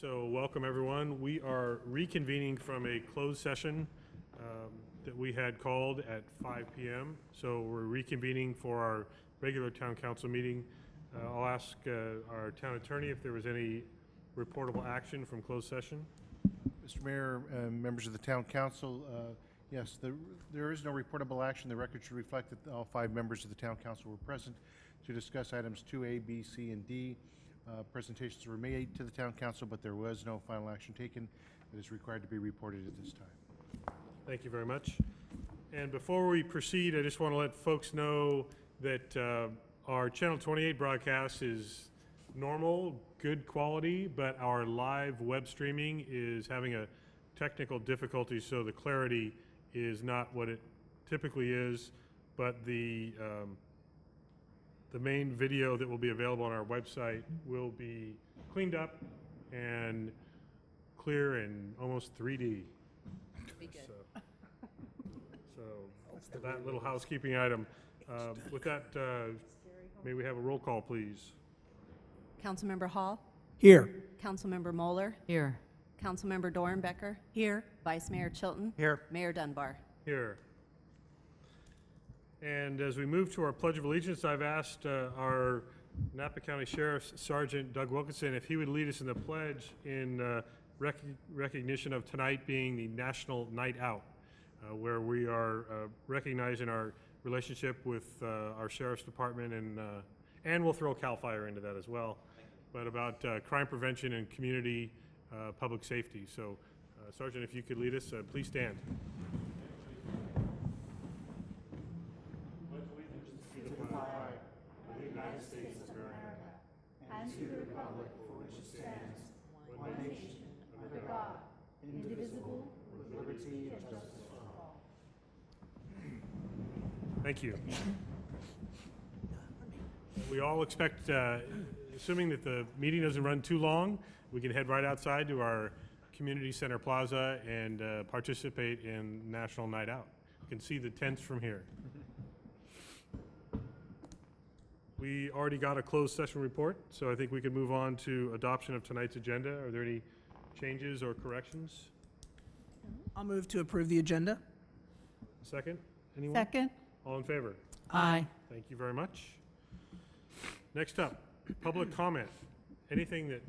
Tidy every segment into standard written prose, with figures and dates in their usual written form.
So welcome everyone. We are reconvening from a closed session that we had called at 5 p.m. So we're reconvening for our regular town council meeting. I'll ask our town attorney if there was any reportable action from closed session. Mr. Mayor, members of the town council, yes, there is no reportable action. The record should reflect that all 5 members of the town council were present to discuss items 2A, B, C, and D. Presentations were made to the town council, but there was no final action taken that is required to be reported at this time. Thank you very much. And before we proceed, I just want to let folks know that our Channel 28 broadcast is normal, good quality, but our live web streaming is having a technical difficulty, so the clarity is not what it typically is, but the main video that will be available on our website will be cleaned up and clear and almost 3D. Be good. So that little housekeeping item. With that, may we have a roll call, please? Councilmember Hall, Here. Councilmember Moeller, Here. Councilmember Dorenbecker, Here. Vice Mayor Chilton, Here. Mayor Dunbar. Here. And as we move to our Pledge of Allegiance, I've asked our Napa County Sheriff Sergeant Doug Wilkinson if he would lead us in the pledge in recognition of tonight being the National Night Out, where we are recognizing our relationship with our Sheriff's Department, and we'll throw CAL FIRE into that as well, but about crime prevention and community public safety. So, Sergeant, if you could lead us, please stand. And to the republic for which it stands, one nation, under God, indivisible, with liberty and justice for all. Thank you. We all expect, assuming that the meeting doesn't run too long, we can head right outside to our community center plaza and participate in National Night Out. You can see the tents from here. We already got a closed session report, so I think we can move on to adoption of tonight's agenda. Are there any changes or corrections? I'll move to approve the agenda. Second? Anyone? Second. All in favor? Aye. Thank you very much. Next up, public comment. Anything that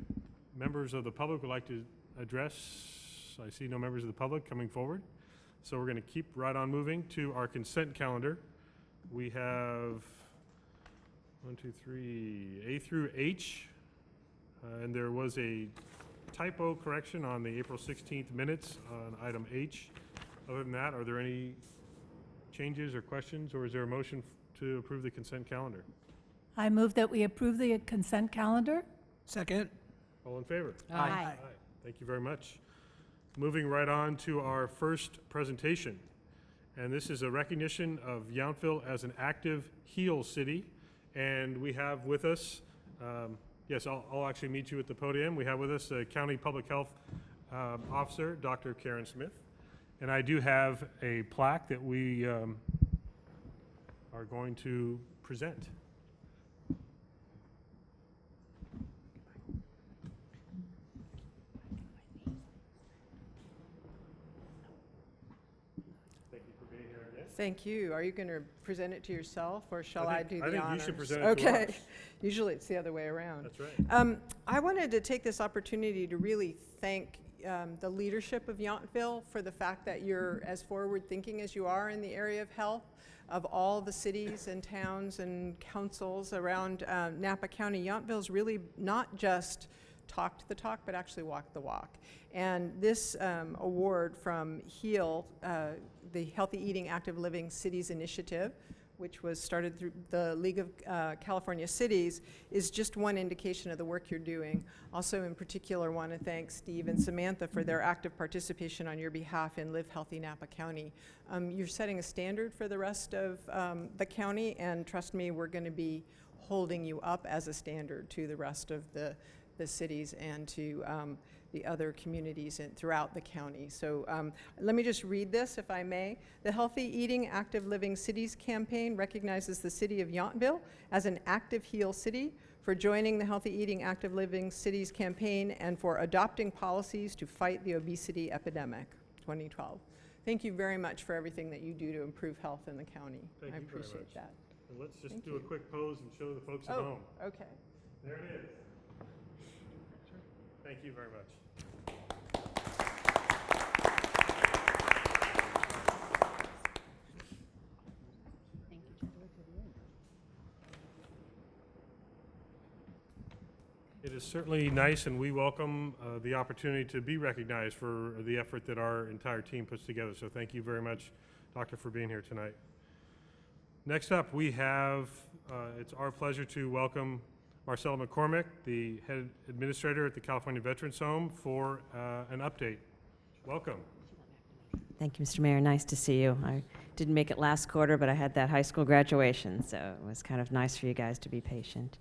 members of the public would like to address? I see no members of the public coming forward. So we're going to keep right on moving to our consent calendar. We have 1, 2, 3, A through H. And there was a typo correction on the April 16th minutes on item H. Other than that, are there any changes or questions, or is there a motion to approve the consent calendar? I move that we approve the consent calendar. Second. All in favor? Aye. Thank you very much. Moving right on to our first presentation. And this is a recognition of Yountville as an active HEAL city. And we have with us, yes, I'll actually meet you at the podium. We have with us County Public Health Officer, Dr. Karen Smith. And I do have a plaque that we are going to present. Thank you for being here again. Thank you. Are you going to present it to yourself, or shall I do the honors? I think you should present it to Okay. us. Usually it's the other way around. That's right. I wanted to take this opportunity to really thank the leadership of Yountville for the fact that you're as forward-thinking as you are in the area of health, of all the cities and towns and councils around Napa County. Yountville's really not just talked the talk, but actually walked the walk. And this award from HEAL, the Healthy Eating Active Living Cities Initiative, which was started through the League of California Cities, is just one indication of the work you're doing. Also, in particular, want to thank Steve and Samantha for their active participation on your behalf in Live Healthy Napa County. You're setting a standard for the rest of the county, and trust me, we're going to be holding you up as a standard to the rest of the cities and to the other communities throughout the county. So let me just read this, if I may. The Healthy Eating Active Living Cities campaign recognizes the city of Yountville as an active HEAL city for joining the Healthy Eating Active Living Cities campaign, and for adopting policies to fight the obesity epidemic, 2012. Thank you very much for everything that you do to improve health in the county. Thank I you very appreciate much. that. And let's just Thank do you. a quick pose and show the folks at Oh, home. okay. There it is. Thank you very much. It is certainly nice, and we welcome the opportunity to be recognized for the effort that our entire team puts together. So thank you very much, Doctor, for being here tonight. Next up, we have, it's our pleasure to welcome Marcella McCormick, the head administrator at the California Veterans Home, for an update. Welcome. Thank you, Mr. Mayor. Nice to see you. I didn't make it last quarter, but I had that high school graduation, so it was kind of nice for you guys to be patient.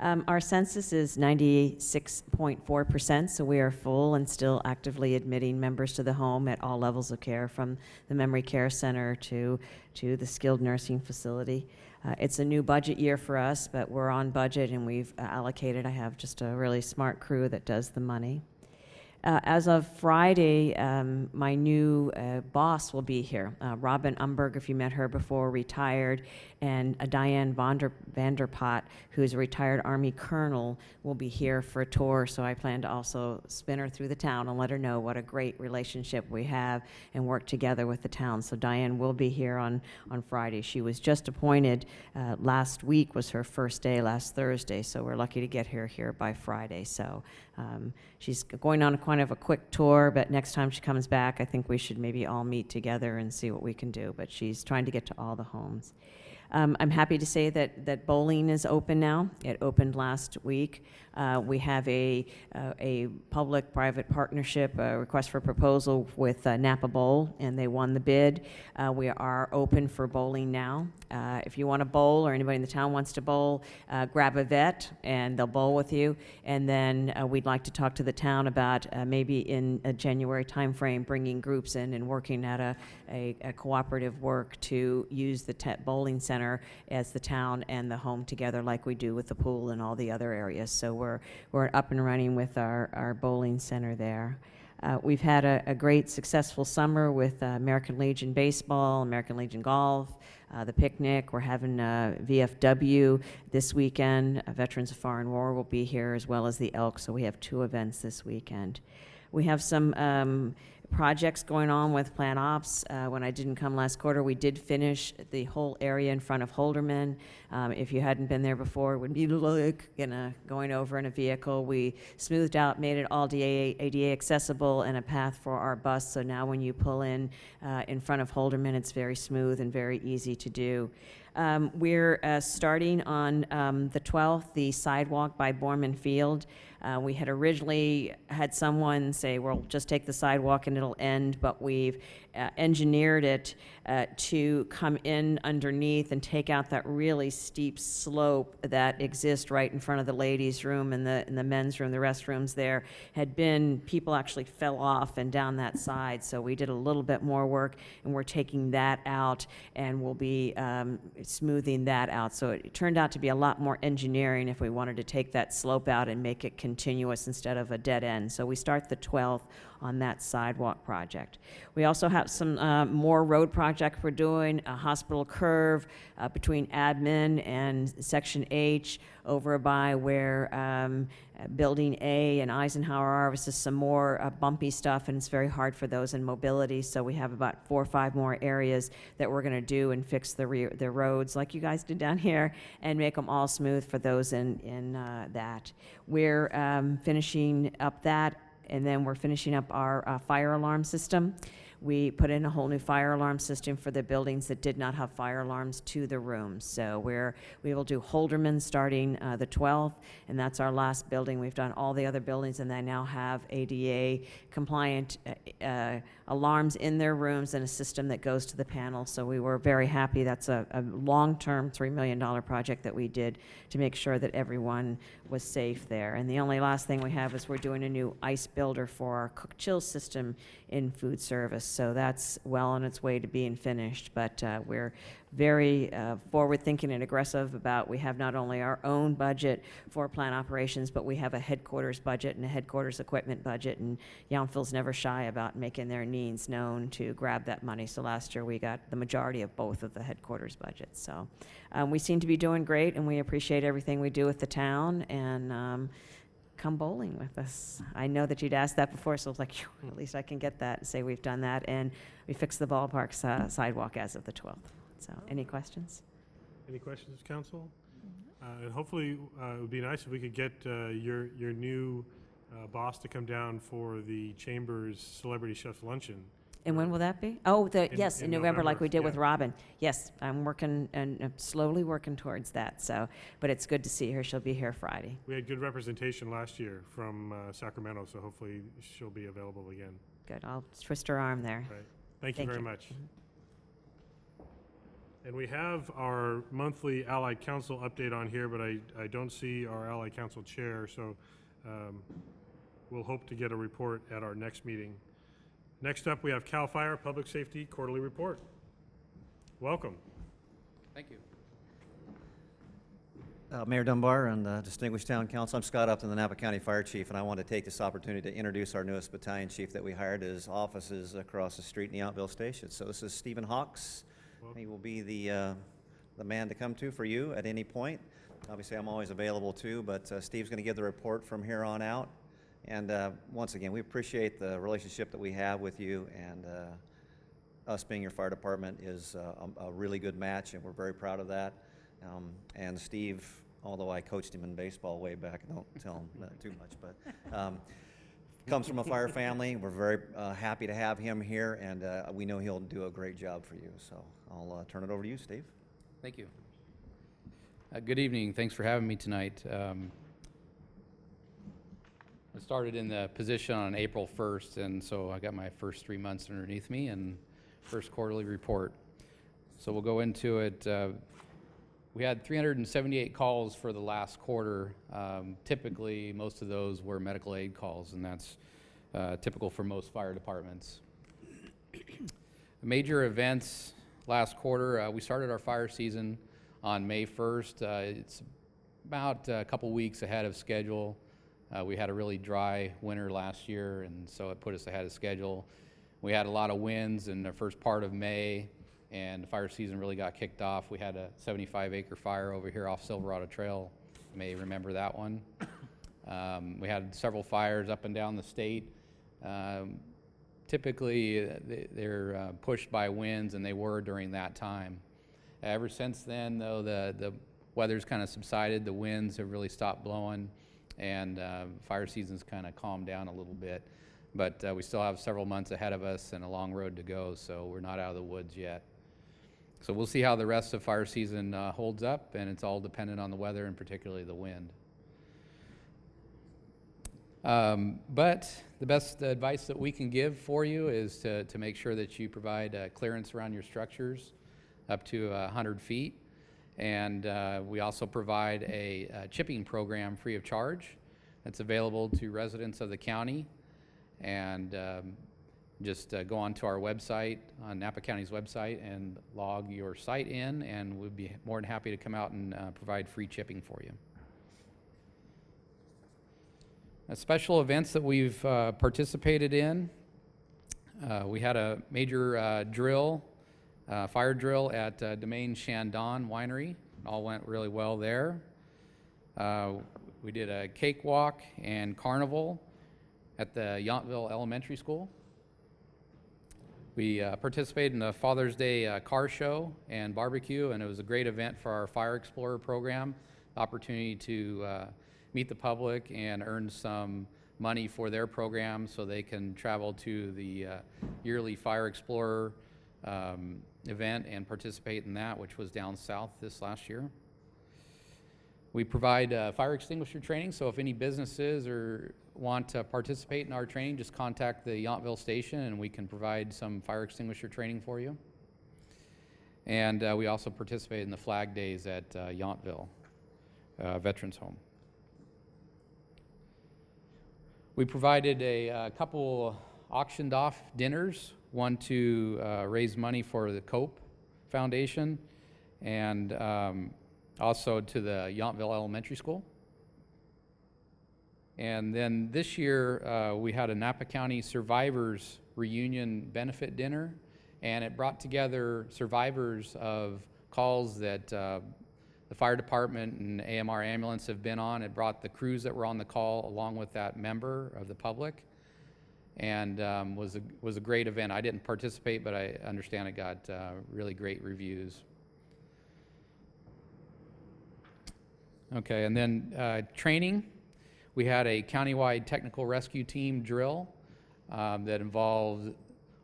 Our census is 96.4%, so we are full and still actively admitting members to the home at all levels of care, from the memory care center to the skilled nursing facility. It's a new budget year for us, but we're on budget and we've allocated. I have just a really smart crew that does the money. As of Friday, my new boss will be here. Robin Umberg, if you met her before, retired, and Diane Vanderpot, who's a retired Army colonel, will be here for a tour, so I plan to also spin her through the town and let her know what a great relationship we have and work together with the town. So Diane will be here on Friday. She was just appointed, last week was her first day, last Thursday, so we're lucky to get her here by Friday. So she's going on kind of a quick tour, but next time she comes back, I think we should maybe all meet together and see what we can do, but she's trying to get to all the homes. I'm happy to say that bowling is open now. It opened last week. We have a public-private partnership, request for proposal with Napa Bowl, and they won the bid. We are open for bowling now. If you want to bowl, or anybody in the town wants to bowl, grab a vet and they'll bowl with you. And then we'd like to talk to the town about maybe in a January timeframe bringing groups in and working at a cooperative work to use the bowling center as the town and the home together, like we do with the pool and all the other areas. So we're up and running with our bowling center there. We've had a great successful summer with American Legion Baseball, American Legion Golf, the picnic. We're having VFW this weekend. Veterans of Foreign War will be here, as well as the Elks, so we have 2 events this weekend. We have some projects going on with Plan Ops. When I didn't come last quarter, we did finish the whole area in front of Holderman. If you hadn't been there before, it would be like going over in a vehicle. We smoothed out, made it all ADA accessible, and a path for our bus. So now when you pull in front of Holderman, it's very smooth and very easy to do. We're starting on the 12th, the sidewalk by Borman Field. We had originally had someone say, well, just take the sidewalk and it'll end, but we've engineered it to come in underneath and take out that really steep slope that exists right in front of the ladies' room and the men's room. The restrooms there had been, people actually fell off and down that side, so we did a little bit more work, and we're taking that out, and we'll be smoothing that out. So it turned out to be a lot more engineering if we wanted to take that slope out and make it continuous instead of a dead end. So we start the 12th on that sidewalk project. We also have some more road projects we're doing, a hospital curve between admin and section H over by where building A and Eisenhower are. This is some more bumpy stuff, and it's very hard for those in mobility, so we have about 4 or 5 more areas that we're going to do and fix the roads like you guys did down here and make them all smooth for those in that. We're finishing up that, and then we're finishing up our fire alarm system. We put in a whole new fire alarm system for the buildings that did not have fire alarms to the rooms. So we will do Holderman starting the 12th, and that's our last building. We've done all the other buildings, and they now have ADA compliant alarms in their rooms and a system that goes to the panel. So we were very happy. That's a long-term $3 million project that we did to make sure that everyone was safe there. And the only last thing we have is we're doing a new ice builder for our cook chill system in food service. So that's well on its way to being finished, but we're very forward-thinking and aggressive about, we have not only our own budget for plant operations, but we have a headquarters budget and a headquarters equipment budget, and Yountville's never shy about making their needs known to grab that money. So last year, we got the majority of both of the headquarters budgets. So we seem to be doing great, and we appreciate everything we do with the town, and come bowling with us. I know that you'd asked that before, so I was like, "Phew, at least I can get that and say we've done that." And we fixed the ballpark sidewalk as of the 12th. So, any questions? Any questions, council? And hopefully, it would be nice if we could get your new boss to come down for the Chamber's Celebrity Chef's Luncheon. And when will that be? Oh, yes, in in November, like November, we did with yeah. Robin. Yes, I'm working and I'm slowly working towards that. So, but it's good to see her. She'll be here Friday. We had good representation last year from Sacramento, so hopefully she'll be available again. Good. I'll twist her arm there. Right. Thank you Thank very you. much. And we have our monthly Allied Council update on here, but I don't see our Allied Council chair, so we'll hope to get a report at our next meeting. Next up, we have CAL FIRE Public Safety Quarterly Report. Welcome. Thank you. Mayor Dunbar and distinguished town council, I'm Scott Upton, the Napa County Fire Chief, and I want to take this opportunity to introduce our newest battalion chief that we hired. His office is across the street in the Yountville Station. So this is Stephen Hawks. He will be the man to come to for you at any point. Obviously, I'm always available too, but Steve's going to give the report from here on out. And once again, we appreciate the relationship that we have with you, and us being your fire department is a really good match, and we're very proud of that. And Steve, although I coached him in baseball way back, don't tell him too much, but comes from a fire family. We're very happy to have him here, and we know he'll do a great job for you. So I'll turn it over to you, Steve. Thank you. Good evening. Thanks for having me tonight. I started in the position on April 1st, and so I got my first 3 months underneath me and first quarterly report. So we'll go into it. We had 378 calls for the last quarter. Typically, most of those were medical aid calls, and that's typical for most fire departments. Major events last quarter, we started our fire season on May 1st. It's about a couple weeks ahead of schedule. We had a really dry winter last year, and so it put us ahead of schedule. We had a lot of winds in the first part of May, and the fire season really got kicked off. We had a 75-acre fire over here off Silverado Trail. You may remember that one. We had several fires up and down the state. Typically, they're pushed by winds, and they were during that time. Ever since then, though, the weather's kind of subsided. The winds have really stopped blowing, and fire season's kind of calmed down a little bit. But we still have several months ahead of us and a long road to go, so we're not out of the woods yet. So we'll see how the rest of fire season holds up, and it's all dependent on the weather and particularly the wind. But the best advice that we can give for you is to make sure that you provide clearance around your structures up to 100 feet. And we also provide a chipping program free of charge that's available to residents of the county. And just go onto our website, on Napa County's website, and log your site in, and we'd be more than happy to come out and provide free chipping for you. Special events that we've participated in. We had a major drill, fire drill at Domaine Chandon Winery. All went really well there. We did a cakewalk and carnival at the Yountville Elementary School. We participated in the Father's Day car show and barbecue, and it was a great event for our Fire Explorer program. Opportunity to meet the public and earn some money for their program so they can travel to the yearly Fire Explorer event and participate in that, which was down south this last year. We provide fire extinguisher training, so if any businesses want to participate in our training, just contact the Yountville station and we can provide some fire extinguisher training for you. And we also participate in the Flag Days at Yountville Veterans Home. We provided a couple auctioned off dinners, one to raise money for the COPE Foundation, and also to the Yountville Elementary School. And then this year, we had a Napa County Survivors Reunion Benefit Dinner, and it brought together survivors of calls that the fire department and AMR ambulance have been on. It brought the crews that were on the call along with that member of the public, and was a great event. I didn't participate, but I understand it got really great reviews. Okay, and then training. We had a countywide technical rescue team drill that involved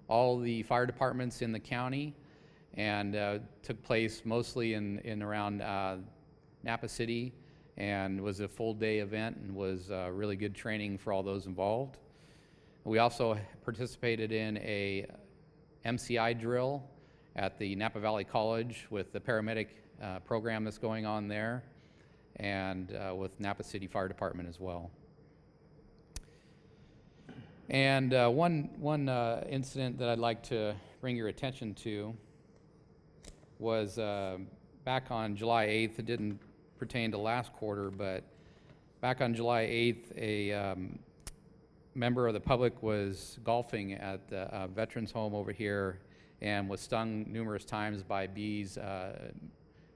all the fire departments in the county, and took place mostly in around Napa City, and was a full day event and was really good training for all those involved. We also participated in a MCI drill at the Napa Valley College with the paramedic program that's going on there, and with Napa City Fire Department as well. And one incident that I'd like to bring your attention to was back on July 8th. It didn't pertain to last quarter, but back on July 8th, a member of the public was golfing at the veterans home over here and was stung numerous times by bees.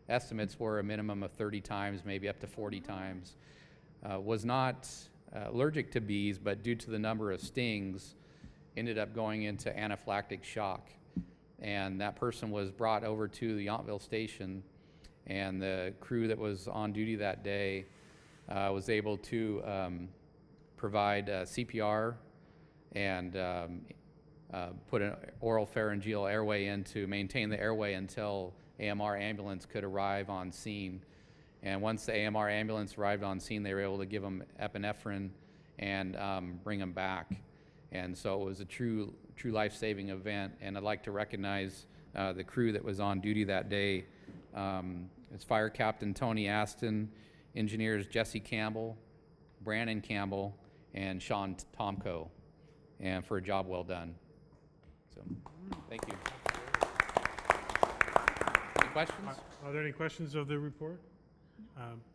Estimates were a minimum of 30 times, maybe up to 40 times. Was not allergic to bees, but due to the number of stings, ended up going into anaphylactic shock. And that person was brought over to the Yountville station, and the crew that was on duty that day was able to provide CPR and put an oral pharyngeal airway in to maintain the airway until AMR ambulance could arrive on scene. And once the AMR ambulance arrived on scene, they were able to give him epinephrine and bring him back. And so it was a true life-saving event, and I'd like to recognize the crew that was on duty that day. It's Fire Captain Tony Aston, engineers Jesse Campbell, Brandon Campbell, and Sean Tomko, and for a job well done. So, thank you. Any questions? Are there any questions of the report?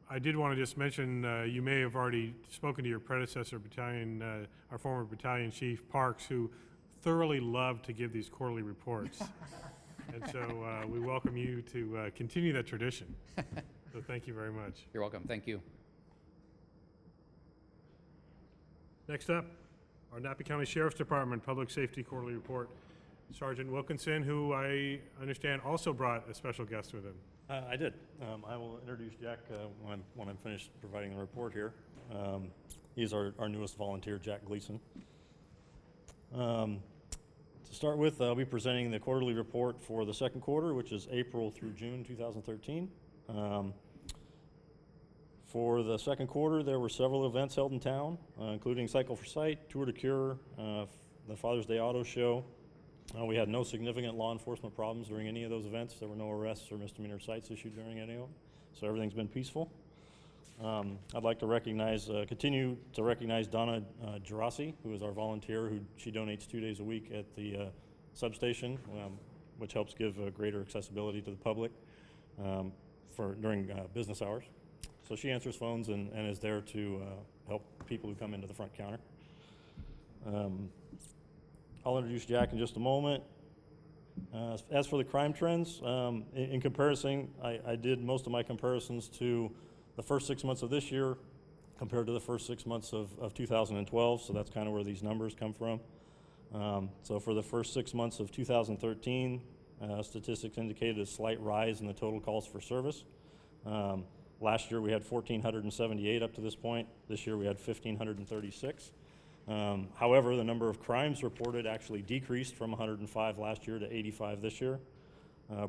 I did want to just mention, you may have already spoken to your predecessor battalion, our former battalion chief, Parks, who thoroughly loved to give these quarterly reports. And so we welcome you to continue that tradition. So thank you very much. You're welcome. Thank you. Next up, our Napa County Sheriff's Department Public Safety Quarterly Report. Sergeant Wilkinson, who I understand also brought a special guest with him. I did. I will introduce Jack when I'm finished providing the report here. He's our newest volunteer, Jack Gleason. To start with, I'll be presenting the quarterly report for the second quarter, which is April through June 2013. For the second quarter, there were several events held in town, including Cycle for Sight, Tour de Cure, the Father's Day Auto Show. We had no significant law enforcement problems during any of those events. There were no arrests or misdemeanor cites issued during any of them, so everything's been peaceful. I'd like to continue to recognize Donna Gerasi, who is our volunteer, she donates 2 days a week at the substation, which helps give greater accessibility to the public during business hours. So she answers phones and is there to help people who come into the front counter. I'll introduce Jack in just a moment. As for the crime trends, in comparison, I did most of my comparisons to the first 6 months of this year compared to the first 6 months of 2012, so that's kind of where these numbers come from. So for the first 6 months of 2013, statistics indicated a slight rise in the total calls for service. Last year we had 1,478 up to this point. This year we had 1,536. However, the number of crimes reported actually decreased from 105 last year to 85 this year.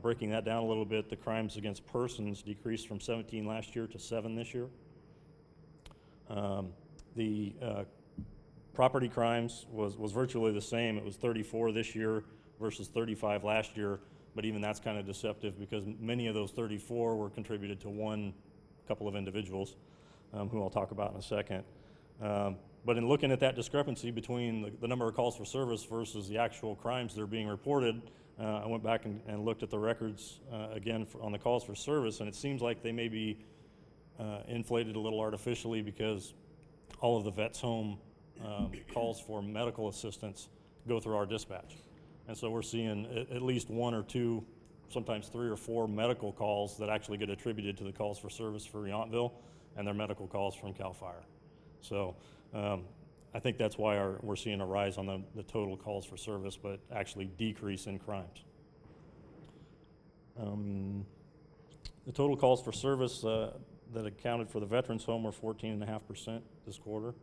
Breaking that down a little bit, the crimes against persons decreased from 17 last year to 7 this year. The property crimes was virtually the same. It was 34 this year versus 35 last year, but even that's kind of deceptive because many of those 34 were contributed to couple of individuals who I'll talk about in a second. But in looking at that discrepancy between the number of calls for service versus the actual crimes that are being reported, I went back and looked at the records again on the calls for service, and it seems like they may be inflated a little artificially because all of the Vets Home calls for medical assistance go through our dispatch. And so we're seeing at least 1 or 2, sometimes 3 or 4 medical calls that actually get attributed to the calls for service for Yountville, and they're medical calls from CAL FIRE. So I think that's why we're seeing a rise on the total calls for service, but actually decrease in crimes. The total calls for service that accounted for the Veterans Home were 14.5% this quarter.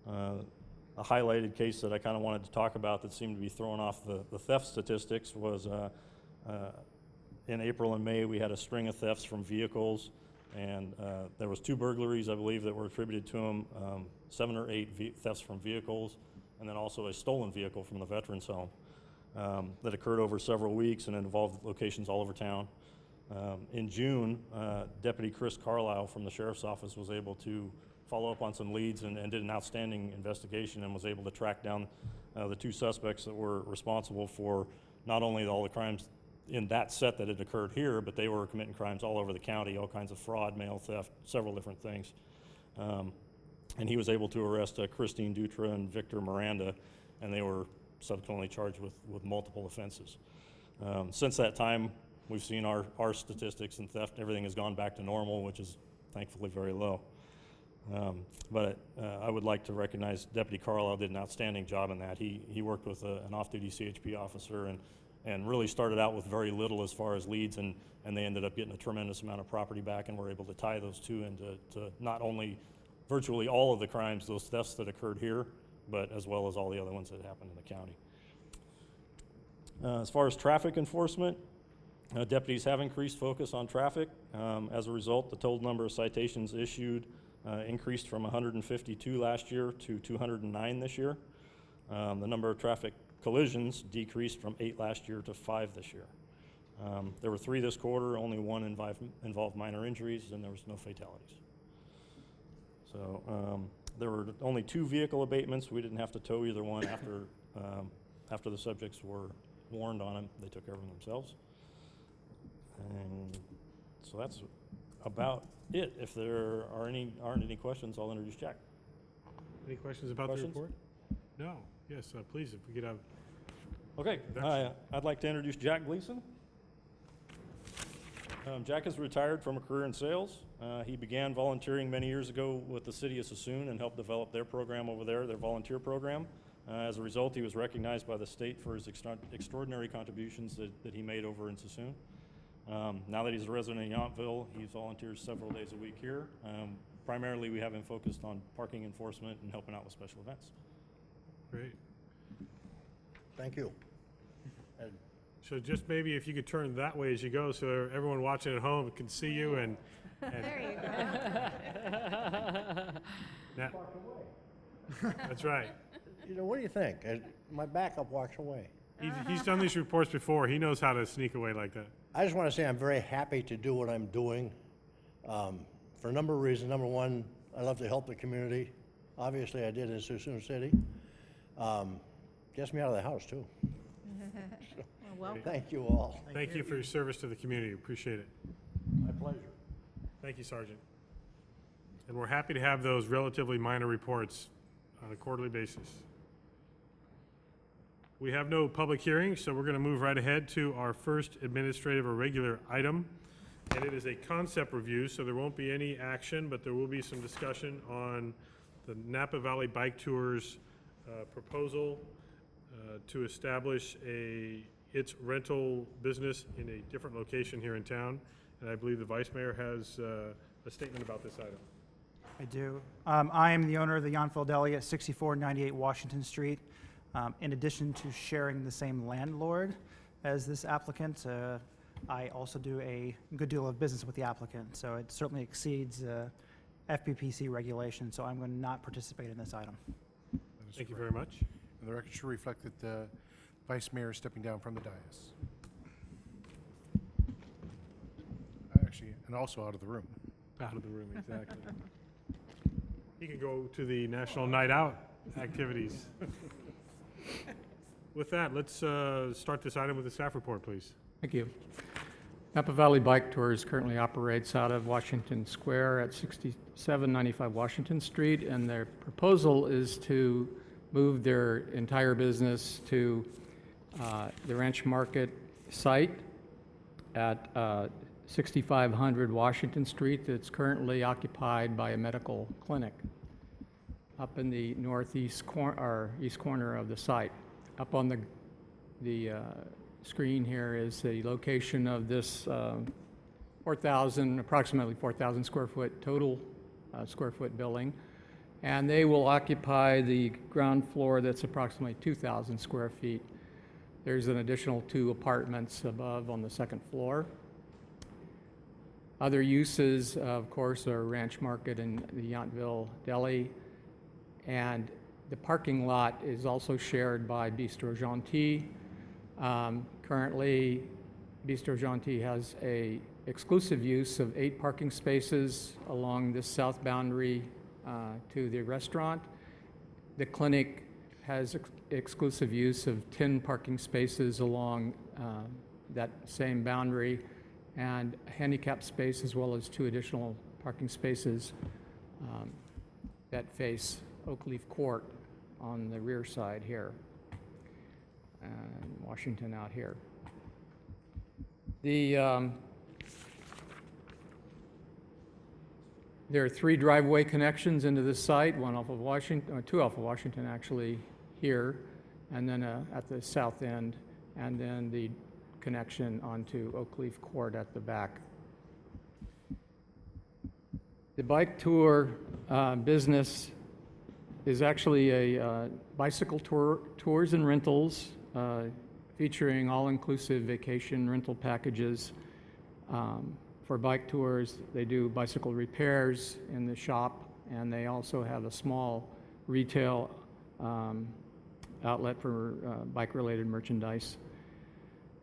A highlighted case that I kind of wanted to talk about that seemed to be throwing off the theft statistics was in April and May we had a string of thefts from vehicles, and there was 2 burglaries, I believe, that were attributed to them, 7 or 8 thefts from vehicles, and then also a stolen vehicle from the Veterans Home that occurred over several weeks and involved locations all over town. In June, Deputy Chris Carlisle from the Sheriff's Office was able to follow up on some leads and did an outstanding investigation and was able to track down the 2 suspects that were responsible for not only all the crimes in that set that had occurred here, but they were committing crimes all over the county, all kinds of fraud, mail theft, several different things. And he was able to arrest Christine Dutra and Victor Miranda, and they were subsequently charged with multiple offenses. Since that time, we've seen our statistics and theft, everything has gone back to normal, which is thankfully very low. But I would like to recognize Deputy Carlisle did an outstanding job in that. He worked with an off-duty CHP officer and really started out with very little as far as leads, and they ended up getting a tremendous amount of property back, and were able to tie those 2 into not only virtually all of the crimes, those thefts that occurred here, but as well as all the other ones that happened in the county. As far as traffic enforcement, deputies have increased focus on traffic. As a result, the total number of citations issued increased from 152 last year to 209 this year. The number of traffic collisions decreased from 8 last year to 5 this year. There were 3 this quarter, only 1 involved minor injuries, and there was no fatalities. So there were only 2 vehicle abatements. We didn't have to tow either one after the subjects were warned on them. They took care of them themselves. And so that's about it. If there aren't any questions, I'll introduce Jack. Any questions about the report? No. Yes, please, if we could have. Okay, I'd like to introduce Jack Gleason. Jack is retired from a career in sales. He began volunteering many years ago with the city of Sassoon and helped develop their program over there, their volunteer program. As a result, he was recognized by the state for his extraordinary contributions that he made over in Sassoon. Now that he's a resident in Yountville, he volunteers several days a week here. Primarily, we have him focused on parking enforcement and helping out with special events. Great. Thank you. So just maybe if you could turn that way as you go, so everyone watching at home can see you and There you go. That's right. You know, what do you think? My backup walks away. He's done these reports before. He knows how to sneak away like that. I just want to say I'm very happy to do what I'm doing for a number of reasons. Number one, I love to help the community. Obviously, I did in Sassoon City. Gets me out of the house, too. Well, Thank you all. Thank you for your service to the community. Appreciate it. My pleasure. Thank you, Sergeant. And we're happy to have those relatively minor reports on a quarterly basis. We have no public hearings, so we're going to move right ahead to our first administrative or regular item. And it is a concept review, so there won't be any action, but there will be some discussion on the Napa Valley Bike Tours proposal to establish its rental business in a different location here in town. And I believe the Vice Mayor has a statement about this item. I do. I am the owner of the Yountville Deli at 6498 Washington Street. In addition to sharing the same landlord as this applicant, I also do a good deal of business with the applicant, so it certainly exceeds FPPC regulations, so I'm going to not participate in this item. Thank you very much. And the record should reflect that the Vice Mayor is stepping down from the dais. Actually, and also out of the room. Out of the room, exactly. He can go to the National Night Out activities. With that, let's start this item with the staff report, please. Thank you. Napa Valley Bike Tours currently operates out of Washington Square at 6795 Washington Street, and their proposal is to move their entire business to the Ranch Market site at 6500 Washington Street that's currently occupied by a medical clinic up in the northeast or east corner of the site. Up on the screen here is the location of this approximately 4,000 square foot total square foot building. And they will occupy the ground floor that's approximately 2,000 square feet. There's an additional 2 apartments above on the second floor. Other uses, of course, are Ranch Market and the Yountville Deli. And the parking lot is also shared by Bistro Gentil. Currently, Bistro Gentil has a exclusive use of 8 parking spaces along this south boundary to the restaurant. The clinic has exclusive use of 10 parking spaces along that same boundary, and a handicap space as well as 2 additional parking spaces that face Oakleaf Court on the rear side here, and Washington out here. There are 3 driveway connections into this site, 1 off of Washington, or 2 off of Washington actually here, and then at the south end, and then the connection onto Oakleaf Court at the back. The bike tour business is actually a bicycle tours and rentals featuring all-inclusive vacation rental packages. For bike tours, they do bicycle repairs in the shop, and they also have a small retail outlet for bike-related merchandise.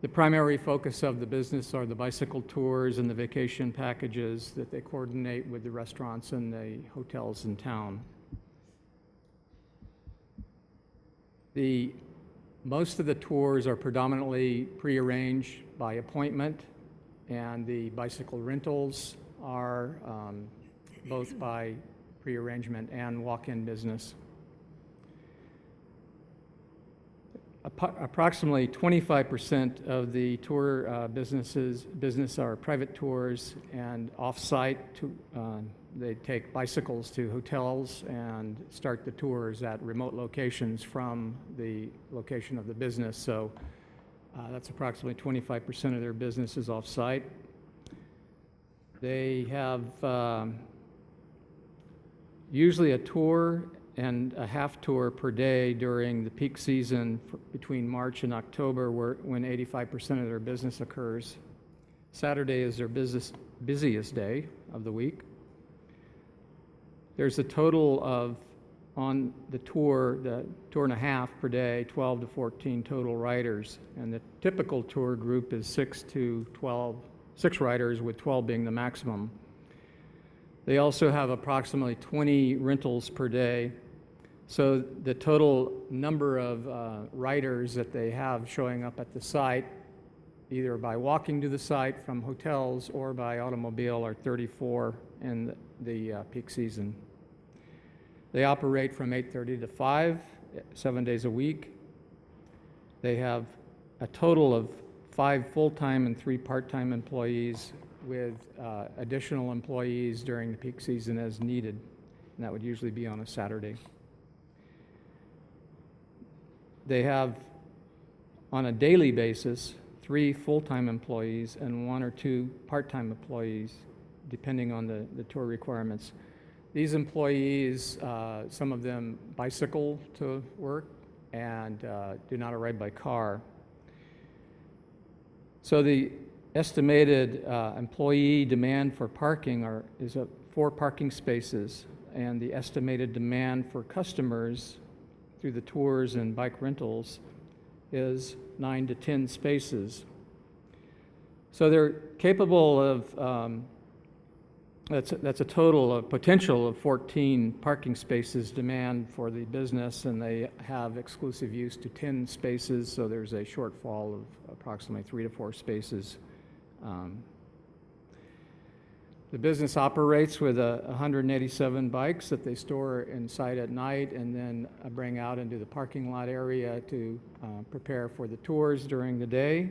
The primary focus of the business are the bicycle tours and the vacation packages that they coordinate with the restaurants and the hotels in town. Most of the tours are predominantly prearranged by appointment, and the bicycle rentals are both by prearrangement and walk-in business. Approximately 25% of the tour business are private tours, and off-site they take bicycles to hotels and start the tours at remote locations from the location of the business. So that's approximately 25% of their business is off-site. They have usually a tour and a half tour per day during the peak season between March and October, when 85% of their business occurs. Saturday is their busiest day of the week. There's a total of, on the tour and a half per day, 12 to 14 total riders. And the typical tour group is 6 riders, with 12 being the maximum. They also have approximately 20 rentals per day. So the total number of riders that they have showing up at the site, either by walking to the site from hotels or by automobile, are 34 in the peak season. They operate from 8:30 to 5, 7 days a week. They have a total of 5 full-time and 3 part-time employees, with additional employees during the peak season as needed, and that would usually be on a Saturday. They have, on a daily basis, 3 full-time employees and 1 or 2 part-time employees, depending on the tour requirements. These employees, some of them bicycle to work and do not arrive by car. So the estimated employee demand for parking is 4 parking spaces, and the estimated demand for customers through the tours and bike rentals is 9 to 10 spaces. So they're capable of That's a total of potential of 14 parking spaces demand for the business, and they have exclusive use to 10 spaces, so there's a shortfall of approximately 3 to 4 spaces. The business operates with 187 bikes that they store inside at night and then bring out into the parking lot area to prepare for the tours during the day.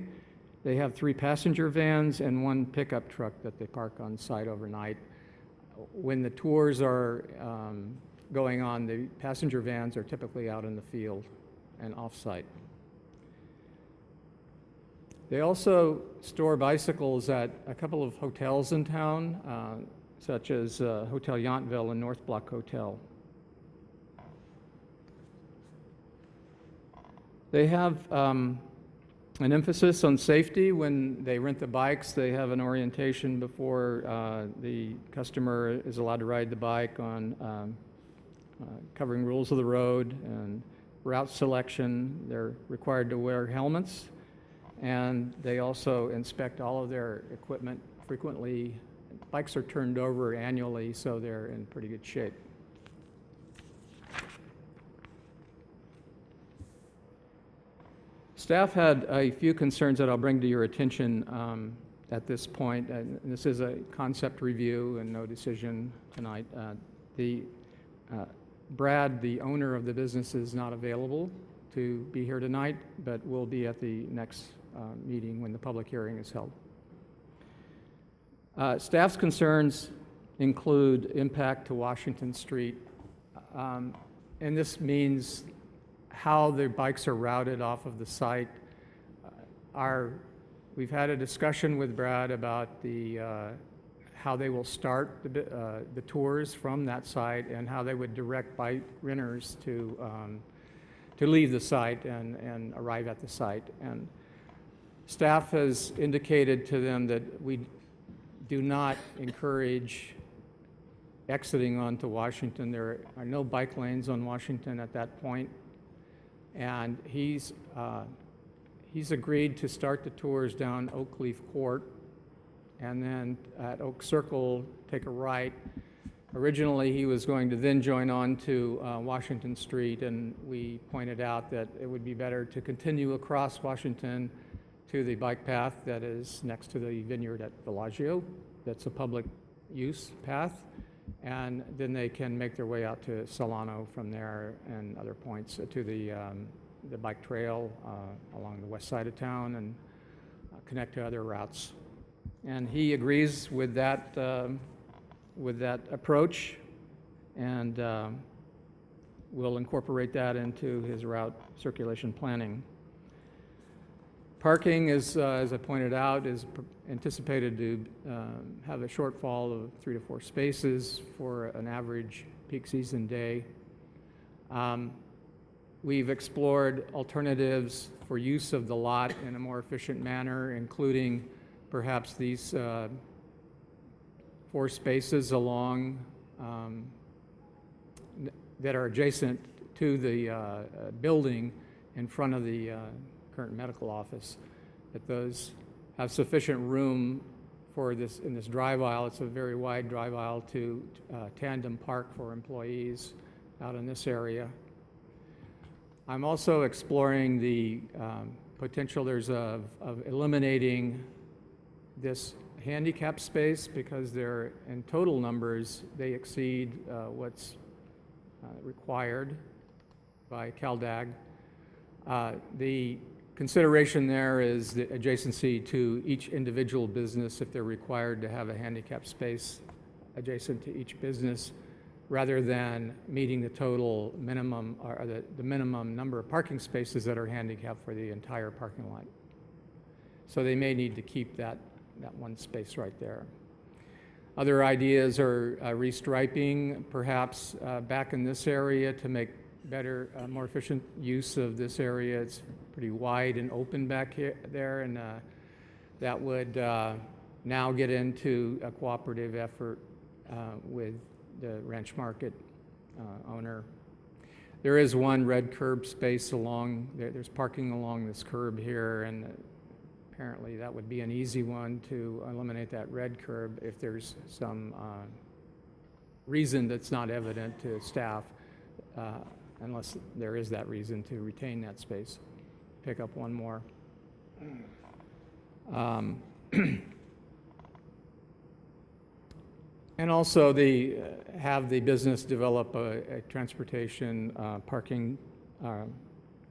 They have 3 passenger vans and 1 pickup truck that they park on site overnight. When the tours are going on, the passenger vans are typically out in the field and off-site. They also store bicycles at a couple of hotels in town, such as Hotel Yountville and North Block Hotel. They have an emphasis on safety. When they rent the bikes, they have an orientation before the customer is allowed to ride the bike on covering rules of the road and route selection. They're required to wear helmets, and they also inspect all of their equipment frequently. Bikes are turned over annually, so they're in pretty good shape. Staff had a few concerns that I'll bring to your attention at this point. And this is a concept review and no decision tonight. Brad, the owner of the business, is not available to be here tonight, but will be at the next meeting when the public hearing is held. Staff's concerns include impact to Washington Street, and this means how the bikes are routed off of the site. We've had a discussion with Brad about how they will start the tours from that site and how they would direct bike renters to leave the site and arrive at the site. And staff has indicated to them that we do not encourage exiting onto Washington. There are no bike lanes on Washington at that point. And he's agreed to start the tours down Oakleaf Court and then at Oak Circle take a right. Originally, he was going to then join on to Washington Street, and we pointed out that it would be better to continue across Washington to the bike path that is next to the vineyard at Bellagio. That's a public use path. And then they can make their way out to Solano from there and other points to the bike trail along the west side of town and connect to other routes. And he agrees with that approach, and will incorporate that into his route circulation planning. Parking, as I pointed out, is anticipated to have a shortfall of 3 to 4 spaces for an average peak season day. We've explored alternatives for use of the lot in a more efficient manner, including perhaps these 4 spaces along that are adjacent to the building in front of the current medical office, that those have sufficient room for this in this drive aisle. It's a very wide drive aisle to tandem park for employees out in this area. I'm also exploring the potential of eliminating this handicap space because they're in total numbers, they exceed what's required by CalDAG. The consideration there is the adjacency to each individual business if they're required to have a handicap space adjacent to each business, rather than meeting the total minimum or the minimum number of parking spaces that are handicapped for the entire parking lot. So they may need to keep that 1 space right there. Other ideas are restriping, perhaps back in this area to make better, more efficient use of this area. It's pretty wide and open back here, there, and that would now get into a cooperative effort with the Ranch Market owner. There is 1 red curb space along there. There's parking along this curb here, and apparently that would be an easy one to eliminate that red curb if there's some reason that's not evident to staff, unless there is that reason to retain that space. Pick up one more. And also have the business develop a transportation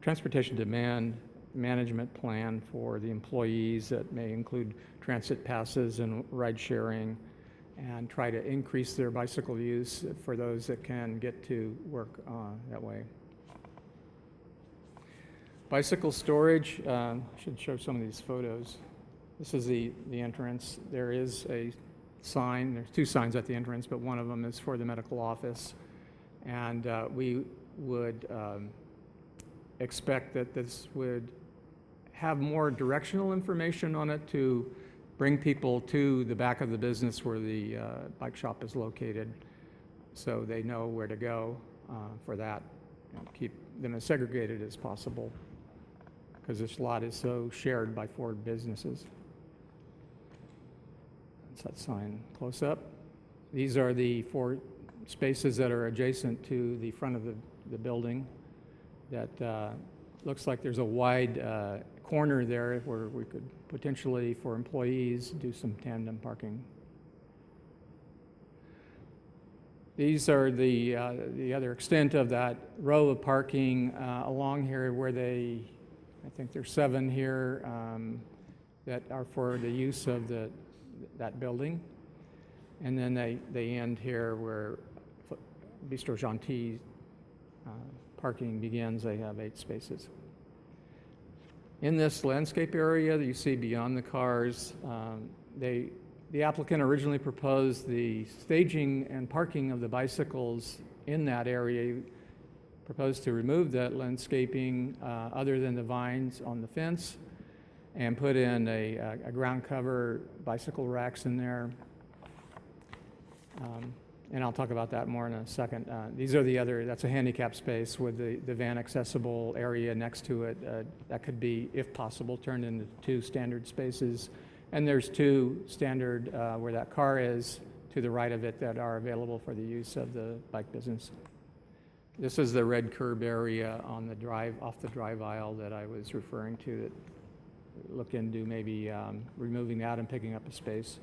transportation demand management plan for the employees that may include transit passes and ride sharing, and try to increase their bicycle use for those that can get to work that way. Bicycle storage, I should show some of these photos. This is the entrance. There is a sign, there's two signs at the entrance, but one of them is for the medical office. And we would expect that this would have more directional information on it to bring people to the back of the business where the bike shop is located, so they know where to go for that, and keep them as segregated as possible, because this lot is so shared by 4 businesses. That's that sign close up. These are the 4 spaces that are adjacent to the front of the building. That looks like there's a wide corner there where we could potentially, for employees, do some tandem parking. These are the other extent of that row of parking along here, where I think there's 7 here that are for the use of that building. And then they end here where Bistro Gentil parking begins. They have 8 spaces. In this landscape area that you see beyond the cars, the applicant originally proposed the staging and parking of the bicycles in that area. He proposed to remove that landscaping other than the vines on the fence, and put in a ground cover bicycle racks in there. And I'll talk about that more in a second. These are that's a handicap space with the van accessible area next to it. That could be, if possible, turned into 2 standard spaces. And there's 2 standard where that car is to the right of it that are available for the use of the bike business. This is the red curb area on the off the drive aisle that I was referring to, that look into maybe removing that and picking up a space.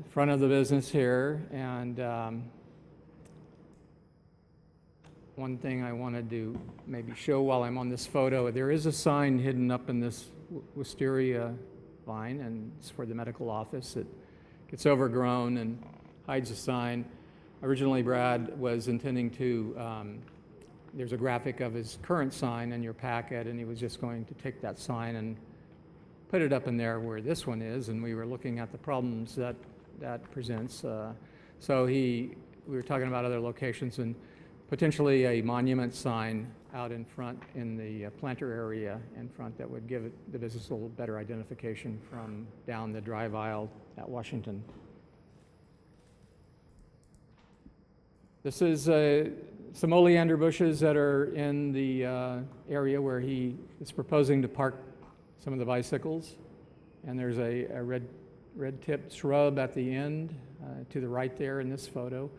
Front of the business here, and one thing I wanted to maybe show while I'm on this photo, there is a sign hidden up in this wisteria vine, and it's for the medical office. It gets overgrown and hides the sign. Originally, Brad was intending to, there's a graphic of his current sign in your packet, and he was just going to take that sign and put it up in there where this one is, and we were looking at the problems that presents. So we were talking about other locations, and potentially a monument sign out in front in the planter area in front that would give the business a little better identification from down the drive aisle at Washington. This is some oleander bushes that are in the area where he is proposing to park some of the bicycles, and there's a red-tipped shrub at the end to the right there in this photo.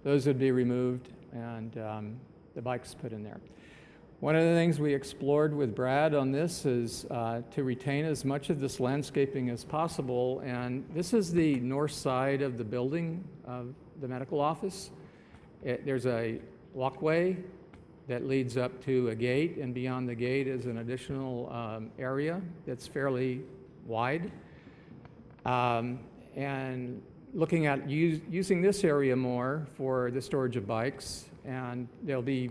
Those would be removed, and the bikes put in there. One of the things we explored with Brad on this is to retain as much of this landscaping as possible, and this is the north side of the building of the medical office. There's a walkway that leads up to a gate, and beyond the gate is an additional area that's fairly wide. And looking at using this area more for the storage of bikes, and they'll be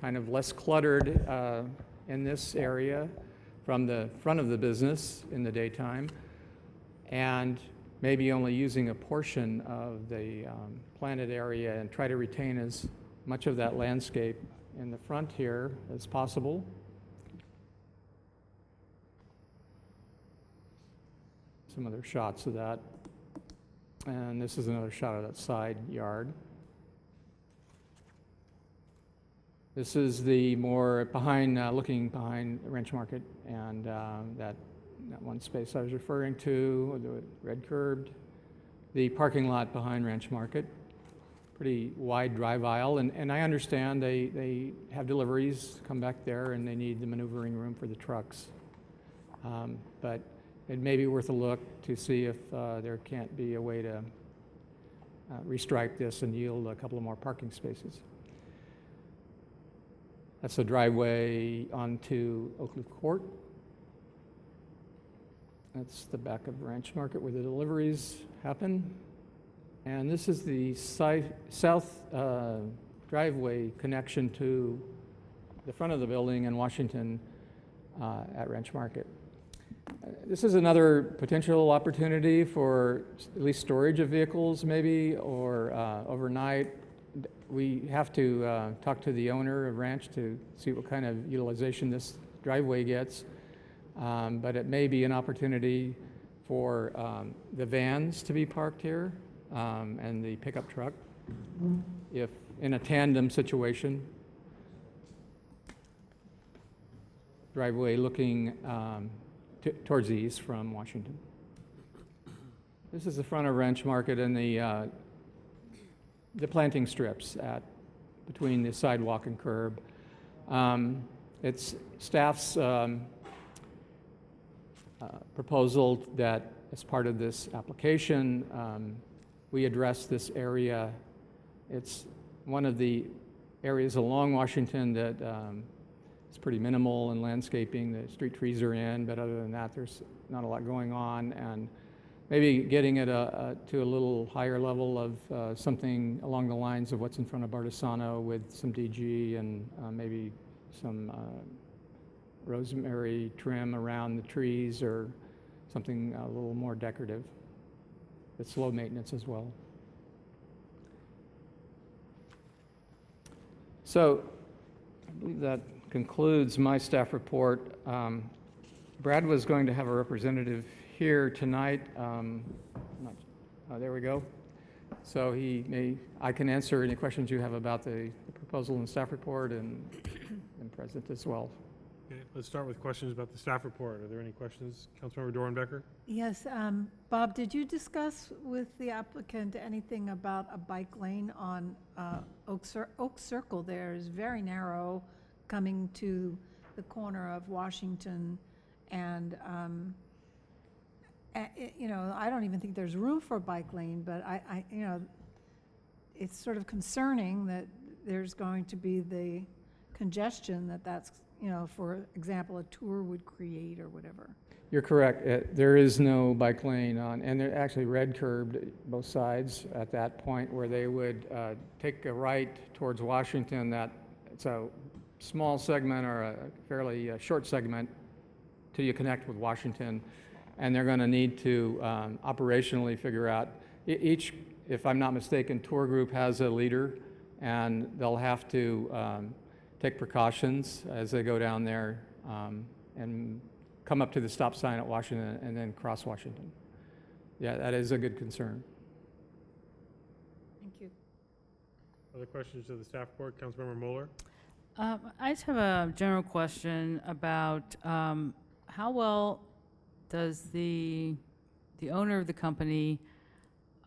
kind of less cluttered in this area from the front of the business in the daytime, and maybe only using a portion of the planted area, and try to retain as much of that landscape in the front here as possible. Some other shots of that. And this is another shot of that side yard. This is the more behind, looking behind Ranch Market, and that one space I was referring to, the red curbed, the parking lot behind Ranch Market, pretty wide drive aisle, and I understand they have deliveries come back there and they need the maneuvering room for the trucks. But it may be worth a look to see if there can't be a way to restripe this and yield a couple of more parking spaces. That's the driveway onto Oakleaf Court. That's the back of Ranch Market where the deliveries happen. And this is the south driveway connection to the front of the building in Washington at Ranch Market. This is another potential opportunity for at least storage of vehicles maybe, or overnight. We have to talk to the owner of Ranch to see what kind of utilization this driveway gets. But it may be an opportunity for the vans to be parked here and the pickup truck, if in a tandem situation. Driveway looking towards the east from Washington. This is the front of Ranch Market and the planting strips between the sidewalk and curb. It's staff's proposal that as part of this application, we address this area. It's one of the areas along Washington that is pretty minimal in landscaping. The street trees are in, but other than that, there's not a lot going on. And maybe getting it to a little higher level of something along the lines of what's in front of Bardesano with some DG and maybe some rosemary trim around the trees, or something a little more decorative. It's low maintenance as well. So I believe that concludes my staff report. Brad was going to have a representative here tonight. There we go. So I can answer any questions you have about the proposal and staff report, and present as well. Okay, let's start with questions about the staff report. Are there any questions? Councilmember Doran-Becker? Yes, Bob, did you discuss with the applicant anything about a bike lane on Oak Circle? There is very narrow coming to the corner of Washington, and I don't even think there's room for a bike lane, but it's sort of concerning that there's going to be the congestion that's for example, a tour would create or whatever. You're correct. There is no bike lane on, and they're actually red curbed both sides at that point where they would take a right towards Washington. That it's a small segment or a fairly short segment till you connect with Washington, and they're going to need to operationally figure out each, if I'm not mistaken, tour group has a leader, and they'll have to take precautions as they go down there and come up to the stop sign at Washington and then cross Washington. Yeah, that is a good concern. Thank you. Other questions to the staff report? Councilmember Moeller? I just have a general question about how well does the owner of the company,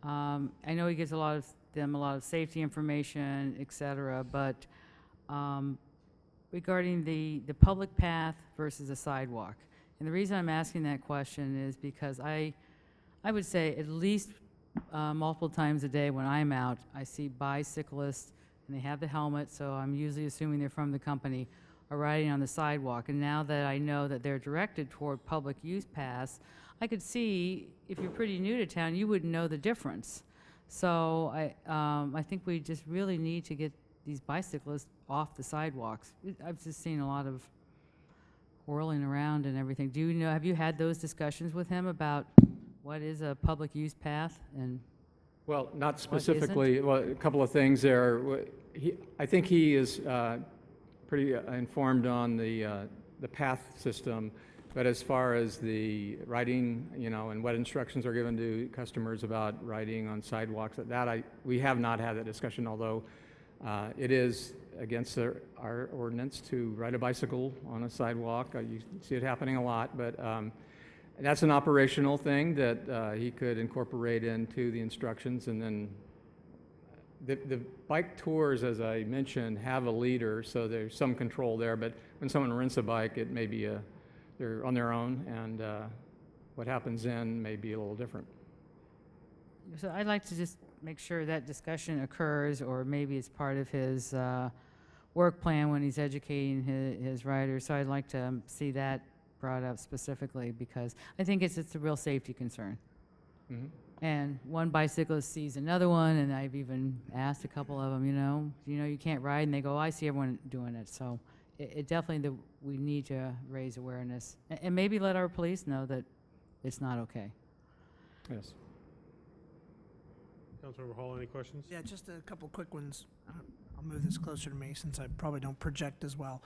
I know he gives a lot of safety information, et cetera, but regarding the public path versus a sidewalk. And the reason I'm asking that question is because I would say at least multiple times a day when I'm out, I see bicyclists, and they have the helmet, so I'm usually assuming they're from the company, are riding on the sidewalk. And now that I know that they're directed toward public use paths, I could see, if you're pretty new to town, you wouldn't know the difference. So I think we just really need to get these bicyclists off the sidewalks. I've just seen a lot of whirling around and everything. Do you know, have you had those discussions with him about what is a public use path? And well, not specifically. Well, a couple of things there. I think he is pretty informed on the path system, but as far as the riding, and what instructions are given to customers about riding on sidewalks, we have not had that discussion, although It is against our ordinance to ride a bicycle on a sidewalk. You see it happening a lot, but that's an operational thing that he could incorporate into the instructions. And then the bike tours, as I mentioned, have a leader, so there's some control there. But when someone rents a bike, it may be they're on their own, and what happens then may be a little different. So I'd like to just make sure that discussion occurs, or maybe it's part of his work plan when he's educating his riders. So I'd like to see that brought up specifically, because I think it's a real safety concern. Mm-hmm. And one bicyclist sees another one, and I've even asked a couple of them, you can't ride, and they go, I see everyone doing it. So it definitely, we need to raise awareness, and maybe let our police know that it's not okay. Yes. Councilmember Hall, any questions? Yeah, just a couple quick ones. I'll move this closer to me since I probably don't project as well.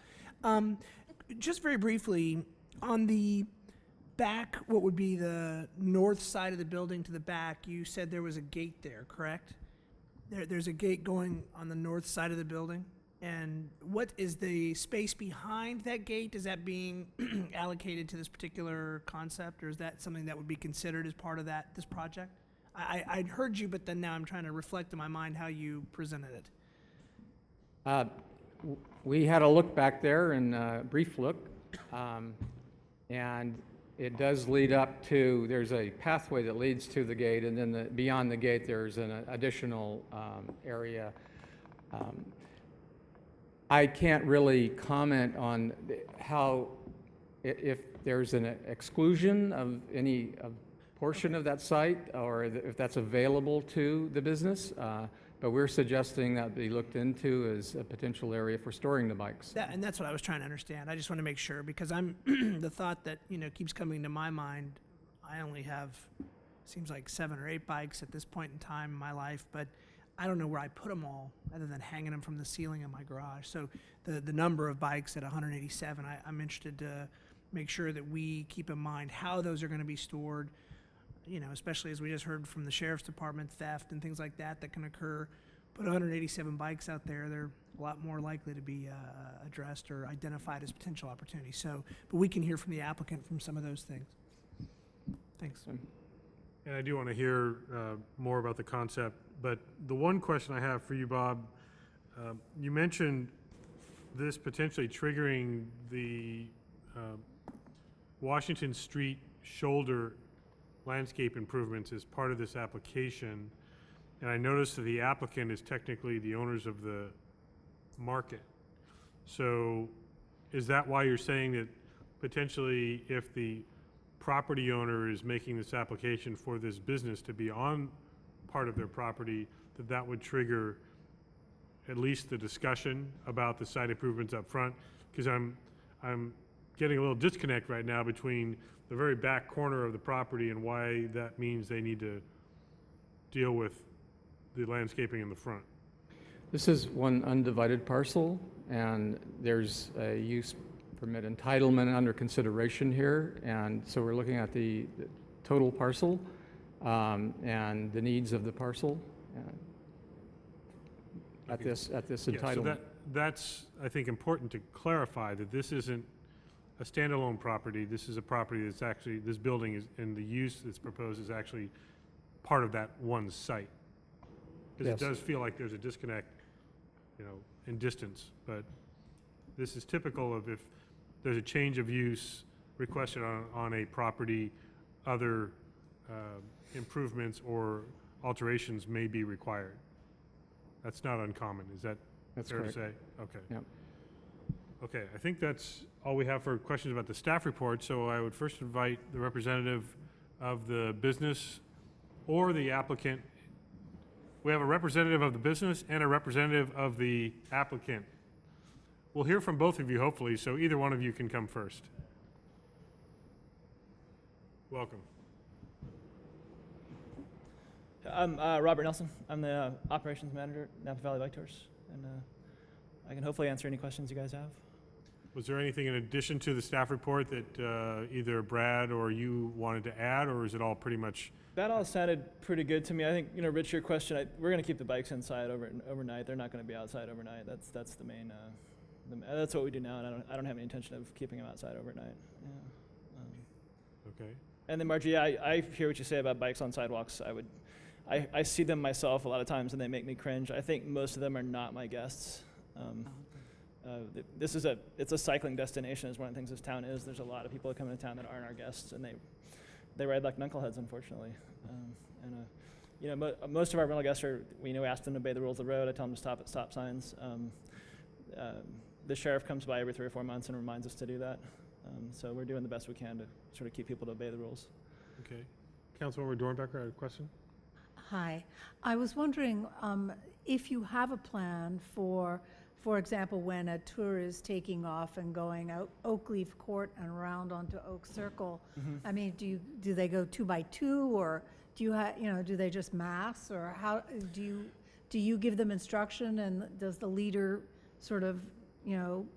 Just very briefly, on the back, what would be the north side of the building to the back, you said there was a gate there, correct? There's a gate going on the north side of the building? And what is the space behind that gate? Is that being allocated to this particular concept, or is that something that would be considered as part of this project? I'd heard you, but then now I'm trying to reflect in my mind how you presented it. We had a look back there, and a brief look, and it does lead up to, there's a pathway that leads to the gate, and then beyond the gate there's an additional area. I can't really comment on how, if there's an exclusion of any portion of that site, or if that's available to the business, but we're suggesting that be looked into as a potential area for storing the bikes. And that's what I was trying to understand. I just want to make sure, because I'm the thought that keeps coming to my mind. I only have, seems like 7 or 8 bikes at this point in time in my life, but I don't know where I put them all other than hanging them from the ceiling in my garage. So the number of bikes at 187, I'm interested to make sure that we keep in mind how those are going to be stored. Especially as we just heard from the sheriff's department, theft and things like that can occur. Put 187 bikes out there, they're a lot more likely to be addressed or identified as potential opportunities. So, but we can hear from the applicant from some of those things. Thanks. And I do want to hear more about the concept, but the one question I have for you, Bob, you mentioned this potentially triggering the Washington Street shoulder landscape improvements as part of this application, and I noticed that the applicant is technically the owners of the market. So is that why you're saying that potentially if the property owner is making this application for this business to be on part of their property, that would trigger at least the discussion about the site improvements up front? Because I'm getting a little disconnect right now between the very back corner of the property and why that means they need to deal with the landscaping in the front. This is one undivided parcel, and there's a use permit entitlement under consideration here, and so we're looking at the total parcel and the needs of the parcel at this entitlement. So that's, I think, important to clarify that this isn't a standalone property. This is a property that's actually, this building is, and the use that's proposed is actually part of that one site. Because Yes. it does feel like there's a disconnect, in distance, but this is typical of if there's a change of use requested on a property, other improvements or alterations may be required. That's not uncommon. Is that That's fair correct. to say? Okay. Yep. Okay, I think that's all we have for questions about the staff report, so I would first invite the representative of the business or the applicant. We have a representative of the business and a representative of the applicant. We'll hear from both of you, hopefully, so either one of you can come first. Welcome. I'm Robert Nelson. I'm the operations manager at Napa Valley Bike Tours, and I can hopefully answer any questions you guys have. Was there anything in addition to the staff report that either Brad or you wanted to add, or is it all pretty much? That all sounded pretty good to me. I think, Rich, your question, we're going to keep the bikes inside overnight. They're not going to be outside overnight. That's the main, that's what we do now, and I don't have any intention of keeping them outside overnight. Yeah. Okay. And then Margie, I hear what you say about bikes on sidewalks. I see them myself a lot of times, and they make me cringe. I think most of them are not my guests. It's a cycling destination is one of the things this town is. There's a lot of people that come into town that aren't our guests, and they ride like knuckleheads, unfortunately. Most of our rental guests we ask them to obey the rules of the road. I tell them to stop at stop signs. The sheriff comes by every 3 or 4 months and reminds us to do that. So we're doing the best we can to sort of keep people to obey the rules. Okay. Councilmember Dornbecker, had a question? Hi. I was wondering if you have a plan for example, when a tour is taking off and going out Oakleaf Court and around onto Oak Circle. I mean, do they go 2 by 2, or do you do they just mass, or how do you give them instruction, and does the leader sort of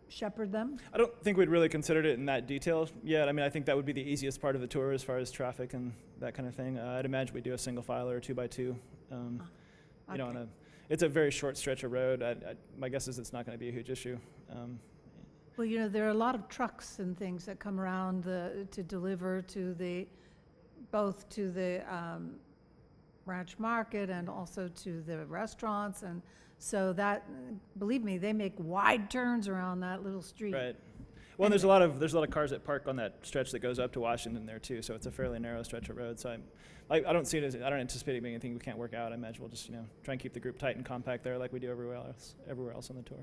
shepherd them? I don't think we'd really considered it in that detail yet. I mean, I think that would be the easiest part of the tour as far as traffic and that kind of thing. I'd imagine we'd do a single file or a 2 by 2. Okay. It's a very short stretch of road. My guess is it's not going to be a huge issue. Well, there are a lot of trucks and things that come around to deliver to both to the Ranch Market and also to the restaurants, and so that, believe me, they make wide turns around that little street. Right. Well, and there's a lot of cars that park on that stretch that goes up to Washington there too. So it's a fairly narrow stretch of road. So I don't see it as, I don't anticipate it being anything we can't work out. I imagine we'll just try and keep the group tight and compact there like we do everywhere else on the tour.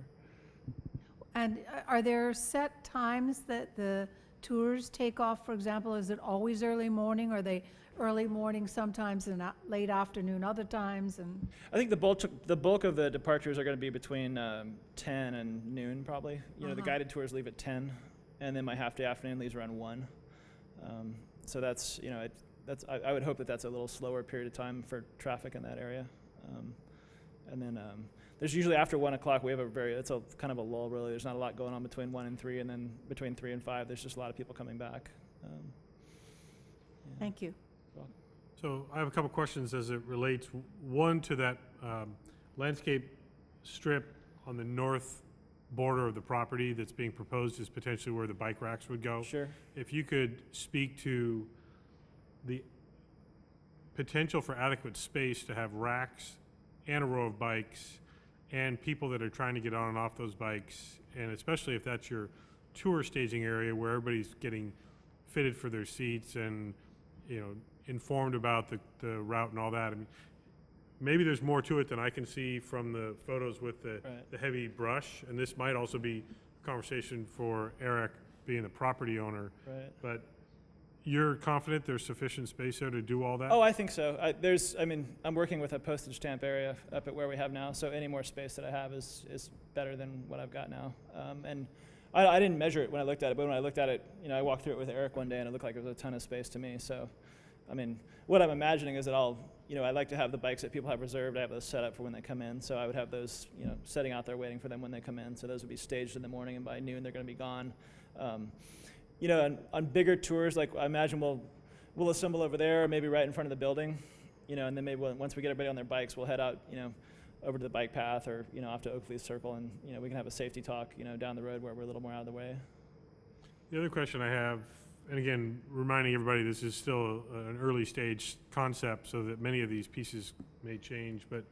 And are there set times that the tours take off? For example, is it always early morning? Or are they early morning sometimes and late afternoon other times? And I think the bulk of the departures are going to be between 10 and noon probably. The guided tours leave at 10, and then my half-day afternoon leaves around 1. So that's, I would hope that that's a little slower period of time for traffic in that area. And then there's usually after 1 o'clock, we have it's a kind of a lull really. There's not a lot going on between 1 and 3, and then between 3 and 5, there's just a lot of people coming back. Thank you. So I have a couple questions as it relates, one to that landscape strip on the north border of the property that's being proposed is potentially where the bike racks would go. Sure. If you could speak to the potential for adequate space to have racks and a row of bikes and people that are trying to get on and off those bikes, and especially if that's your tour staging area where everybody's getting fitted for their seats and informed about the route and all that. I mean, maybe there's more to it than I can see from the photos with the heavy brush, and this might also be a conversation for Eric, being the property owner. Right. But you're confident there's sufficient space there to do all that? Oh, I think so. I'm working with a postage stamp area up at where we have now, so any more space that I have is better than what I've got now. And I didn't measure it when I looked at it, but when I looked at it, I walked through it with Eric one day, and it looked like there was a ton of space to me. So, what I'm imagining is that I like to have the bikes that people have reserved. I have those set up for when they come in, so I would have those, setting out there waiting for them when they come in. So those would be staged in the morning, and by noon they're going to be gone. On bigger tours, like I imagine we'll assemble over there, maybe right in front of the building, and then maybe once we get everybody on their bikes, we'll head out, over to the bike path or off to Oakleaf Circle, and we can have a safety talk, down the road where we're a little more out of the way. The other question I have, and again, reminding everybody this is still an early stage concept, so that many of these pieces may change, but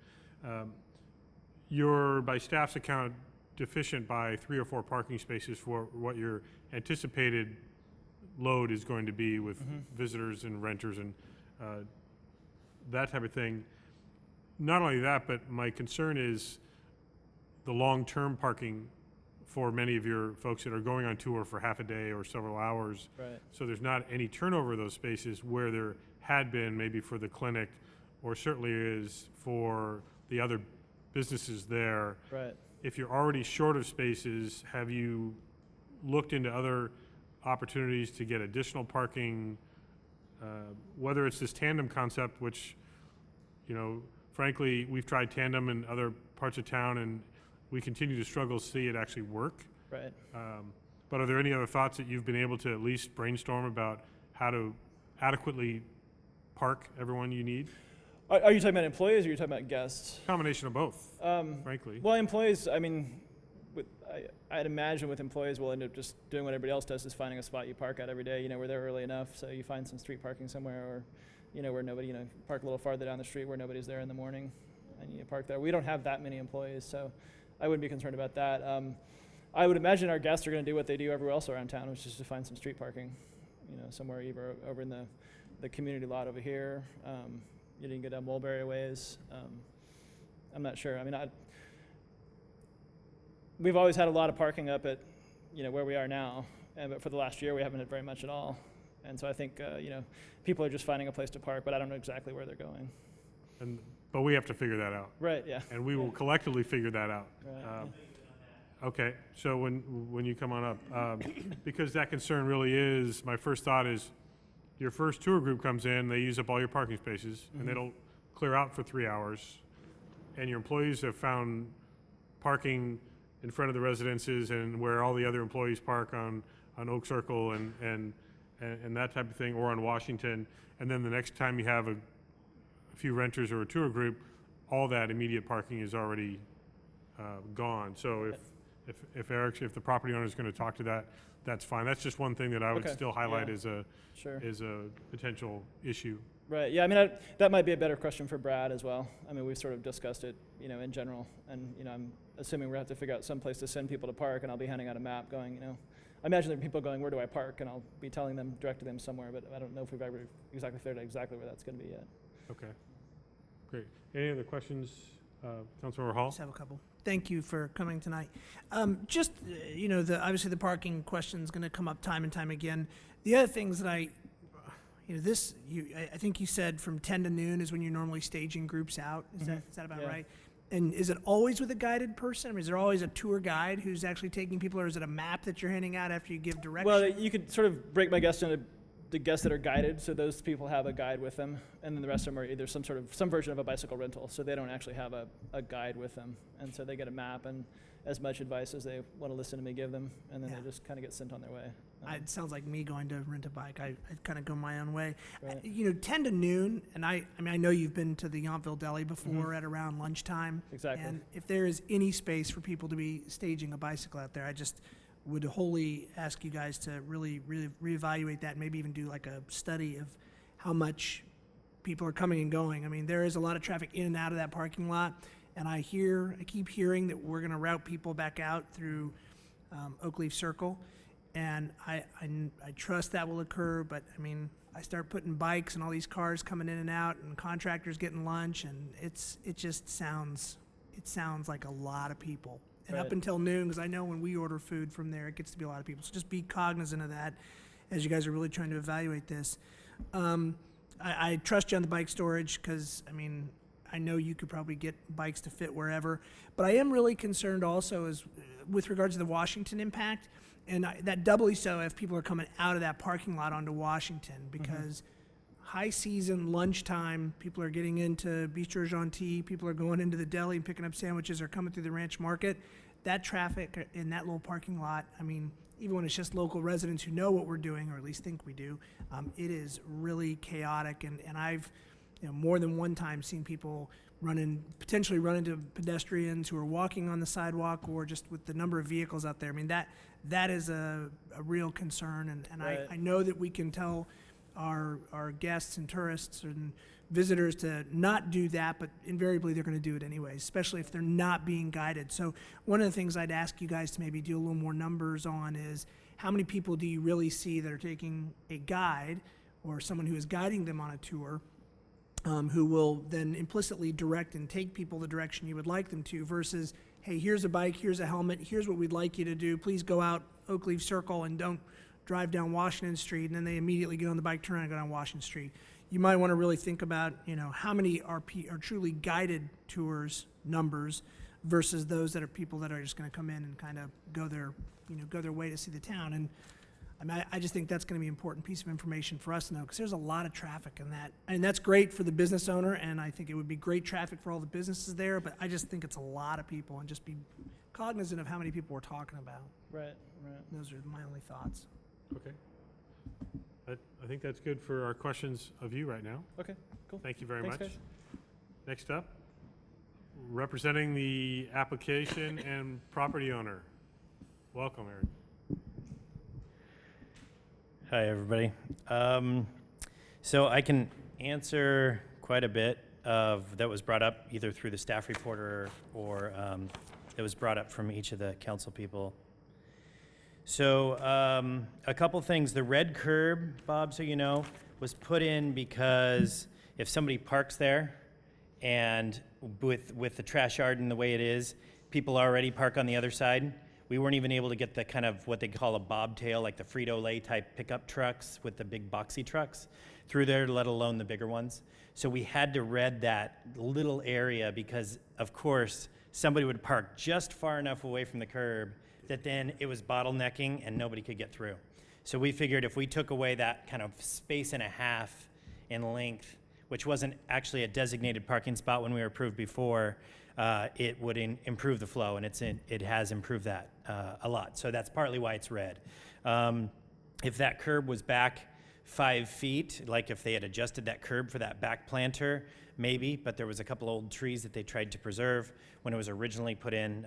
you're, by staff's account, deficient by 3 or 4 parking spaces for what your anticipated load is going to be with visitors and renters and that type of thing. Not only that, but my concern is the long-term parking for many of your folks that are going on tour for half a day or several hours. Right. So there's not any turnover of those spaces where there had been maybe for the clinic, or certainly is for the other businesses there. Right. If you're already short of spaces, have you looked into other opportunities to get additional parking, whether it's this tandem concept, which, frankly, we've tried tandem in other parts of town and we continue to struggle to see it actually work. Right. But are there any other thoughts that you've been able to at least brainstorm about how to adequately park everyone you need? Are you talking about employees or are you talking about guests? Combination of both, frankly. Well, employees, I mean, I'd imagine with employees, we'll end up just doing what everybody else does, is finding a spot you park at every day. You know, we're there early enough, so you find some street parking somewhere, or, you know, where nobody, you know, park a little farther down the street where nobody's there in the morning, and you park there. We don't have that many employees, so I wouldn't be concerned about that. I would imagine our guests are going to do what they do everywhere else around town, which is to find some street parking, you know, somewhere either over in the community lot over here. You didn't get down Mulberry ways. I'm not sure. I mean, we've always had a lot of parking up at, you know, where we are now, but for the last year we haven't had very much at all. And so I think, you know, people are just finding a place to park, but I don't know exactly where they're going. But we have to figure that out. Right, yeah. And we will collectively figure that out. Right. Okay, so when you come on up, because that concern really is, my first thought is, your first tour group comes in, they use up all your parking spaces, and they don't clear out for 3 hours, and your employees have found parking in front of the residences and where all the other employees park on Oak Circle and that type of thing, or on Washington, and then the next time you have a few renters or a tour group, all that immediate parking is already gone. So if the property owner is going to talk to that, that's fine. That's just one thing that I would Okay. still highlight Yeah. as a Sure. potential issue. Right. Yeah. I mean, that might be a better question for Brad as well. I mean, we've sort of discussed it, you know, in general, and you know, I'm assuming we have to figure out some place to send people to park, and I'll be handing out a map, going, you know, I imagine there are people going, where do I park? And I'll be telling them, directing them somewhere, but I don't know if we've ever exactly figured out exactly where that's going to be yet. Okay, great. Any other questions, Councilmember Hall? Just have a couple. Thank you for coming tonight. You know, obviously the parking question is going to come up time and time again. The other things that I think you said from 10 to noon is when you're normally staging groups out. Is that about Yeah. right? And is it always with a guided person? I mean, is there always a tour guide who's actually taking people, or is it a map that you're handing out after you give direction? Well, you could sort of break my guests into the guests that are guided, so those people have a guide with them, and then the rest of them are either some version of a bicycle rental, so they don't actually have a guide with them, and so they get a map and as much advice as they want to listen to me give them, and then Yeah. they just kind of get sent on their way. It sounds like me going to rent a bike. I kind of go my own way. Right. You know, 10 to noon, and I mean, I know you've been to the Yountville Deli before at around lunchtime. Exactly. And if there is any space for people to be staging a bicycle out there, I just would wholly ask you guys to really reevaluate that, and maybe even do like a study of how much people are coming and going. I mean, there is a lot of traffic in and out of that parking lot, and I keep hearing that we're going to route people back out through Oakleaf Circle, and I trust that will occur. But I mean, I start putting bikes and all these cars coming in and out, and contractors getting lunch, and it sounds like a lot of people. And up Right. until noon, because I know when we order food from there, it gets to be a lot of people. So just be cognizant of that as you guys are really trying to evaluate this. I trust you on the bike storage, because, I mean, I know you could probably get bikes to fit wherever. But I am really concerned also with regards to the Washington impact, and that doubly so if people are coming out of that parking lot onto Washington, because high season, lunchtime, people are getting into Bistro Gentil, people are going into the deli and picking up sandwiches, or coming through the Ranch Market. That traffic in that little parking lot, I mean, even when it's just local residents who know what we're doing, or at least think we do, it is really chaotic. And I've, more than one time seen people potentially run into pedestrians who are walking on the sidewalk, or just with the number of vehicles out there. I mean, that is a real concern. And Right. I know that we can tell our guests and tourists and visitors to not do that, but invariably they're going to do it anyway, especially if they're not being guided. So one of the things I'd ask you guys to maybe do a little more numbers on is, how many people do you really see that are taking a guide, or someone who is guiding them on a tour, who will then implicitly direct and take people the direction you would like them to, versus, hey, here's a bike, here's a helmet, here's what we'd like you to do, please go out Oakleaf Circle and don't drive down Washington Street, and then they immediately get on the bike, turn around and go down Washington Street. You might want to really think about, how many are truly guided tours numbers, versus those that are people that are just going to come in and kind of go their way to see the town. And I mean, I just think that's going to be an important piece of information for us to know, because there's a lot of traffic in that. And that's great for the business owner, and I think it would be great traffic for all the businesses there, but I just think it's a lot of people, and just be cognizant of how many people we're talking about. Right. Those are my only thoughts. Okay. I think that's good for our questions of you right now. Okay, cool. Thank you very Thanks, much. guys. Next up, representing the application and property owner. Welcome, Eric. Hi, everybody. So I can answer quite a bit of that was brought up either through the staff report or that was brought up from each of the council people. So a couple things. The red curb, Bob, so you know, was put in because if somebody parks there and with the trash yard and the way it is, people already park on the other side. We weren't even able to get the kind of what they call a bobtail, like the Frito-Lay type pickup trucks with the big boxy trucks through there, let alone the bigger ones. So we had to red that little area because, of course, somebody would park just far enough away from the curb that then it was bottlenecking and nobody could get through. So we figured if we took away that kind of space and a half in length, which wasn't actually a designated parking spot when we were approved before, it would improve the flow, and it has improved that a lot. So that's partly why it's red. If that curb was back 5 feet, like if they had adjusted that curb for that back planter, maybe, but there was a couple old trees that they tried to preserve when it was originally put in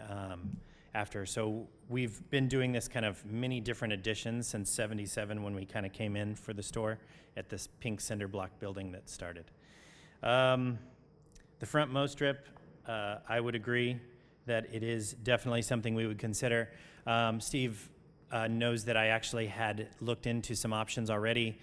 after. So we've been doing this kind of many different additions since '77 when we kind of came in for the store at this pink cinder block building that started. The front mow strip, I would agree that it is definitely something we would consider. Steve knows that I actually had looked into some options already.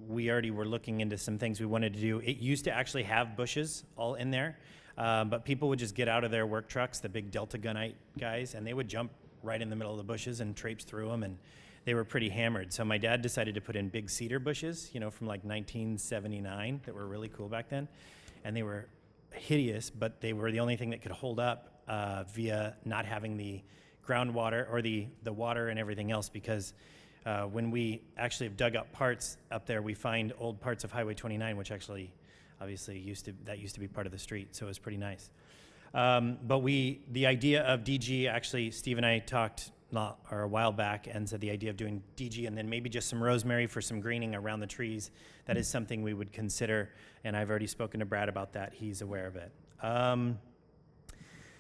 We already were looking into some things we wanted to do. It used to actually have bushes all in there, but people would just get out of their work trucks, the big Delta Gunite guys, and they would jump right in the middle of the bushes and traipse through them, and they were pretty hammered. So my dad decided to put in big cedar bushes, you know, from like 1979 that were really cool back then, and they were hideous, but they were the only thing that could hold up via not having the groundwater or the water and everything else, because when we actually have dug up parts up there, we find old parts of Highway 29, which actually obviously used to be part of the street, so it was pretty nice. But the idea of DG, actually Steve and I talked a while back and said the idea of doing DG and then maybe just some rosemary for some greening around the trees, that is something we would consider, and I've already spoken to Brad about that. He's aware of it.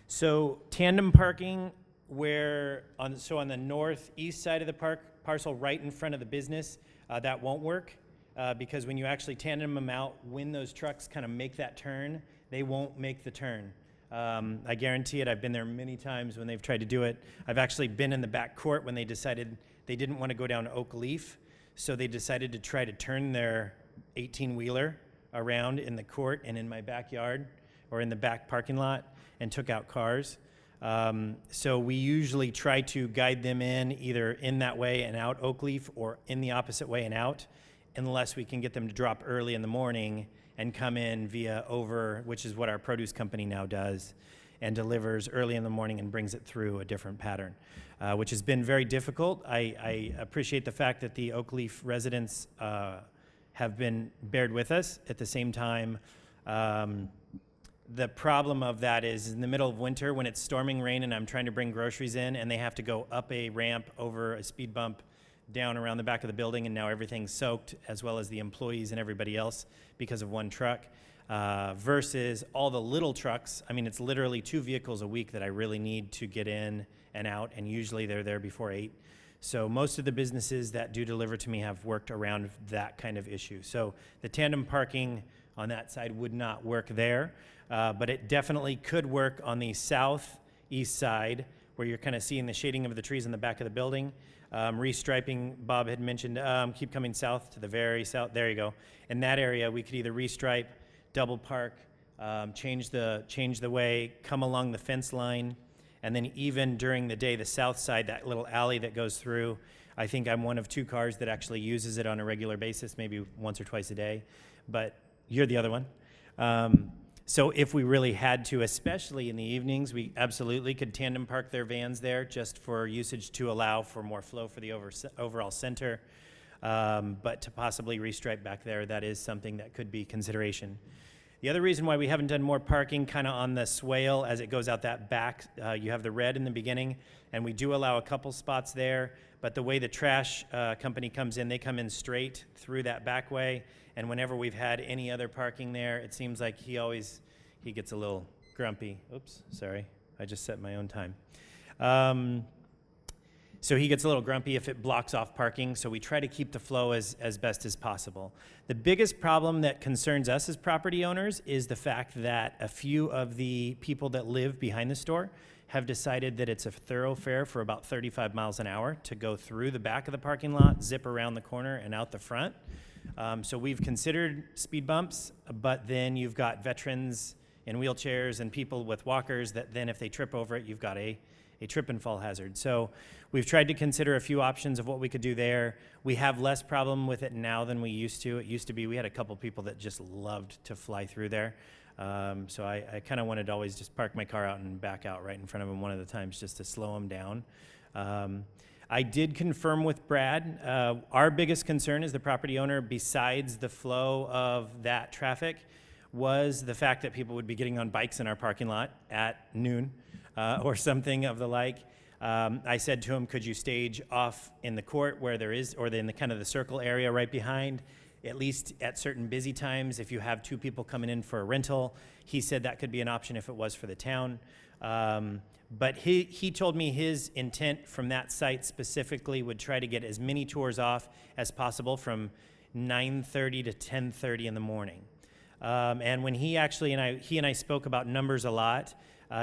So tandem parking, on the northeast side of the parcel right in front of the business, that won't work because when you actually tandem them out, when those trucks kind of make that turn, they won't make the turn. I guarantee it. I've been there many times when they've tried to do it. I've actually been in the back court when they decided they didn't want to go down Oak Leaf, so they decided to try to turn their 18-wheeler around in the court and in my backyard or in the back parking lot and took out cars. So we usually try to guide them in either in that way and out Oak Leaf or in the opposite way and out, unless we can get them to drop early in the morning and come in via over, which is what our produce company now does, and delivers early in the morning and brings it through a different pattern, which has been very difficult. I appreciate the fact that the Oak Leaf residents have been bared with us. At the same time, the problem of that is in the middle of winter when it's storming rain and I'm trying to bring groceries in and they have to go up a ramp over a speed bump down around the back of the building, and now everything's soaked, as well as the employees and everybody else because of one truck, versus all the little trucks. I mean, it's literally 2 vehicles a week that I really need to get in and out, and usually they're there before 8. So most of the businesses that do deliver to me have worked around that kind of issue. So the tandem parking on that side would not work there, but it definitely could work on the southeast side where you're kind of seeing the shading of the trees in the back of the building. Restriping, Bob had mentioned, keep coming south to the very south. There you go. In that area, we could either restripe, double park, change the way, come along the fence line, and then even during the day, the south side, that little alley that goes through, I think I'm one of 2 cars that actually uses it on a regular basis, maybe once or twice a day, but you're the other one. So if we really had to, especially in the evenings, we absolutely could tandem park their vans there just for usage to allow for more flow for the overall center. But to possibly restripe back there, that is something that could be consideration. The other reason why we haven't done more parking kind of on the swale as it goes out that back, you have the red in the beginning, and we do allow a couple spots there, but the way the trash company comes in, they come in straight through that back way, and whenever we've had any other parking there, it seems like he gets a little grumpy. Oops, sorry, I just set my own time. So he gets a little grumpy if it blocks off parking, so we try to keep the flow as best as possible. The biggest problem that concerns us as property owners is the fact that a few of the people that live behind the store have decided that it's a thoroughfare for about 35 miles an hour to go through the back of the parking lot, zip around the corner, and out the front. So we've considered speed bumps, but then you've got veterans in wheelchairs and people with walkers that then if they trip over it, you've got a trip and fall hazard. So we've tried to consider a few options of what we could do there. We have less problem with it now than we used to. It used to be we had a couple people that just loved to fly through there. So I kind of wanted to always just park my car out and back out right in front of them one of the times just to slow them down. I did confirm with Brad, our biggest concern as the property owner, besides the flow of that traffic, was the fact that people would be getting on bikes in our parking lot at noon or something of the like. I said to him, could you stage off in the court where there is, or in the kind of the circle area right behind, at least at certain busy times if you have two people coming in for a rental. He said that could be an option if it was for the town. But he told me his intent from that site specifically would try to get as many tours off as possible from 9:30 to 10:30 in the morning. And when he and I spoke about numbers a lot,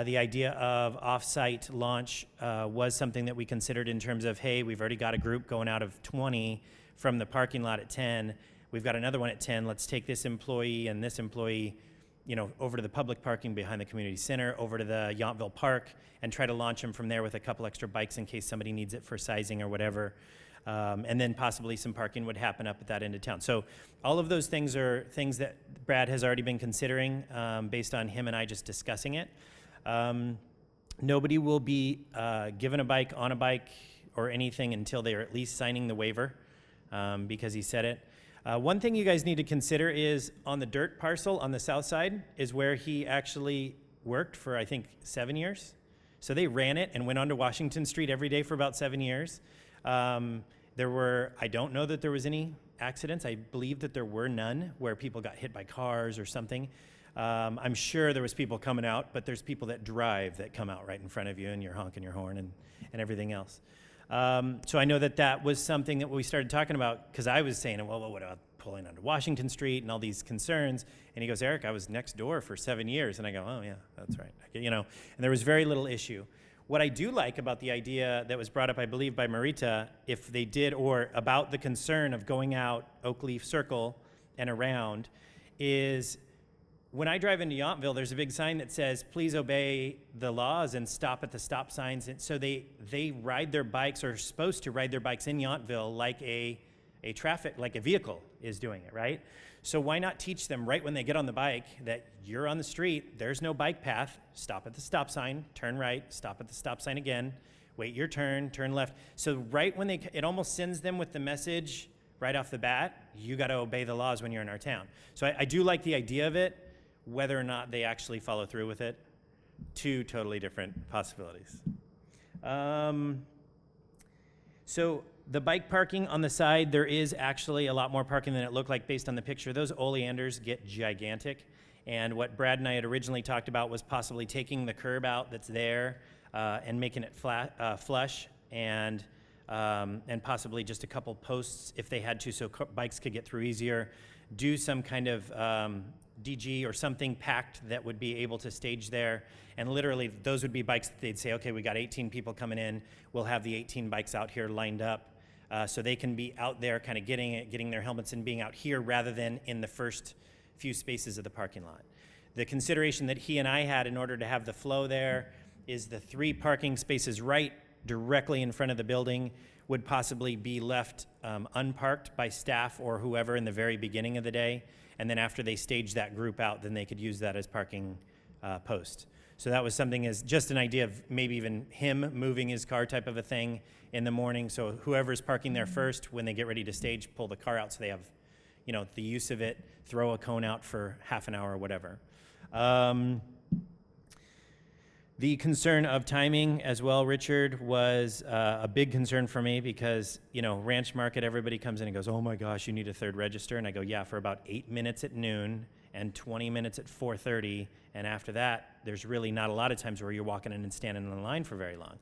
the idea of off-site launch was something that we considered in terms of, hey, we've already got a group going out of 20 from the parking lot at 10. We've got another one at 10. Let's take this employee and this employee, over to the public parking behind the community center, over to the Yountville Park, and try to launch them from there with a couple extra bikes in case somebody needs it for sizing or whatever. And then possibly some parking would happen up at that end of town. So all of those things are things that Brad has already been considering based on him and I just discussing it. Nobody will be given a bike, on a bike, or anything until they are at least signing the waiver because he said it. One thing you guys need to consider is on the dirt parcel on the south side is where he actually worked for, I think, 7 years. So they ran it and went onto Washington Street every day for about 7 years. I don't know that there was any accidents. I believe that there were none where people got hit by cars or something. I'm sure there was people coming out, but there's people that drive that come out right in front of you and you're honking your horn and everything else. So I know that was something that we started talking about because I was saying, well, what about pulling onto Washington Street and all these concerns? And he goes, Eric, I was next door for 7 years. And I go, oh yeah, that's right. And there was very little issue. What I do like about the idea that was brought up, I believe, by Marita, if they did, or about the concern of going out Oakleaf Circle and around, is when I drive into Yountville, there's a big sign that says, please obey the laws and stop at the stop signs. And so they ride their bikes, or are supposed to ride their bikes in Yountville like a vehicle is doing it, right? So why not teach them right when they get on the bike that you're on the street, there's no bike path, stop at the stop sign, turn right, stop at the stop sign again, wait your turn, turn left. So right when it almost sends them with the message right off the bat, you got to obey the laws when you're in our town. So I do like the idea of it. Whether or not they actually follow through with it, two totally different possibilities. So the bike parking on the side, there is actually a lot more parking than it looked like based on the picture. Those oleanders get gigantic. And what Brad and I had originally talked about was possibly taking the curb out that's there and making it flush and possibly just a couple posts if they had to so bikes could get through easier. Do some kind of DG or something packed that would be able to stage there. And literally, those would be bikes that they'd say, okay, we got 18 people coming in. We'll have the 18 bikes out here lined up so they can be out there kind of getting their helmets and being out here rather than in the first few spaces of the parking lot. The consideration that he and I had in order to have the flow there is the 3 parking spaces right directly in front of the building would possibly be left unparked by staff or whoever in the very beginning of the day. And then after they stage that group out, then they could use that as parking post. So that was something as just an idea of maybe even him moving his car type of a thing in the morning. So whoever's parking there first, when they get ready to stage, pull the car out so they have, you know, the use of it, throw a cone out for half an hour or whatever. The concern of timing as well, Richard, was a big concern for me because, you know, Ranch Market, everybody comes in and goes, oh my gosh, you need a third register. And I go, yeah, for about 8 minutes at noon and 20 minutes at 4:30. And after that, there's really not a lot of times where you're walking in and standing in line for very long.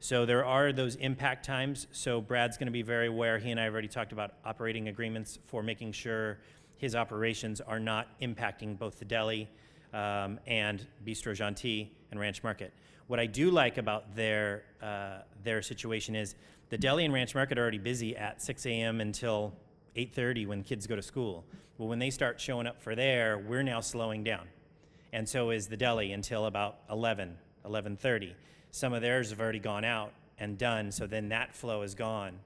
So there are those impact times. So Brad's going to be very aware. He and I have already talked about operating agreements for making sure his operations are not impacting both the deli and Bistro Gentil and Ranch Market. What I do like about their situation is the deli and Ranch Market are already busy at 6 a.m. until 8:30 when kids go to school. Well, when they start showing up for there, we're now slowing down. And so is the deli until about 11:30. Some of theirs have already gone out and done, so then that flow is gone.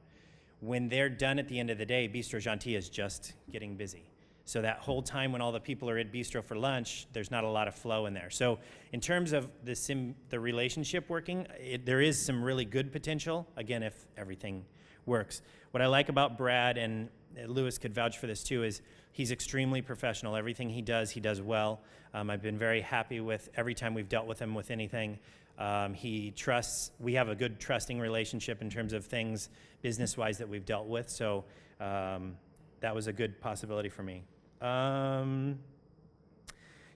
When they're done at the end of the day, Bistro Gentil is just getting busy. So that whole time when all the people are at Bistro for lunch, there's not a lot of flow in there. So in terms of the relationship working, there is some really good potential, again, if everything works. What I like about Brad, and Lewis could vouch for this too, is he's extremely professional. Everything he does well. I've been very happy with every time we've dealt with him with anything. He trusts, we have a good trusting relationship in terms of things business-wise that we've dealt with. So that was a good possibility for me.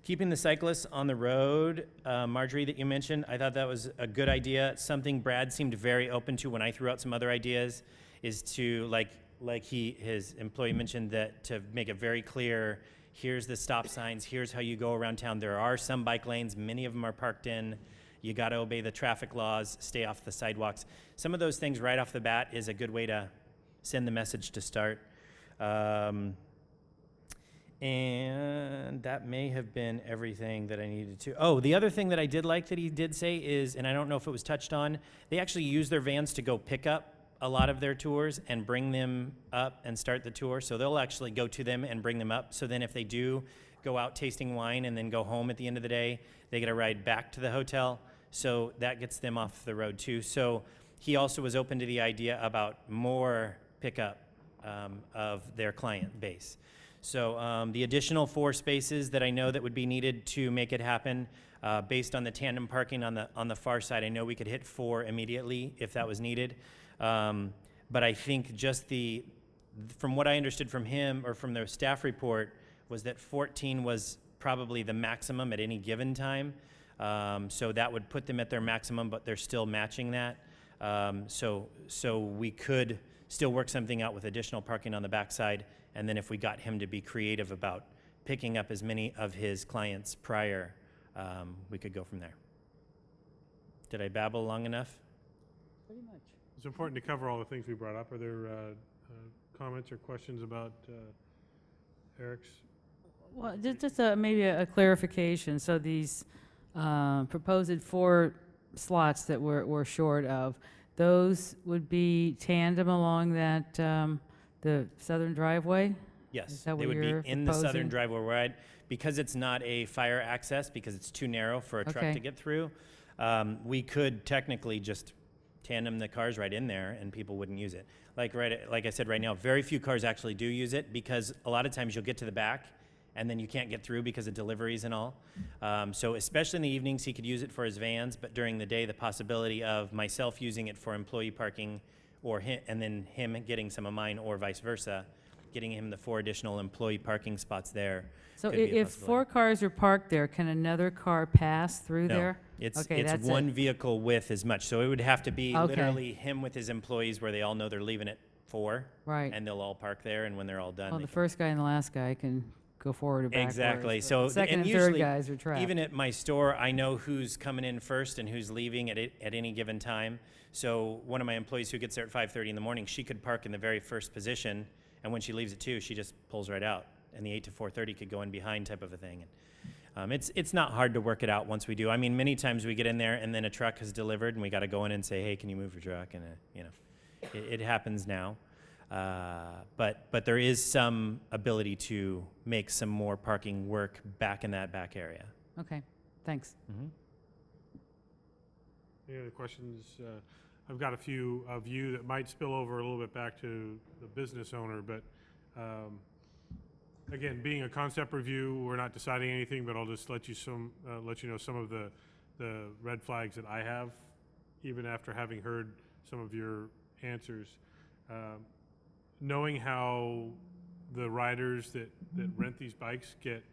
Keeping the cyclists on the road, Marjorie, that you mentioned, I thought that was a good idea. Something Brad seemed very open to when I threw out some other ideas is to, his employee mentioned, that to make it very clear, here's the stop signs, here's how you go around town. There are some bike lanes, many of them are parked in. You got to obey the traffic laws, stay off the sidewalks. Some of those things right off the bat is a good way to send the message to start. And that may have been everything that I needed to. Oh, the other thing that I did like that he did say is, and I don't know if it was touched on, they actually use their vans to go pick up a lot of their tours and bring them up and start the tour. So they'll actually go to them and bring them up. So then if they do go out tasting wine and then go home at the end of the day, they get a ride back to the hotel. So that gets them off the road too. So he also was open to the idea about more pickup of their client base. So the additional 4 spaces that I know that would be needed to make it happen, based on the tandem parking on the far side, I know we could hit 4 immediately if that was needed. But I think just from what I understood from him or from their staff report, was that 14 was probably the maximum at any given time. So that would put them at their maximum, but they're still matching that. So we could still work something out with additional parking on the backside. And then if we got him to be creative about picking up as many of his clients prior, we could go from there. Did I babble long enough? Pretty much. It's important to cover all the things we brought up. Are there comments or questions about Eric's? Well, just maybe a clarification. So these proposed 4 slots that we're short of, those would be tandem along that the southern driveway? Yes, Is that they what would be you're in the southern proposing? driveway wide. Because it's not a fire access, because it's too narrow for a truck Okay. to get through, we could technically just tandem the cars right in there and people wouldn't use it. Like I said right now, very few cars actually do use it because a lot of times you'll get to the back and then you can't get through because of deliveries and all. So especially in the evenings, he could use it for his vans, but during the day, the possibility of myself using it for employee parking or and then him getting some of mine or vice versa, getting him the 4 additional employee parking spots there. So could be a if possibility. 4 cars are parked there, can another car pass through No, there? it's Okay, that's one it. vehicle with as much. So it would have to be Okay. literally him with his employees where they all know they're leaving at 4. Right. And they'll all park there, and when they're all done, Well, they the can- first guy and the last guy can go forward or backwards. Exactly. but So the second and and third usually, guys are trapped. even at my store, I know who's coming in first and who's leaving at any given time. So one of my employees who gets there at 5:30 in the morning, she could park in the very first position, and when she leaves at 2, she just pulls right out. And the 8 to 4:30 could go in behind type of a thing. It's not hard to work it out once we do. I mean, many times we get in there and then a truck has delivered and we got to go in and say, hey, can you move your truck? And, it happens now. But there is some ability to make some more parking work back in that back area. Okay, thanks. Any other questions? I've got a few of you that might spill over a little bit back to the business owner, but again, being a concept review, we're not deciding anything, but I'll just let you know some of the red flags that I have, even after having heard some of your answers. Knowing how the riders that rent these bikes get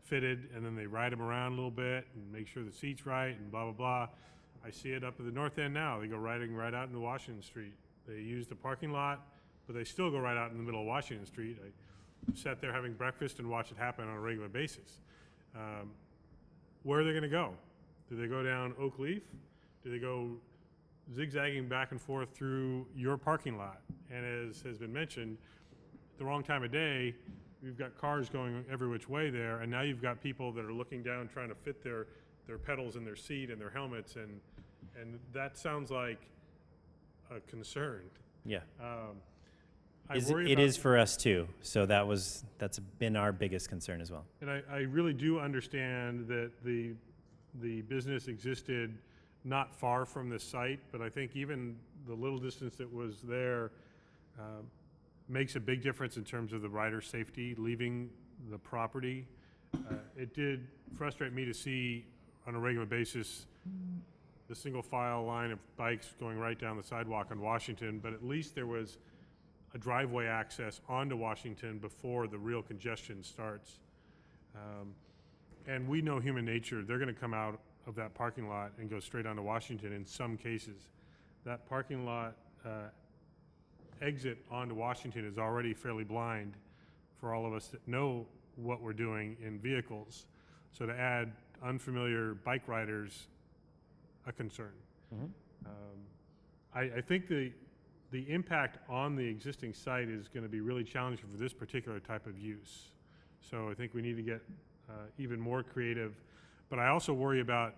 fitted, and then they ride them around a little bit and make sure the seat's right and blah, blah, blah. I see it up at the north end now. They go riding right out into Washington Street. They use the parking lot, but they still go right out in the middle of Washington Street. I sat there having breakfast and watch it happen on a regular basis. Where are they gonna go? Do they go down Oak Leaf? Do they go zigzagging back and forth through your parking lot? And as has been mentioned, at the wrong time of day, you've got cars going every which way there, and now you've got people that are looking down trying to fit their pedals in their seat and their helmets, and that sounds like a concern. Yeah. I worry It about- is for us too. So that's been our biggest concern as well. And I really do understand that the business existed not far from this site, but I think even the little distance that was there makes a big difference in terms of the rider safety leaving the property. It did frustrate me to see on a regular basis the single file line of bikes going right down the sidewalk on Washington, but at least there was a driveway access onto Washington before the real congestion starts. And we know human nature. They're going to come out of that parking lot and go straight onto Washington in some cases. That parking lot exit onto Washington is already fairly blind for all of us that know what we're doing in vehicles. So to add unfamiliar bike riders, a concern. I think the impact on the existing site is going to be really challenging for this particular type of use. So I think we need to get even more creative. But I also worry about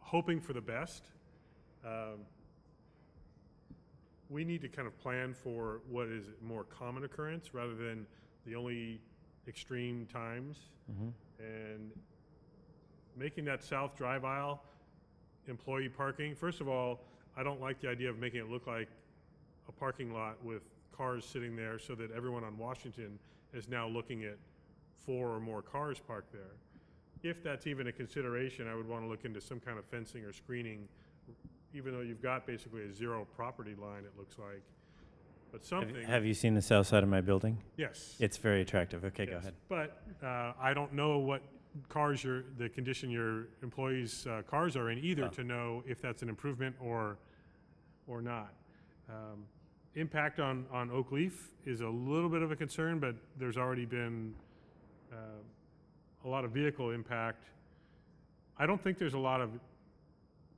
hoping for the best. We need to kind of plan for what is a more common occurrence rather than the only extreme times. And making that south drive aisle employee parking, first of all, I don't like the idea of making it look like a parking lot with cars sitting there so that everyone on Washington is now looking at 4 or more cars parked there. If that's even a consideration, I would want to look into some kind of fencing or screening, even though you've got basically a zero property line, it looks like. But something. Have you seen the south side of my building? Yes. It's very attractive. Okay, go Yes. ahead. But I don't know what cars the condition your employees' cars are in either to know if that's an improvement or not. Impact on Oak Leaf is a little bit of a concern, but there's already been a lot of vehicle impact. I don't think there's a lot of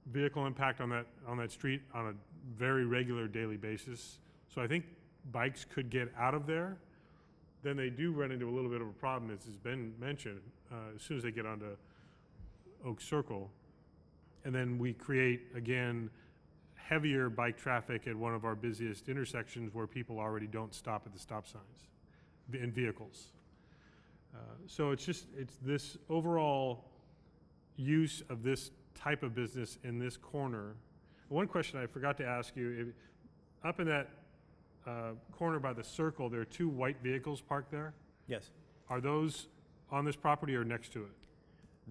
vehicle impact on that street on a very regular daily basis. So I think bikes could get out of there. Then they do run into a little bit of a problem, as has been mentioned, as soon as they get onto Oak Circle. And then we create, again, heavier bike traffic at one of our busiest intersections where people already don't stop at the stop signs in vehicles. So it's this overall use of this type of business in this corner. One question I forgot to ask you, up in that corner by the circle, there are 2 white vehicles parked there? Yes. Are those on this property or next to it?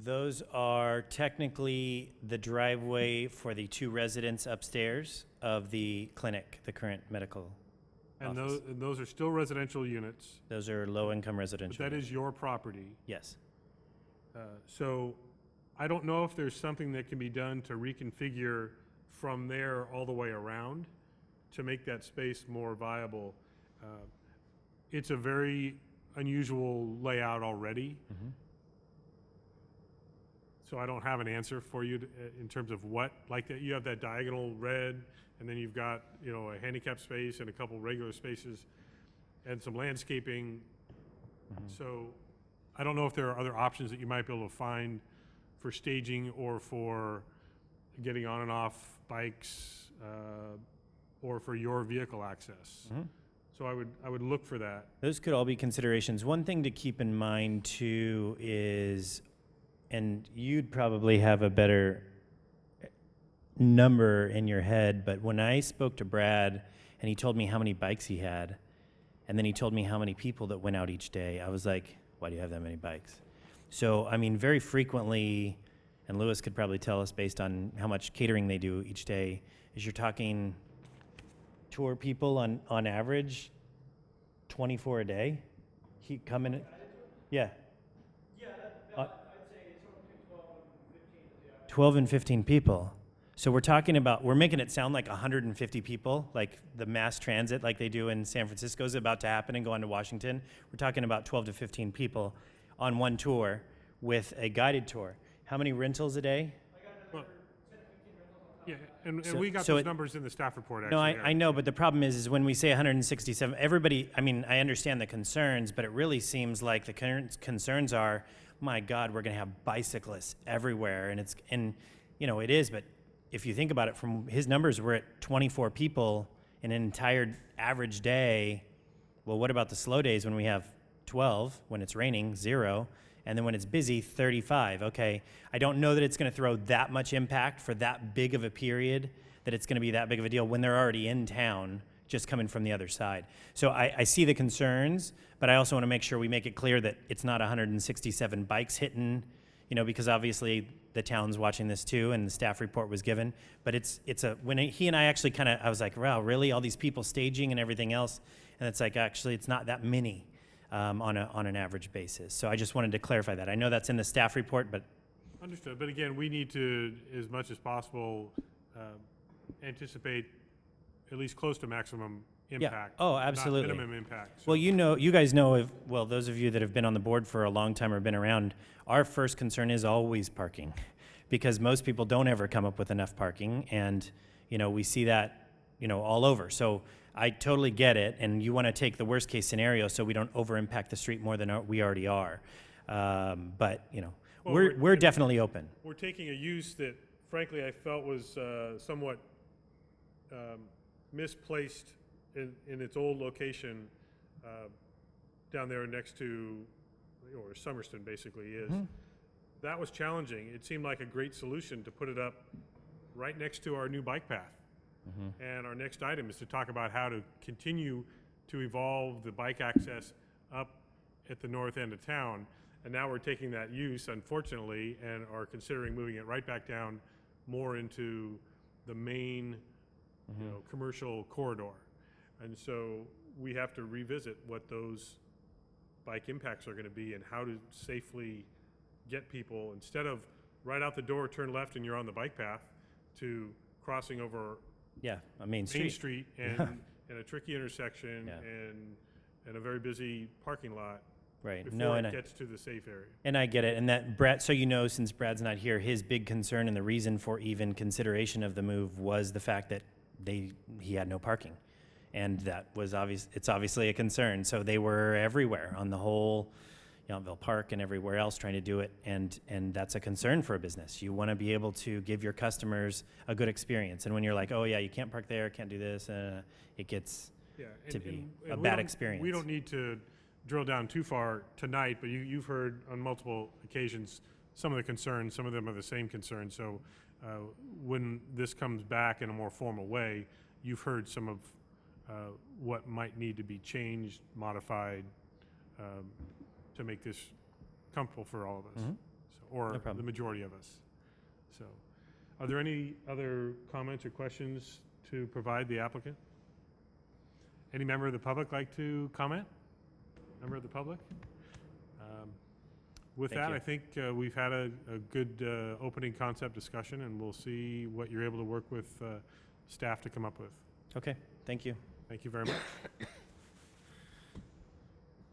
Those are technically the driveway for the 2 residents upstairs of the clinic, the current medical And office. those are still residential units, Those are low-income but residential. that is your property. Yes. So I don't know if there's something that can be done to reconfigure from there all the way around to make that space more viable. It's a very unusual layout already. So I don't have an answer for you in terms of what, like that. You have that diagonal red, and then you've got, a handicap space and a couple regular spaces and some landscaping. So I don't know if there are other options that you might be able to find staging or for getting on and off bikes, or for your vehicle access. So I would look for that. Those could all be considerations. One thing to keep in mind too is, and you'd probably have a better number in your head, but when I spoke to Brad and he told me how many bikes he had, and then he told me how many people that went out each day, I was like, why do you have that many bikes? So, I mean, very frequently, and Lewis could probably tell us based on how much catering they do each day, is you're talking tour people on average 24 a day. He come in, yeah. Yeah, I'd say it's between 12 and 15 people. So we're talking about, we're making it sound like 150 people, like the mass transit like they do in San Francisco is about to happen and go on to Washington. We're talking about 12 to 15 people on one tour with a guided tour. How many rentals a day? Yeah, and So- we got so those it- numbers in the staff report, actually. No, Eric. I know, but the problem is when we say 167, everybody, I mean, I understand the concerns, but it really seems like the concerns are, my God, we're going to have bicyclists everywhere. And you know, it is, but if you think about it, from his numbers, we're at 24 people in an entire average day. Well, what about the slow days when we have 12, when it's raining, 0, and then when it's busy, 35? Okay, I don't know that it's going to throw that much impact for that big of a period, that it's going to be that big of a deal when they're already in town, just coming from the other side. So I see the concerns, but I also want to make sure we make it clear that it's not 167 bikes hitting, you know, because obviously the town's watching this too, and the staff report was given. But when he and I actually I was like, wow, really? All these people staging and everything else? And it's like, actually, it's not that many on an average basis. So I just wanted to clarify that. I know that's in the staff report, but. Understood, but again, we need to, as much as possible, anticipate at least close to maximum impact. Oh, absolutely. Not minimum impact. So- Well, you guys know, those of you that have been on the board for a long time or been around, our first concern is always parking, because most people don't ever come up with enough parking, and, you know, we see that, you know, all over. So I totally get it, and you want to take the worst case scenario so we don't over impact the street more than we already are. But, you know, Well, we're definitely open. We're taking a use that frankly I felt was somewhat misplaced in its old location down there next to, or Summerston basically is. That was challenging. It seemed like a great solution to put it up right next to our new bike path. And our next item is to talk about how to continue to evolve the bike access up at the north end of town. And now we're taking that use, unfortunately, and are considering moving it right back down more into the main, you know, commercial corridor. And so we have to revisit what those bike impacts are going to be and how to safely get people, instead of right out the door, turn left and you're on the bike path, to crossing over Yeah, on Main Main Street. Street and a tricky intersection Yeah. and a very busy parking lot Right. No, before and it gets to the safe area. And I get it. And that Brad, so you know, since Brad's not here, his big concern and the reason for even consideration of the move was the fact that he had no parking. And that was it's obviously a concern. So they were everywhere on the whole Yountville Park and everywhere else trying to do it. And that's a concern for a business. You want to be able to give your customers a good experience. And when you're like, oh yeah, you can't park there, can't do this, it gets to be a bad experience. We don't need to drill down too far tonight, but you've heard on multiple occasions some of the concerns. Some of them are the same concerns. So when this comes back in a more formal way, you've heard some of what might need to be changed, modified, to make this comfortable for all of us, or No problem. the majority of us. So, are there any other comments or questions to provide the applicant? Any member of the public like to comment? Member of the public? With Thank that, you. I think we've had a good opening concept discussion, and we'll see what you're able to work with staff to come up with. Okay, thank you. Thank you very much.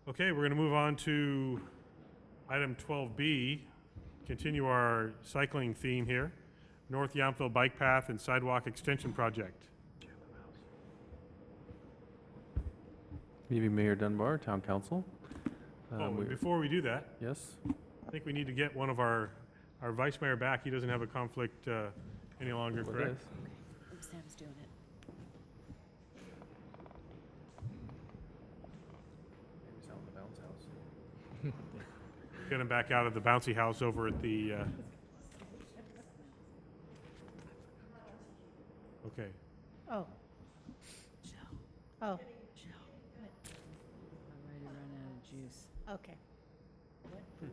Okay, we're going to move on to item 12B, continue our cycling theme here. North Yountville Bike Path and Sidewalk Extension Project. Maybe Mayor Dunbar, Town Council. Before we do that, Yes? I think we need to get one of our our vice mayor back. He doesn't have a conflict any longer, correct? Sam's doing it. Get him back out of the bouncy house over at the, okay. Oh. Oh, I'm ready to run out of juice. okay. Laptop.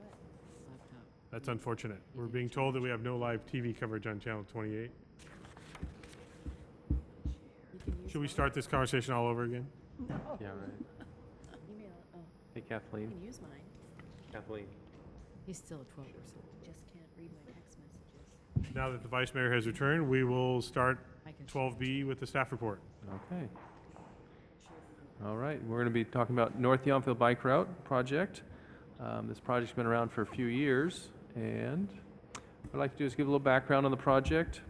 That's unfortunate. We're being told that we have no live TV coverage on Channel 28. Should we start this conversation all over again? No. Yeah, right. Email, oh, Hey, Kathleen. you can use mine. Kathleen. He's still at 12%. Just can't read my text messages. Now that the vice mayor has returned, we will start I can 12B with the staff report. Okay. All right, we're going to be talking about North Yountville Bike Route project. This project's been around for a few years, and what I'd like to do is give a little background on the project,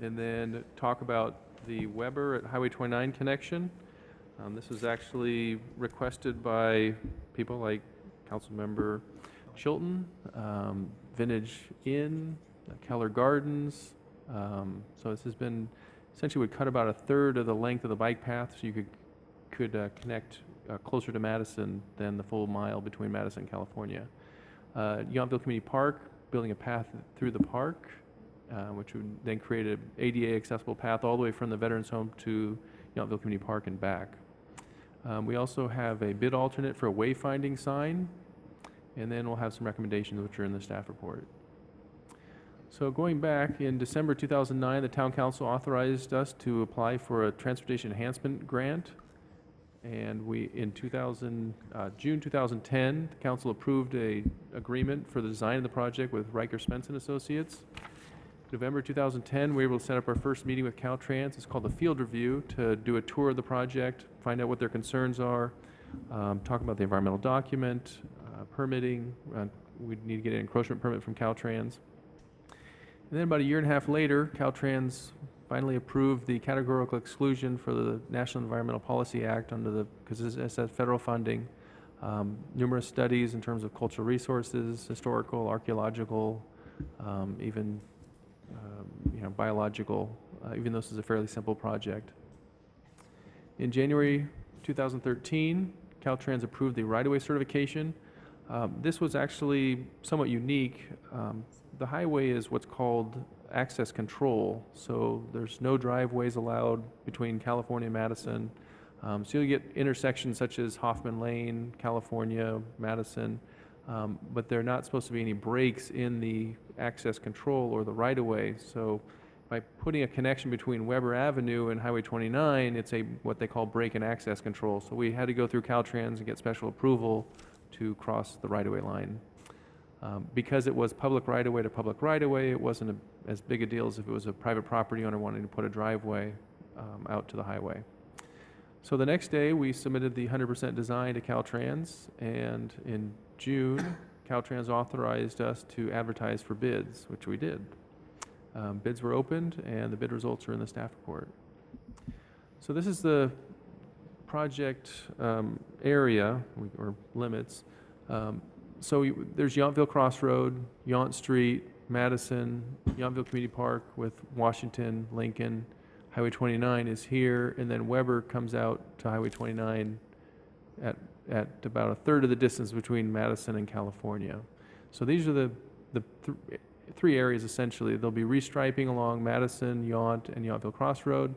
and then talk about the Weber at Highway 29 connection. This was actually requested by people like Councilmember Chilton, Vintage Inn, Keller Gardens. So this has been, essentially would cut about a third of the length of the bike path, so you could connect closer to Madison than the full mile between Madison and California. Yountville Community Park, building a path through the park, which would then create an ADA accessible path all the way from the Veterans Home to Yountville Community Park and back. We also have a bid alternate for a wayfinding sign, and then we'll have some recommendations which are in the staff report. So going back, in December 2009, the Town Council authorized us to apply for a transportation enhancement grant. And in June 2010, the council approved an agreement for the design of the project with Riker Spence and Associates. November 2010, we were able to set up our first meeting with Caltrans. It's called the Field Review, to do a tour of the project, find out what their concerns are, talk about the environmental document, permitting. We'd need to get an encroachment permit from Caltrans. And then about a year and a half later, Caltrans finally approved the categorical exclusion for the National Environmental Policy Act because it has federal funding. Numerous studies in terms of cultural resources, historical, archaeological, even biological, even though this is a fairly simple project. In January 2013, Caltrans approved the right-of-way certification. This was actually somewhat unique. The highway is what's called access control, so there's no driveways allowed between California and Madison. So you'll get intersections such as Hoffman Lane, California, Madison, but there are not supposed to be any breaks in the access control or the right-of-way. So by putting a connection between Weber Avenue and Highway 29, it's what they call break and access control. So we had to go through Caltrans and get special approval to cross the right-of-way line. Because it was public right-of-way to public right-of-way, it wasn't as big a deal as if it was a private property owner wanting to put a driveway out to the highway. So the next day, we submitted the 100% design to Caltrans, and in June, Caltrans authorized us to advertise for bids, which we did. Bids were opened, and the bid results are in the staff report. So this is the project area, or limits. So there's Yountville Crossroad, Yount Street, Madison, Yountville Community Park with Washington, Lincoln. Highway 29 is here, and then Weber comes out to Highway 29 at about a third of the distance between Madison and California. So these are the three areas essentially. There'll be restriping along Madison, Yount, and Yountville Crossroad.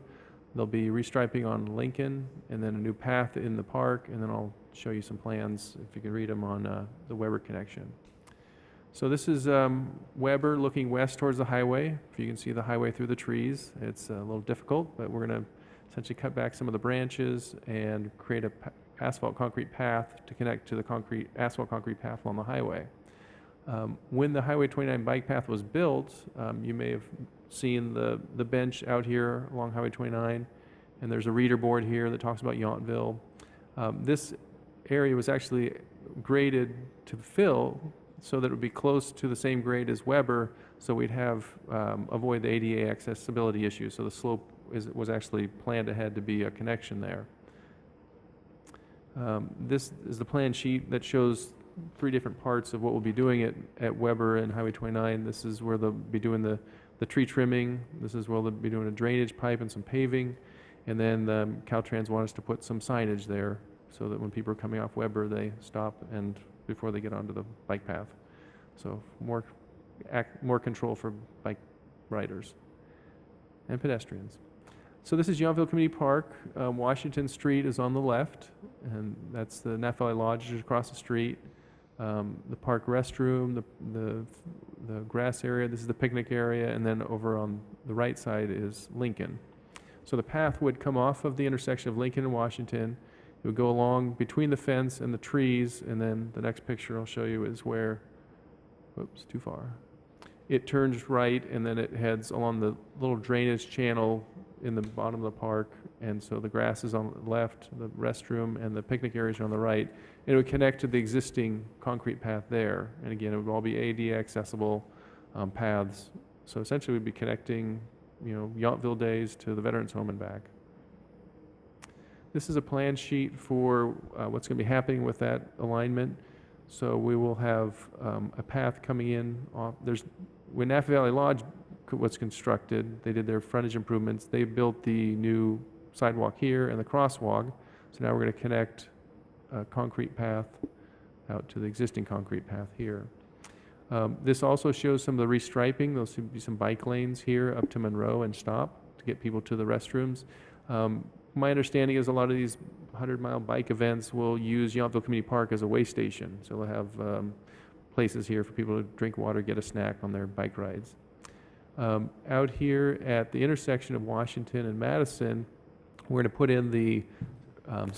There'll be restriping on Lincoln, and then a new path in the park, and then I'll show you some plans, if you can read them, on the Weber connection. So this is Weber looking west towards the highway. If you can see the highway through the trees, it's a little difficult, but we're going to essentially cut back some of the branches and create a asphalt concrete path to connect to the asphalt concrete path along the highway. When the Highway 29 bike path was built, you may have seen the bench out here along Highway 29, and there's a reader board here that talks about Yountville. This area was actually graded to fill so that it would be close to the same grade as Weber, so we'd have avoid the ADA accessibility issue. So the slope was actually planned ahead to be a connection there. This is the plan sheet that shows three different parts of what we'll be doing at Weber and Highway 29. This is where they'll be doing the tree trimming. This is where they'll be doing a drainage pipe and some paving. And then Caltrans want us to put some signage there so that when people are coming off Weber, they stop and before they get onto the bike path. So more control for bike riders and pedestrians. So this is Yountville Community Park. Washington Street is on the left, and that's the Napa Valley Lodge is across the street. The park restroom, the grass area, this is the picnic area, and then over on the right side is Lincoln. So the path would come off of the intersection of Lincoln and Washington. It would go along between the fence and the trees, and then the next picture I'll show you is where, whoops, too far. It turns right, and then it heads along the little drainage channel in the bottom of the park, and so the grass is on the left, the restroom and the picnic areas are on the right. It would connect to the existing concrete path there, and again, it would all be ADA accessible paths. So essentially, we'd be connecting, Yountville Days to the Veterans Home and back. This is a plan sheet for what's going to be happening with that alignment. So we will have a path coming in off. When Napa Valley Lodge was constructed, they did their frontage improvements. They built the new sidewalk here and the crosswalk. So now we're going to connect a concrete path out to the existing concrete path here. This also shows some of the restriping. There'll be some bike lanes here up to Monroe and stop to get people to the restrooms. My understanding is a lot of these 100-mile bike events will use Yountville Community Park as a way station. So we'll have places here for people to drink water, get a snack on their bike rides. Out here at the intersection of Washington and Madison, we're going to put in the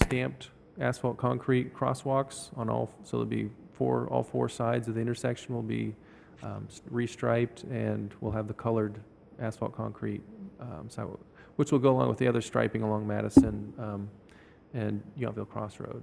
stamped asphalt concrete crosswalks on all, so there'll be all four sides of the intersection will be restriped, and we'll have the colored asphalt concrete sidewalk, which will go along with the other striping along Madison and Yountville Crossroad.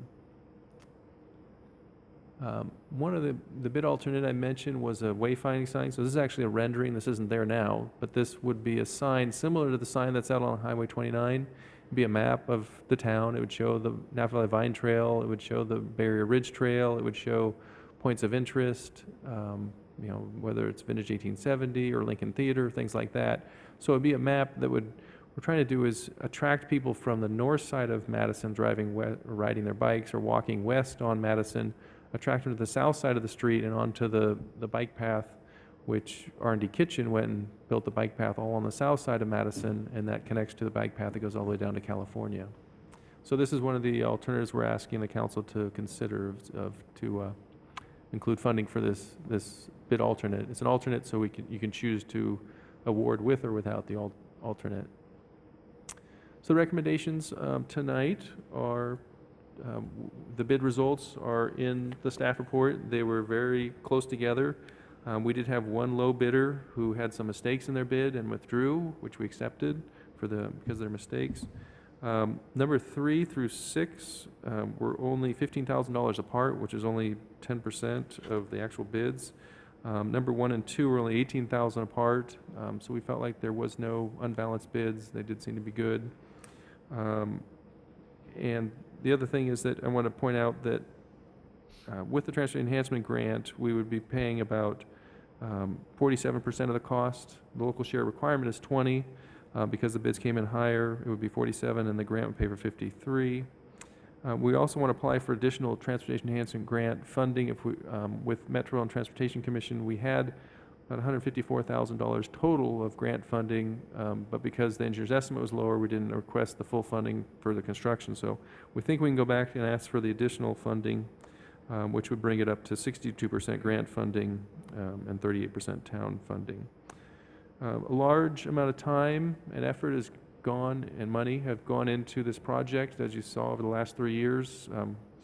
One of the bid alternate I mentioned was a wayfinding sign. So this is actually a rendering. This isn't there now, but this would be a sign similar to the sign that's out on Highway 29. It'd be a map of the town. It would show the Napa Valley Vine Trail. It would show the Barrier Ridge Trail. It would show points of interest, whether it's Vintage 1870 or Lincoln Theater, things like that. So it'd be a map that we're trying to do is attract people from the north side of Madison driving or riding their bikes or walking west on Madison, attract them to the south side of the street and onto the bike path, which R&D Kitchen went and built the bike path all on the south side of Madison, and that connects to the bike path that goes all the way down to California. So this is one of the alternatives we're asking the council to consider to include funding for this bid alternate. It's an alternate, so you can choose to award with or without the alternate. So the recommendations tonight are, the bid results are in the staff report. They were very close together. We did have one low bidder who had some mistakes in their bid and withdrew, which we accepted because of their mistakes. Number 3 through 6 were only $15,000 apart, which is only 10% of the actual bids. Number 1 and 2 were only $18,000 apart, so we felt like there was no unbalanced bids. They did seem to be good. And the other thing is that I want to point out that with the Transportation Enhancement Grant, we would be paying about 47% of the cost. The local share requirement is 20. Because the bids came in higher, it would be 47, and the grant would pay for 53. We also want to apply for additional Transportation Enhancement Grant funding. If we, with Metro and Transportation Commission, we had about $154,000 total of grant funding, but because the engineer's estimate was lower, we didn't request the full funding for the construction. So we think we can go back and ask for the additional funding, which would bring it up to 62% grant funding and 38% town funding. A large amount of time and effort has gone, and money have gone into this project, as you saw over the last 3 years.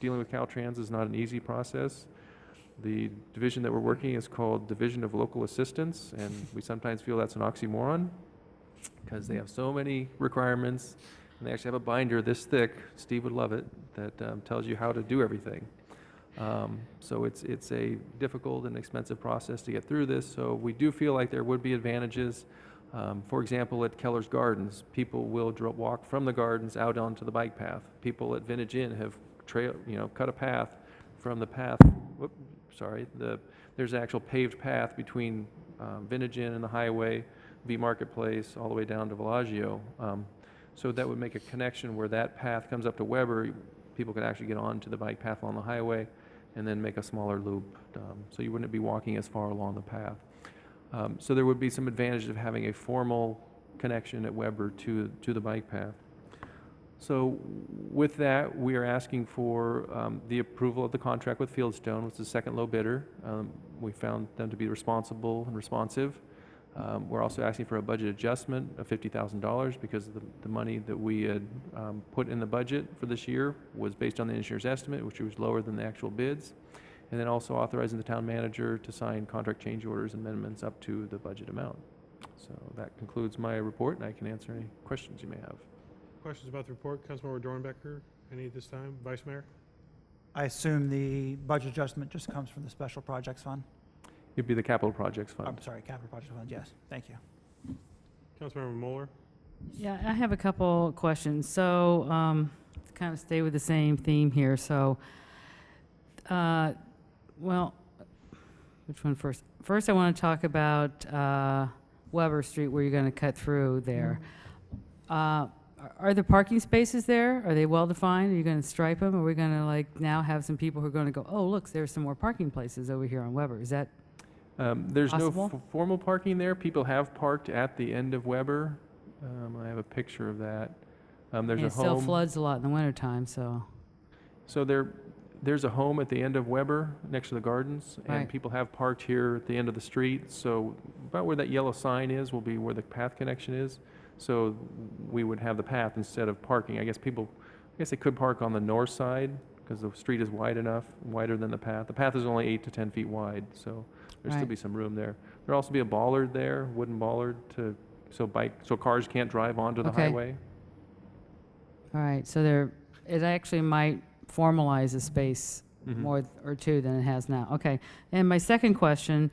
Dealing with Caltrans is not an easy process. The division that we're working is called Division of Local Assistance, and we sometimes feel that's an oxymoron because they have so many requirements, and they actually have a binder this thick, Steve would love it, that tells you how to do everything. So it's a difficult and expensive process to get through this, so we do feel like there would be advantages. For example, at Keller's Gardens, people will walk from the gardens out onto the bike path. People at Vintage Inn have cut a path from the path sorry, there's an actual paved path between Vintage Inn and the highway, V Marketplace, all the way down to Bellagio. So that would make a connection where that path comes up to Weber. People could actually get onto the bike path along the highway and then make a smaller loop. So you wouldn't be walking as far along the path. So there would be some advantage of having a formal connection at Weber to the bike path. So with that, we are asking for the approval of the contract with Fieldstone, which is the second low bidder. We found them to be responsible and responsive. We're also asking for a budget adjustment of $50,000 because the money that we had put in the budget for this year was based on the engineer's estimate, which was lower than the actual bids. And then also authorizing the town manager to sign contract change orders and amendments up to the budget amount. So that concludes my report, and I can answer any questions you may have. Questions about the report? Councilmember Dornbecker, any at this time? Vice Mayor? I assume the budget adjustment just comes from the Special Projects Fund? It'd be the capital projects fund. I'm sorry, Capital Projects Fund, yes. Thank you. Councilmember Mueller? Yeah, I have a couple questions. So, to kind of stay with the same theme here, so, well, which one first? First, I want to talk about Weber Street, where you're going to cut through there. Are the parking spaces there? Are they well-defined? Are you going to stripe them? Are we going to, like, now have some people who are going to go, oh, look, there's some more parking places over here on Weber? Is that There's possible? no formal parking there. People have parked at the end of Weber. I have a picture of that. There's And a it still home. floods a lot in the wintertime, so. So there's a home at the end of Weber next to the gardens, and Right. people have parked here at the end of the street. So about where that yellow sign is will be where the path connection is. So we would have the path instead of parking. I guess they could park on the north side because the street is wide enough, wider than the path. The path is only 8 to 10 feet wide, so there'll still Right. be some room there. There'll also be a bollard there, wooden bollard, so cars can't drive onto the Okay. highway. All right, so it actually might formalize a space Mhm. more or two than it has now. Okay. And my second question,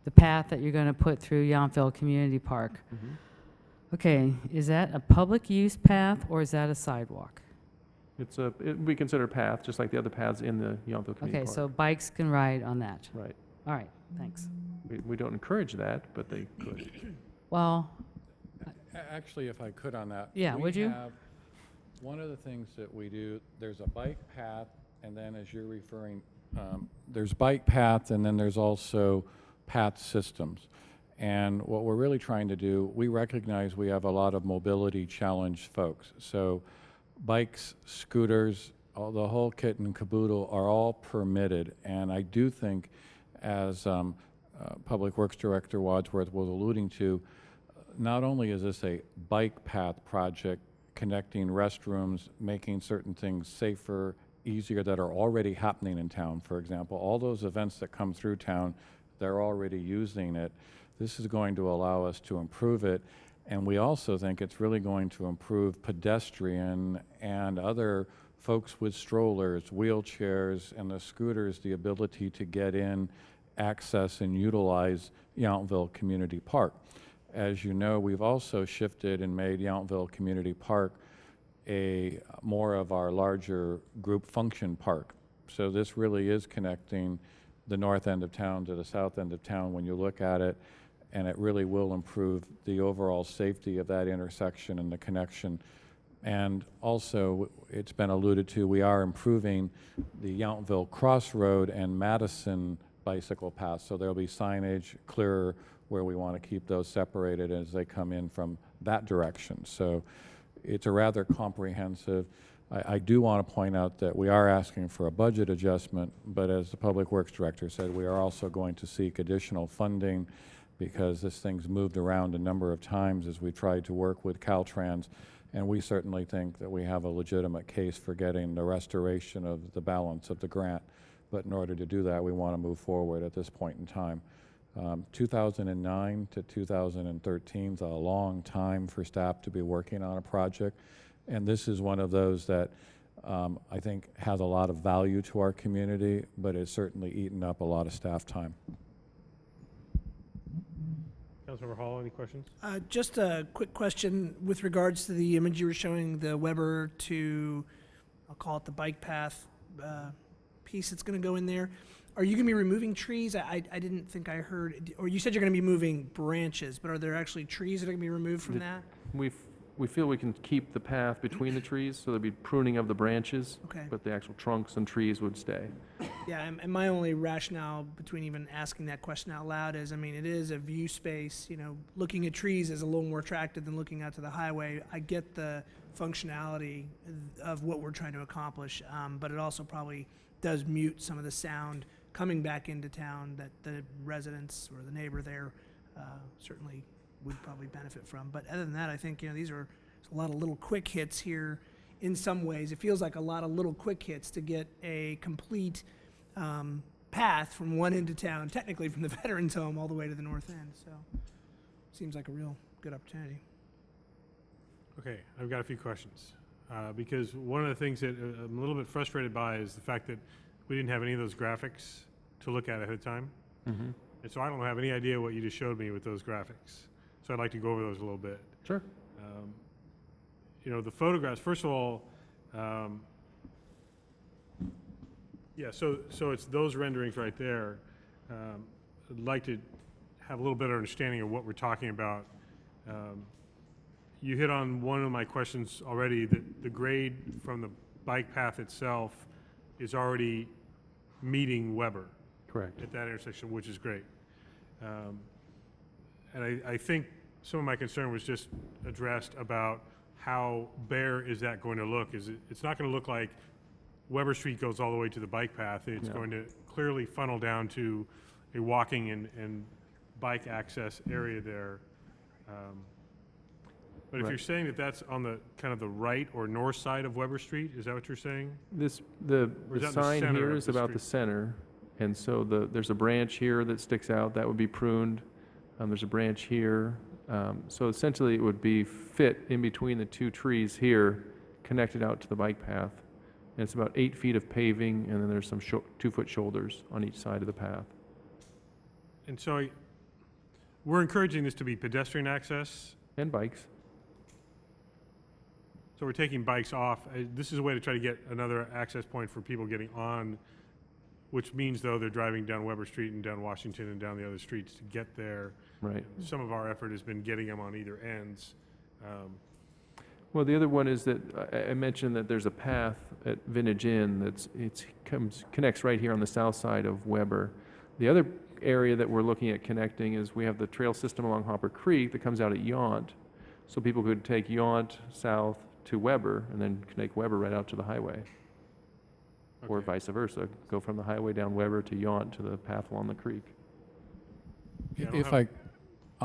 the path that you're going to put through Yountville Community Park. Mhm. Okay, is that a public use path or is that a sidewalk? It would be considered a path, just like the other paths in the Yountville Community Okay, Park. so bikes can ride on that. Right. All right, thanks. We don't encourage that, but they could. Well, Actually, if I could on that. Yeah, would you? One of the things that we do, there's a bike path, and then as you're referring, there's bike path, and then there's also path systems. And what we're really trying to do, we recognize we have a lot of mobility challenged folks. So bikes, scooters, the whole kit and caboodle are all permitted. And I do think, as Public Works Director Wadsworth was alluding to, not only is this a bike path project connecting restrooms, making certain things safer, easier that are already happening in town, for example, all those events that come through town, they're already using it. This is going to allow us to improve it. And we also think it's really going to improve pedestrian and other folks with strollers, wheelchairs, and the scooters, the ability to get in, access, and utilize Yountville Community Park. As you know, we've also shifted and made Yountville Community Park more of our larger group function park. So this really is connecting the north end of town to the south end of town when you look at it, and it really will improve the overall safety of that intersection and the connection. And also, it's been alluded to, we are improving the Yountville Crossroad and Madison bicycle paths, so there'll be signage clearer where we want to keep those separated as they come in from that direction. So it's a rather comprehensive. I do want to point out that we are asking for a budget adjustment, but as the Public Works Director said, we are also going to seek additional funding because this thing's moved around a number of times as we tried to work with Caltrans, and we certainly think that we have a legitimate case for getting the restoration of the balance of the grant. But in order to do that, we want to move forward at this point in time. 2009 to 2013 is a long time for staff to be working on a project, and this is one of those that I think has a lot of value to our community, but it's certainly eaten up a lot of staff time. Councilmember Hall, any questions? Just a quick question with regards to the image you were showing, the Weber to, I'll call it the bike path piece that's going to go in there. Are you going to be removing trees? I didn't think I heard, or you said you're going to be moving branches, but are there actually trees that are going to be removed from that? We feel we can keep the path between the trees, so there'd be pruning of the branches. Okay. But the actual trunks and trees would stay. Yeah, and my only rationale between even asking that question out loud is, I mean, it is a view space, you know, looking at trees is a little more attractive than looking out to the highway. I get the functionality of what we're trying to accomplish, but it also probably does mute some of the sound coming back into town that the residents or the neighbor there certainly would probably benefit from. But other than that, I think, you know, there's a lot of little quick hits here. In some ways, it feels like a lot of little quick hits to get a complete path from one end of town, technically from the Veterans Home all the way to the north end. So seems like a real good opportunity. Okay, I've got a few questions. Because one of the things that I'm a little bit frustrated by is the fact that we didn't have any of those graphics to look at ahead of time. Mm-hmm. And so I don't have any idea what you just showed me with those graphics. So I'd like to go over those a little bit. Sure. You know, the photographs, first of all, yeah, so it's those renderings right there. I'd like to have a little better understanding of what we're talking about. You hit on one of my questions already, that the grade from the bike path itself is already meeting Weber. Correct. At that intersection, which is great. And I think some of my concern was just addressed about how bare is that going to look. It's not going to look like Weber Street goes all the way to the bike path. It's No. going to clearly funnel down to a walking and bike access area there. But if Right. you're saying that that's on the kind of the right or north side of Weber Street, is that what you're saying? The Or is that in the sign center here of is the about the street? center, and so there's a branch here that sticks out, that would be pruned. There's a branch here. So essentially, it would be fit in between the two trees here, connected out to the bike path. And it's about 8 feet of paving, and then there's some 2-foot shoulders on each side of the path. And so we're encouraging this to be pedestrian access. And bikes. So we're taking bikes off. This is a way to try to get another access point for people getting on, which means, though, they're driving down Weber Street and down Washington and down the other streets to get there. Right. Some of our effort has been getting them on either ends. Well, the other one is that I mentioned that there's a path at Vintage Inn connects right here on the south side of Weber. The other area that we're looking at connecting is we have the trail system along Hopper Creek that comes out at Yount. So people could take Yount south to Weber and then connect Weber right out to the highway. Or Okay. vice versa, go from the highway down Weber to Yount to the path along the creek. Yeah, I don't If have-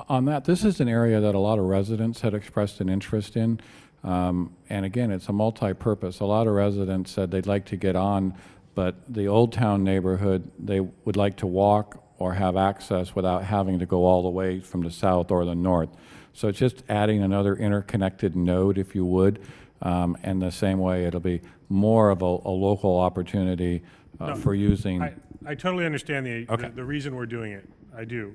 on that, this is an area that a lot of residents had expressed an interest in. And again, it's a multi-purpose. A lot of residents said they'd like to get on, but the Old Town neighborhood, they would like to walk or have access without having to go all the way from the south or the north. So it's just adding another interconnected node, if you would. And the same way, it'll be more of a local opportunity No, for using. I totally understand Okay. the reason we're doing it. I do.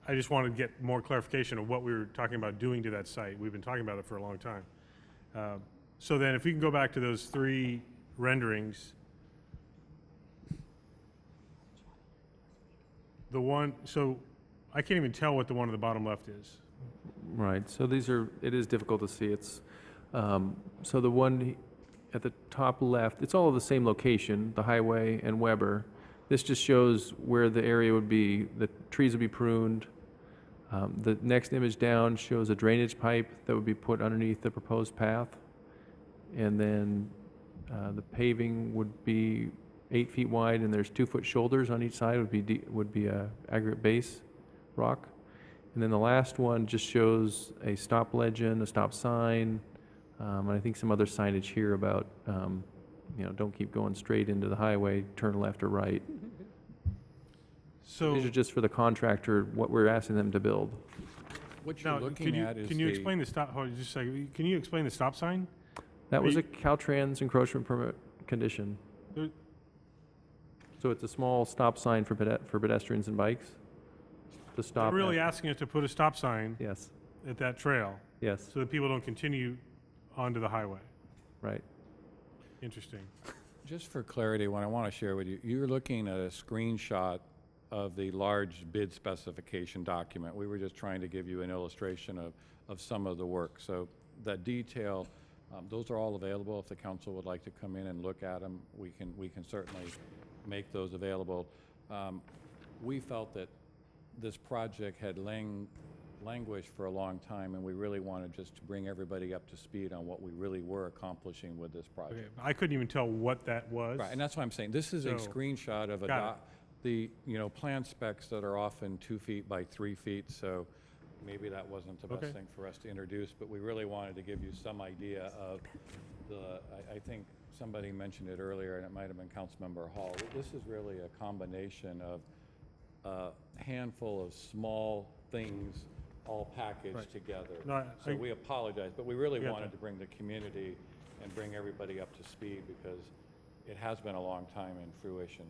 I just wanted to get more clarification of what we were talking about doing to that site. We've been talking about it for a long time. So then if we can go back to those 3 renderings. The one, so I can't even tell what the one at the bottom left is. Right, so it is difficult to see. It's, so the one at the top left, it's all the same location, the highway and Weber. This just shows where the area would be, the trees would be pruned. The next image down shows a drainage pipe that would be put underneath the proposed path. And then the paving would be 8 feet wide, and there's 2-foot shoulders on each side, would be a aggregate base rock. And then the last one just shows a stop legend, a stop sign, and I think some other signage here about, don't keep going straight into the highway, turn left or right. So These are just for the contractor, what we're asking them to build. What you're now, looking at is can you the- explain the stop, hold on just a second. Can you explain the stop sign? That was Are a Caltrans encroachment permit condition. There- So it's a small stop sign for pedestrians and bikes to They're stop. really at. asking us to put a stop sign Yes, at that trail yes, so that people don't continue onto the highway. right. Interesting. Just for clarity, what I want to share with you, you're looking at a screenshot of the large bid specification document. We were just trying to give you an illustration of some of the work. So that detail, those are all available. If the council would like to come in and look at them, we can certainly make those available. We felt that this project had languished for a long time, and we really wanted just to bring everybody up to speed on what we really were accomplishing with this project. Okay, I couldn't even tell what that was. Right, and that's why I'm saying, this is a So, screenshot of the, plan specs that are often 2 feet by 3 feet, so maybe that wasn't the Okay. best thing for us to introduce, but we really wanted to give you some idea of I think somebody mentioned it earlier, and it might have been Councilmember Hall. This is really a combination of a handful of small things all packaged Right. together. No, So we apologize, but we really Yeah. wanted to bring the community and bring everybody up to speed because it has been a long time in fruition.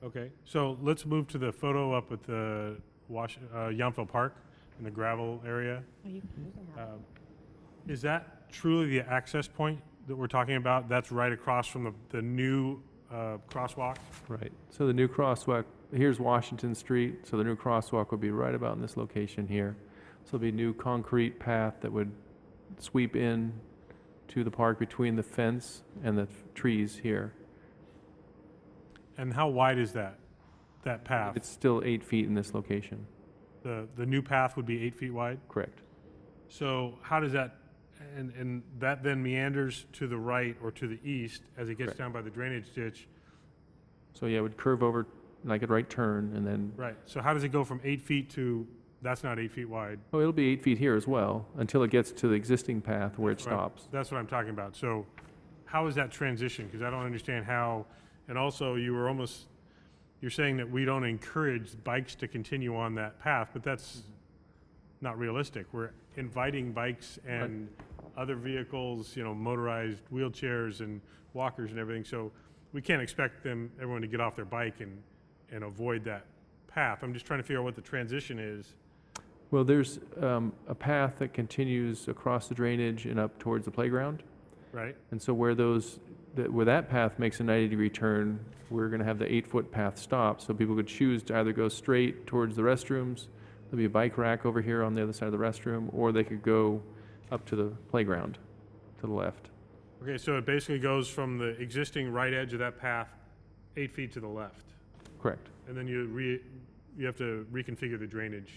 Okay, so let's move to the photo up at the Yountville Park in the gravel area. Is that truly the access point that we're talking about? That's right across from the new crosswalk? Right. So the new crosswalk, here's Washington Street, so the new crosswalk would be right about in this location here. So there'll be a new concrete path that would sweep in to the park between the fence and the trees here. And how wide is that path? It's still 8 feet in this location. The new path would be 8 feet wide? Correct. So how does that, and that then meanders to the right or to the east as it gets Correct. down by the drainage ditch? So yeah, it would curve over like a right turn and then, Right, so how does it go from 8 feet to, that's not 8 feet wide? oh, it'll be 8 feet here as well until it gets to the existing path where it That's what I'm- stops. That's what I'm talking about. So how is that transition? Because I don't understand how, and also you're saying that we don't encourage bikes to continue on that path, but that's not realistic. We're inviting bikes and other vehicles, motorized wheelchairs and walkers and everything. So we can't expect everyone to get off their bike and avoid that path. I'm just trying to figure out what the transition is. Well, there's a path that continues across the drainage and up towards the playground. Right? And so where that path makes a 90-degree turn, we're going to have the 8-foot path stop, so people could choose to either go straight towards the restrooms, there'll be a bike rack over here on the other side of the restroom, or they could go up to the playground to the left. Okay, so it basically goes from the existing right edge of that path 8 feet to the left. Correct. And then you have to reconfigure the drainage.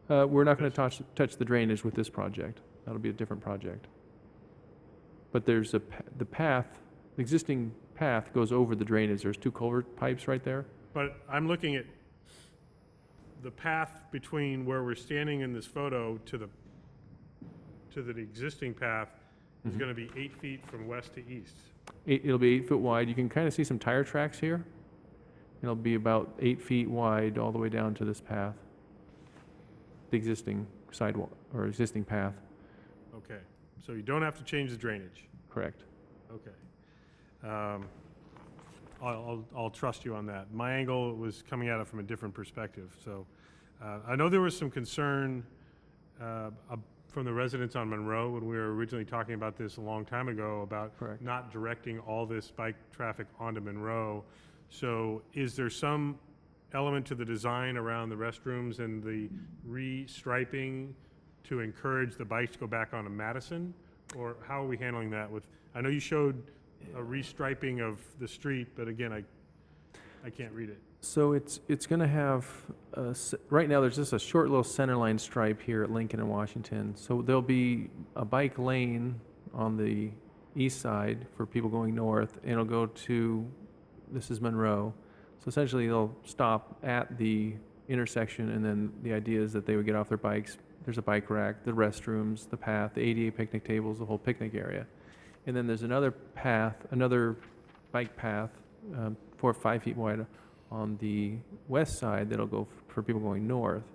We're not going to touch the drainage with this project. That'll be a different project. But there's the existing path goes over the drainage. There's 2 culvert pipes right there. But I'm looking at the path between where we're standing in this photo to the existing path is going to be 8 feet from west to east. It'll be 8 foot wide. You can kind of see some tire tracks here. It'll be about 8 feet wide all the way down to this path, the existing sidewalk or existing path. Okay, so you don't have to change the drainage. Correct. Okay. I'll trust you on that. My angle was coming at it from a different perspective. So I know there was some concern from the residents on Monroe when we were originally talking about this a long time ago about Correct. not directing all this bike traffic onto Monroe. So is there some element to the design around the restrooms and the restriping to encourage the bikes to go back onto Madison? Or how are we handling that with, I know you showed a restriping of the street, but again, I can't read it. So it's going to have, right now there's just a short little center line stripe here at Lincoln and Washington. So there'll be a bike lane on the east side for people going north, and it'll go to, this is Monroe. So essentially they'll stop at the intersection, and then the idea is that they would get off their bikes. There's a bike rack, the restrooms, the path, the ADA picnic tables, the whole picnic area. And then there's another path, another bike path, 4 or 5 feet wide on the west side that'll go for people going north.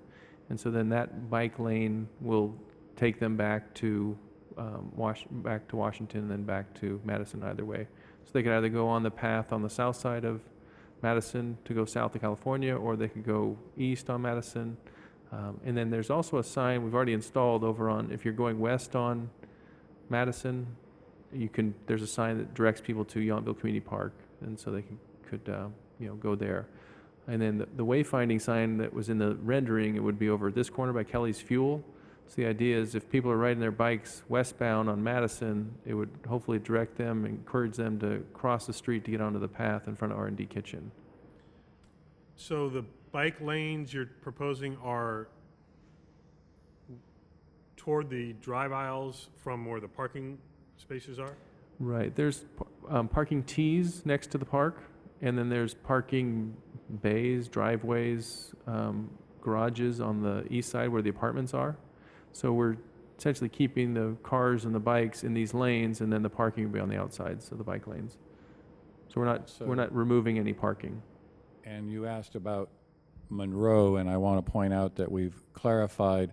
And so then that bike lane will take them back to Washington and then back to Madison either way. So they could either go on the path on the south side of Madison to go south to California, or they could go east on Madison. And then there's also a sign we've already installed over on, if you're going west on Madison, there's a sign that directs people to Yountville Community Park and so they could go there. And then the wayfinding sign that was in the rendering, it would be over at this corner by Kelly's Fuel. So the idea is if people are riding their bikes westbound on Madison, it would hopefully direct them, encourage them to cross the street to get onto the path in front of R&D Kitchen. So the bike lanes you're proposing are toward the drive aisles from where the parking spaces are? Right, there's parking tees next to the park, and then there's parking bays, driveways, garages on the east side where the apartments are. So we're essentially keeping the cars and the bikes in these lanes, and then the parking will be on the outside, so the bike lanes. So we're not removing any parking. And you asked about Monroe, and I want to point out that we've clarified,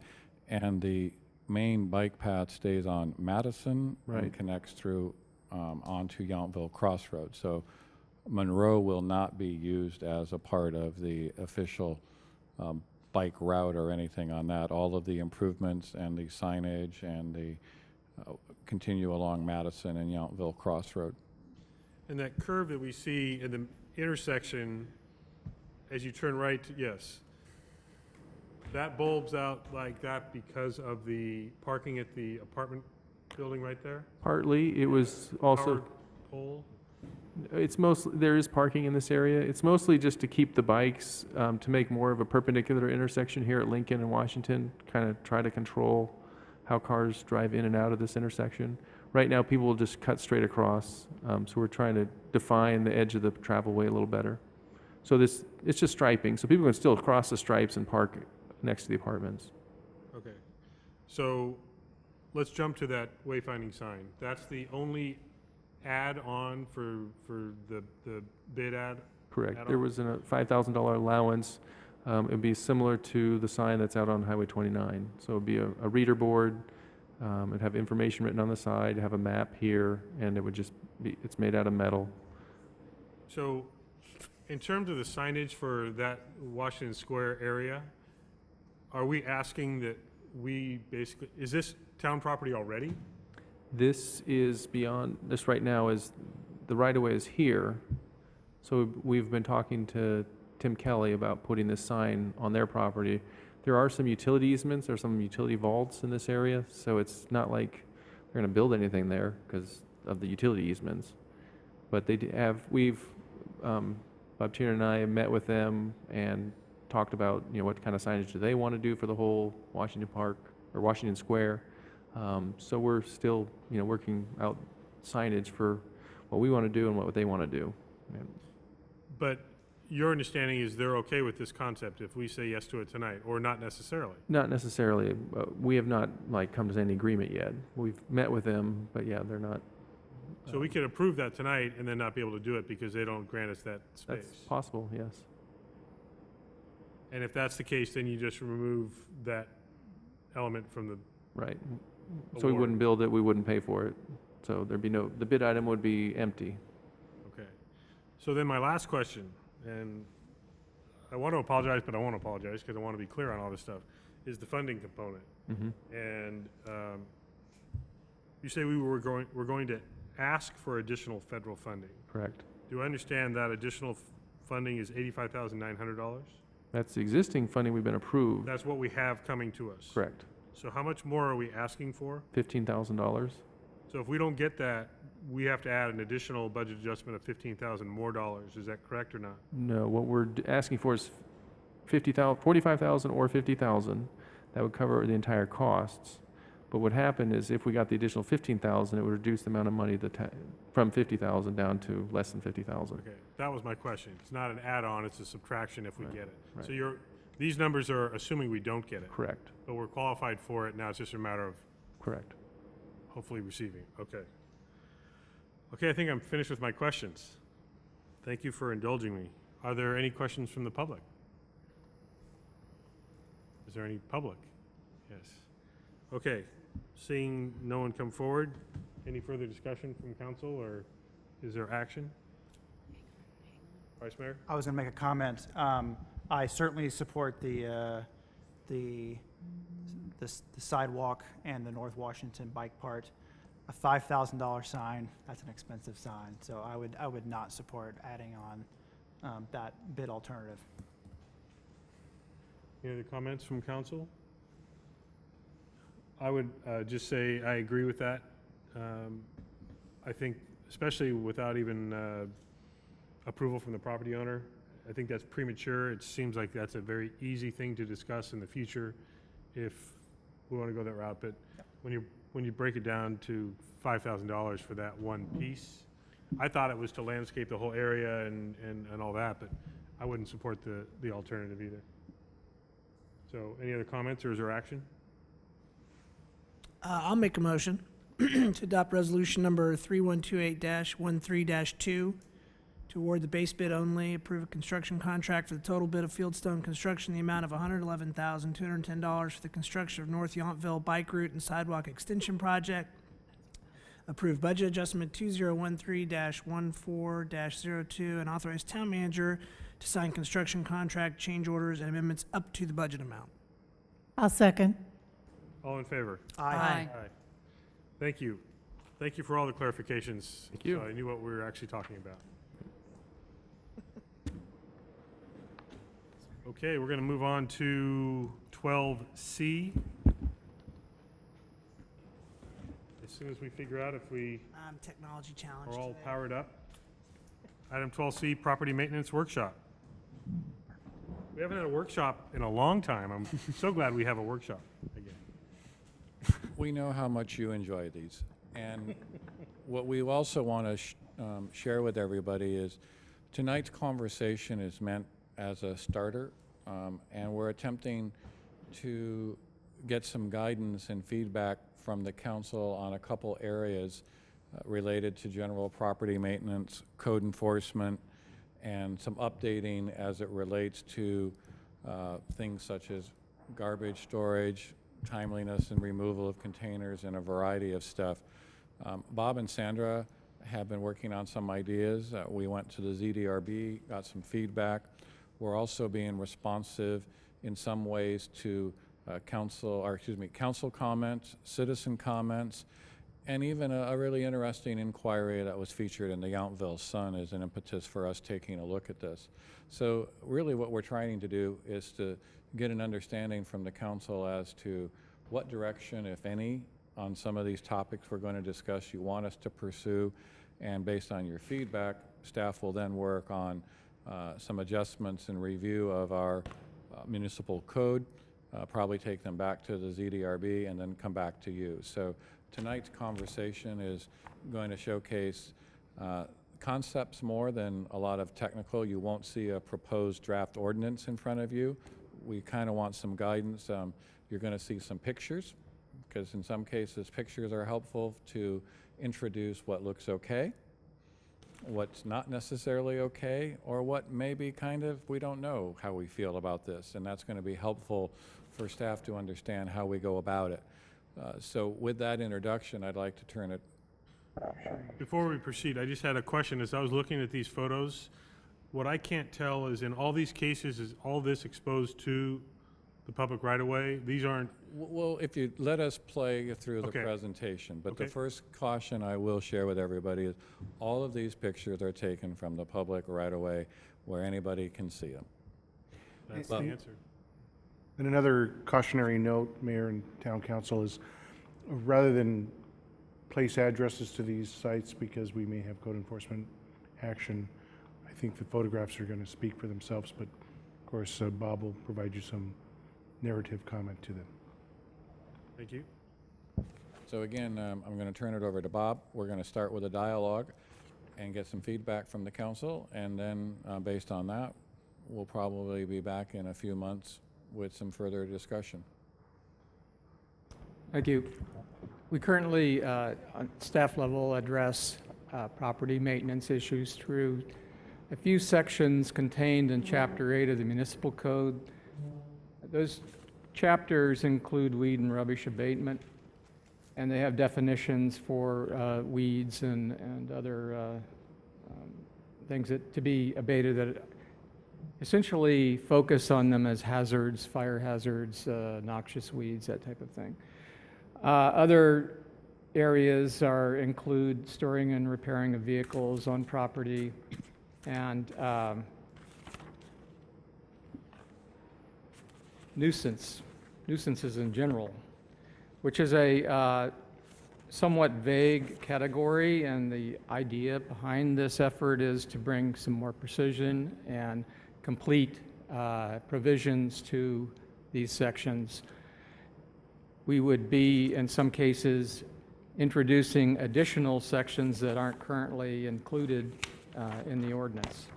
and the main bike path stays on Madison Right. and connects through onto Yountville Crossroads. So Monroe will not be used as a part of the official bike route or anything on that. All of the improvements and the signage and the continue along Madison and Yountville Crossroad. And that curve that we see in the intersection, as you turn right, yes, that bulbs out like that because of the parking at the apartment building right there? Partly, it was also, Power pole? there is parking in this area. It's mostly just to keep the bikes, to make more of a perpendicular intersection here at Lincoln and Washington, kind of try to control how cars drive in and out of this intersection. Right now, people will just cut straight across, so we're trying to define the edge of the travel way a little better. So it's just striping, so people can still cross the stripes and park next to the apartments. Okay. So let's jump to that wayfinding sign. That's the only add-on for the bid ad? Correct. add-on? There was a $5,000 allowance. It'd be similar to the sign that's out on Highway 29. So it'd be a reader board. It'd have information written on the side, have a map here, and it would just be, it's made out of metal. So in terms of the signage for that Washington Square area, are we asking that we basically, is this town property already? This is beyond, this right now is, the right-of-way is here. So we've been talking to Tim Kelly about putting this sign on their property. There are some utility easements, there are some utility vaults in this area, so it's not like they're gonna build anything there because of the utility easements. But they Bob Tiernan and I met with them and talked about, what kind of signage do they want to do for the whole Washington Park or Washington Square. So we're still, working out signage for what we want to do and what they want to do. But your understanding is they're okay with this concept if we say yes to it tonight, or not necessarily? Not necessarily. We have not come to any agreement yet. We've met with them, but yeah, they're not. So we could approve that tonight and then not be able to do it because they don't grant us that space? That's possible, yes. And if that's the case, then you just remove that element from the, Right. So we Award. wouldn't build it, we wouldn't pay for it. So there'd be the bid item would be empty. okay. So then my last question, and I want to apologize, but I won't apologize because I want to be clear on all this stuff, is the funding component. Mm-hmm. And you say we're going to ask for additional federal funding. Correct. Do I understand that additional funding is $85,900? That's the existing funding we've been approved. That's what we have coming to us? Correct. So how much more are we asking for? $15,000. So if we don't get that, we have to add an additional budget adjustment of $15,000 more dollars. Is that correct or not? No, what we're asking for is $45,000 or $50,000. That would cover the entire costs. But what happened is if we got the additional $15,000, it would reduce the amount of money from $50,000 down to less than $50,000. Okay, that was my question. It's not an add-on, it's a subtraction if we get it. right. So these numbers are assuming we don't get it, Correct. but we're qualified for it. Now it's just a matter of Correct. hopefully receiving. Okay. Okay, I think I'm finished with my questions. Thank you for indulging me. Are there any questions from the public? Is there any public? Yes. Okay, seeing no one come forward, any further discussion from council, or is there action? Vice Mayor? I was going to make a comment. I certainly support the sidewalk and the North Washington bike part. a $5,000 sign, that's an expensive sign. So I would not support adding on that bid alternative. Any other comments from council? I would just say I agree with that. I think, especially without even approval from the property owner, I think that's premature. It seems like that's a very easy thing to discuss in the future if we want to go that route. But when you break it down to $5,000 for that one piece, I thought it was to landscape the whole area and all that, but I wouldn't support the alternative either. So any other comments, or is there action? I'll make a motion to adopt resolution number 3128-13-2 to award the base bid only, approve a construction contract for the total bid of Fieldstone Construction, the amount of $111,210 for the construction of North Yountville Bike Route and Sidewalk Extension Project. Approve budget adjustment 2013-14-02 and authorize town manager to sign construction contract change orders and amendments up to the budget amount. I'll second. All in favor? Aye. Thank you. Thank you for all the clarifications. Thank you. So I knew what we were actually talking about. Okay, we're going to move on to 12C. As soon as we figure out if we Technology challenge are all today. powered up. Item 12C, Property Maintenance Workshop. We haven't had a workshop in a long time. I'm so glad we have a workshop again. We know how much you enjoy these. And what we also want to share with everybody is tonight's conversation is meant as a starter, and we're attempting to get some guidance and feedback from the council on a couple areas related to general property maintenance, code enforcement, and some updating as it relates to things such as garbage storage, timeliness and removal of containers, and a variety of stuff. Bob and Sandra have been working on some ideas. We went to the ZDRB, got some feedback. We're also being responsive in some ways to council comments, citizen comments, and even a really interesting inquiry that was featured in the Yountville Sun as an impetus for us taking a look at this. So really what we're trying to do is to get an understanding from the council as to what direction, if any, on some of these topics we're going to discuss you want us to pursue, and based on your feedback, staff will then work on some adjustments and review of our municipal code, probably take them back to the ZDRB and then come back to you. So tonight's conversation is going to showcase concepts more than a lot of technical. You won't see a proposed draft ordinance in front of you. We kind of want some guidance. You're going to see some pictures, because in some cases pictures are helpful to introduce what looks okay, what's not necessarily okay, or what maybe kind of we don't know how we feel about this, and that's going to be helpful for staff to understand how we go about it. So with that introduction, I'd like to turn it. Before we proceed, I just had a question. As I was looking at these photos, what I can't tell is in all these cases, is all this exposed to the public right-of-way? These aren't... Well, if you let us play through the Okay. presentation, but Okay. the first caution I will share with everybody is all of these pictures are taken from the public right-of-way where anybody can see them. That's the answer. And another cautionary note, Mayor and Town Council, is rather than place addresses to these sites because we may have code enforcement action, I think the photographs are going to speak for themselves, but of course Bob will provide you some narrative comment to them. Thank you. So again, I'm going to turn it over to Bob. We're going to start with a dialogue and get some feedback from the council, and then based on that, we'll probably be back in a few months with some further discussion. Thank you. We currently, on staff level, address property maintenance issues through a few sections contained in Chapter 8 of the Municipal Code. Those chapters include weed and rubbish abatement, and they have definitions for weeds and other things that to be abated that essentially focus on them as hazards, fire hazards, noxious weeds, that type of thing. Other areas include storing and repairing of vehicles on property, and nuisances in general, which is a somewhat vague category, and the idea behind this effort is to bring some more precision and complete provisions to these sections. We would be, in some cases, introducing additional sections that aren't currently included in the ordinance.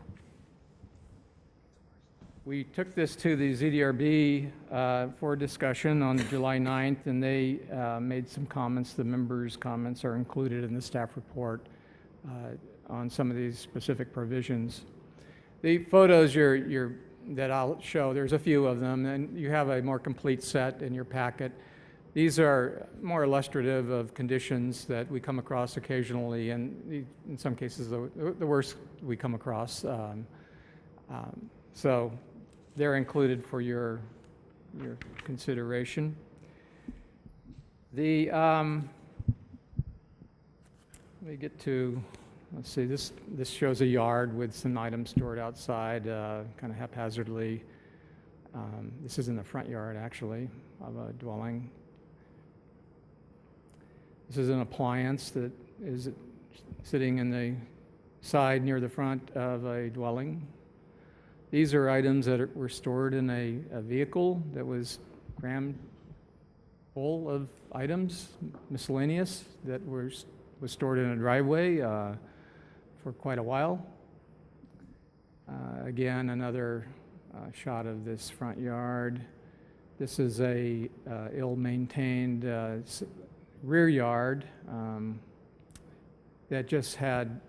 We took this to the ZDRB for discussion on July 9th, and they made some comments. The members' comments are included in the staff report on some of these specific provisions. The photos that I'll show, there's a few of them, and you have a more complete set in your packet. These are more illustrative of conditions that we come across occasionally, and in some cases the worst we come across. So they're included for your consideration. Let me get to, let's see, this shows a yard with some items stored outside, kind of haphazardly. This is in the front yard, actually, of a dwelling. This is an appliance that is sitting in the side near the front of a dwelling. These are items that were stored in a vehicle that was crammed full of items, miscellaneous, that was stored in a driveway for quite a while. Again, another shot of this front yard. This is a ill-maintained rear yard that just had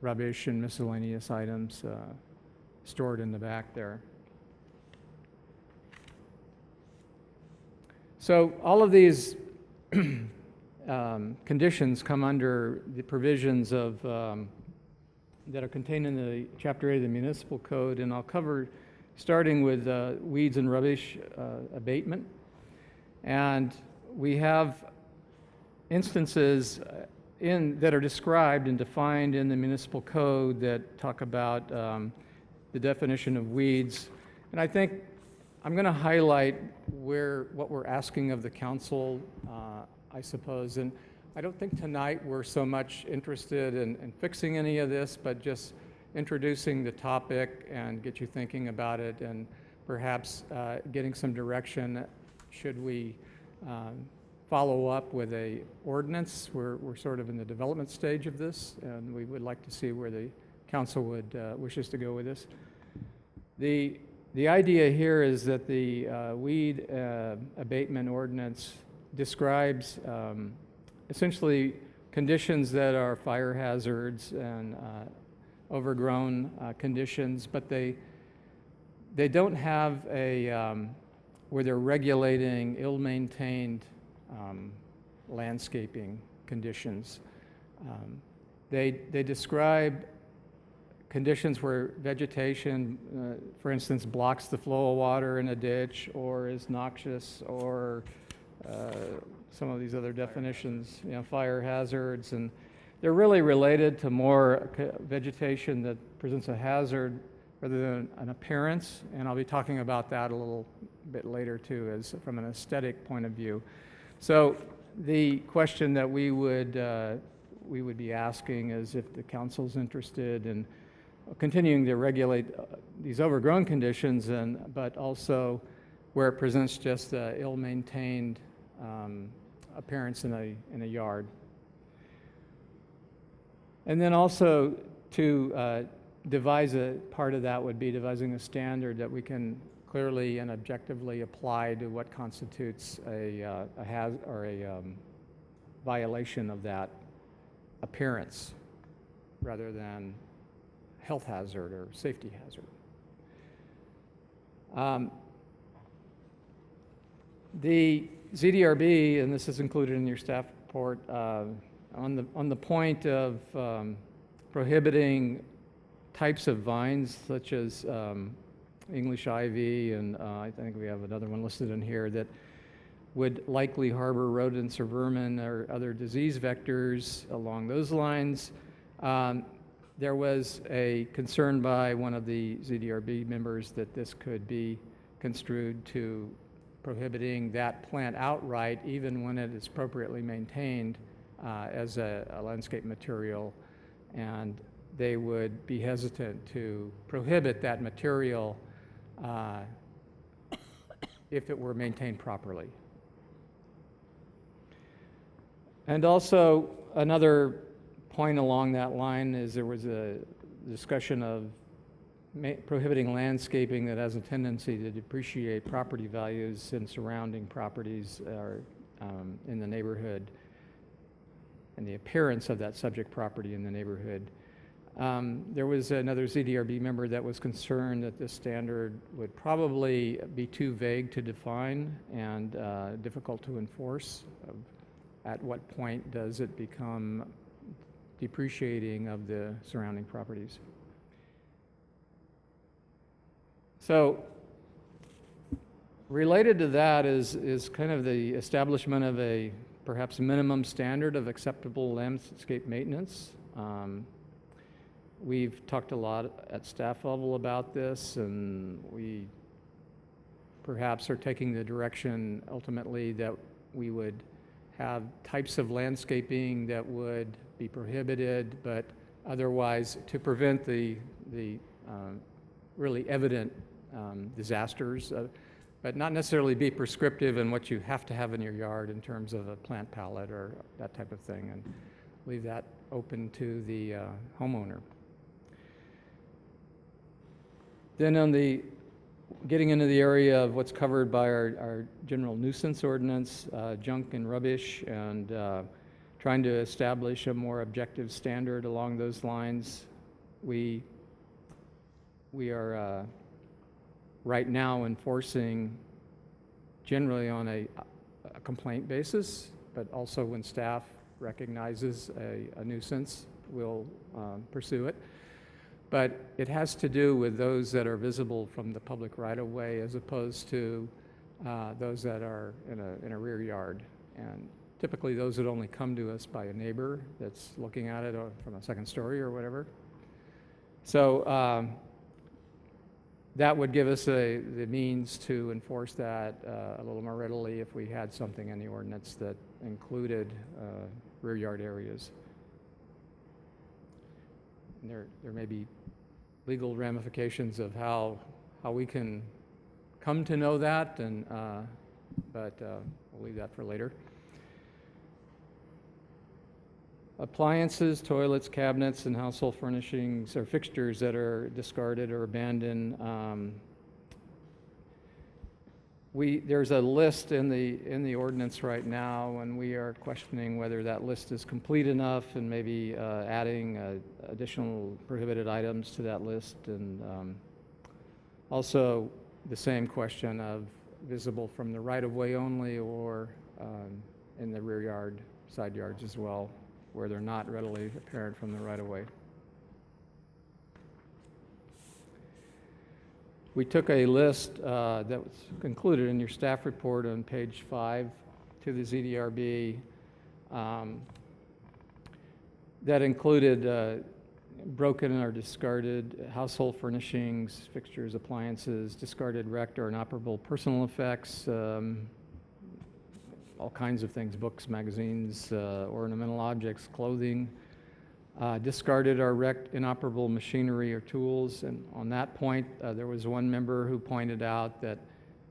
rubbish and miscellaneous items stored in the back there. So all of these conditions come under the provisions of that are contained in the Chapter 8 of the Municipal Code, and I'll cover starting with weeds and rubbish abatement. And we have instances that are described and defined in the municipal code that talk about the definition of weeds. And I think I'm going to highlight what we're asking of the council, I suppose. And I don't think tonight we're so much interested in fixing any of this, but just introducing the topic and get you thinking about it, and perhaps getting some direction. Should we follow up with a ordinance? We're sort of in the development stage of this, and we would like to see where the council would wishes to go with this. The idea here is that the weed abatement ordinance describes essentially conditions that are fire hazards and overgrown conditions, but they don't have where they're regulating ill-maintained landscaping conditions. They describe conditions where vegetation, for instance, blocks the flow of water in a ditch or is noxious, or some of these other definitions, fire hazards, and they're really related to more vegetation that presents a hazard rather than an appearance, and I'll be talking about that a little bit later too, as from an aesthetic point of view. So the question that we would be asking is if the council's interested in continuing to regulate these overgrown conditions, but also where it presents just an ill-maintained appearance in a yard. And then also to devise part of that would be devising a standard that we can clearly and objectively apply to what constitutes a violation of that appearance rather than health hazard or safety hazard. The ZDRB, and this is included in your staff report, on the point of prohibiting types of vines such as English ivy, and I think we have another one listed in here, that would likely harbor rodents or vermin or other disease vectors along those lines. There was a concern by one of the ZDRB members that this could be construed to prohibiting that plant outright, even when it is appropriately maintained as a landscape material, and they would be hesitant to prohibit that material if it were maintained properly. And also, another point along that line is there was a discussion of prohibiting landscaping that has a tendency to depreciate property values in surrounding properties or in the neighborhood, and the appearance of that subject property in the neighborhood. There was another ZDRB member that was concerned that this standard would probably be too vague to define and difficult to enforce. At what point does it become depreciating of the surrounding properties? So related to that is kind of the establishment of a perhaps minimum standard of acceptable landscape maintenance. We've talked a lot at staff level about this, and we perhaps are taking the direction ultimately that we would have types of landscaping that would be prohibited, but otherwise to prevent the really evident disasters, but not necessarily be prescriptive in what you have to have in your yard in terms of a plant palette or that type of thing, and leave that open to the homeowner. Then on the getting into the area of what's covered by our general nuisance ordinance, junk and rubbish, and trying to establish a more objective standard along those lines. We are right now enforcing generally on a complaint basis, but also when staff recognizes a nuisance, we'll pursue it. But it has to do with those that are visible from the public right-of-way as opposed to those that are in a rear yard. And typically those that only come to us by a neighbor that's looking at it or from a second story or whatever. So that would give us the means to enforce that a little more readily if we had something in the ordinance that included rear yard areas. And there may be legal ramifications of how we can come to know that, and but we'll leave that for later. Appliances, toilets, cabinets, and household furnishings or fixtures that are discarded or abandoned. There's a list in the ordinance right now, and we are questioning whether that list is complete enough, and maybe adding additional prohibited items to that list, and also the same question of visible from the right-of-way only, or in the rear yard, side yards as well, where they're not readily apparent from the right-of-way. We took a list that was included in your staff report on page 5 to the ZDRB that included broken or discarded household furnishings, fixtures, appliances, discarded wrecked or inoperable personal effects, all kinds of things, books, magazines, ornamental objects, clothing, discarded or wrecked inoperable machinery or tools. And on that point, there was one member who pointed out that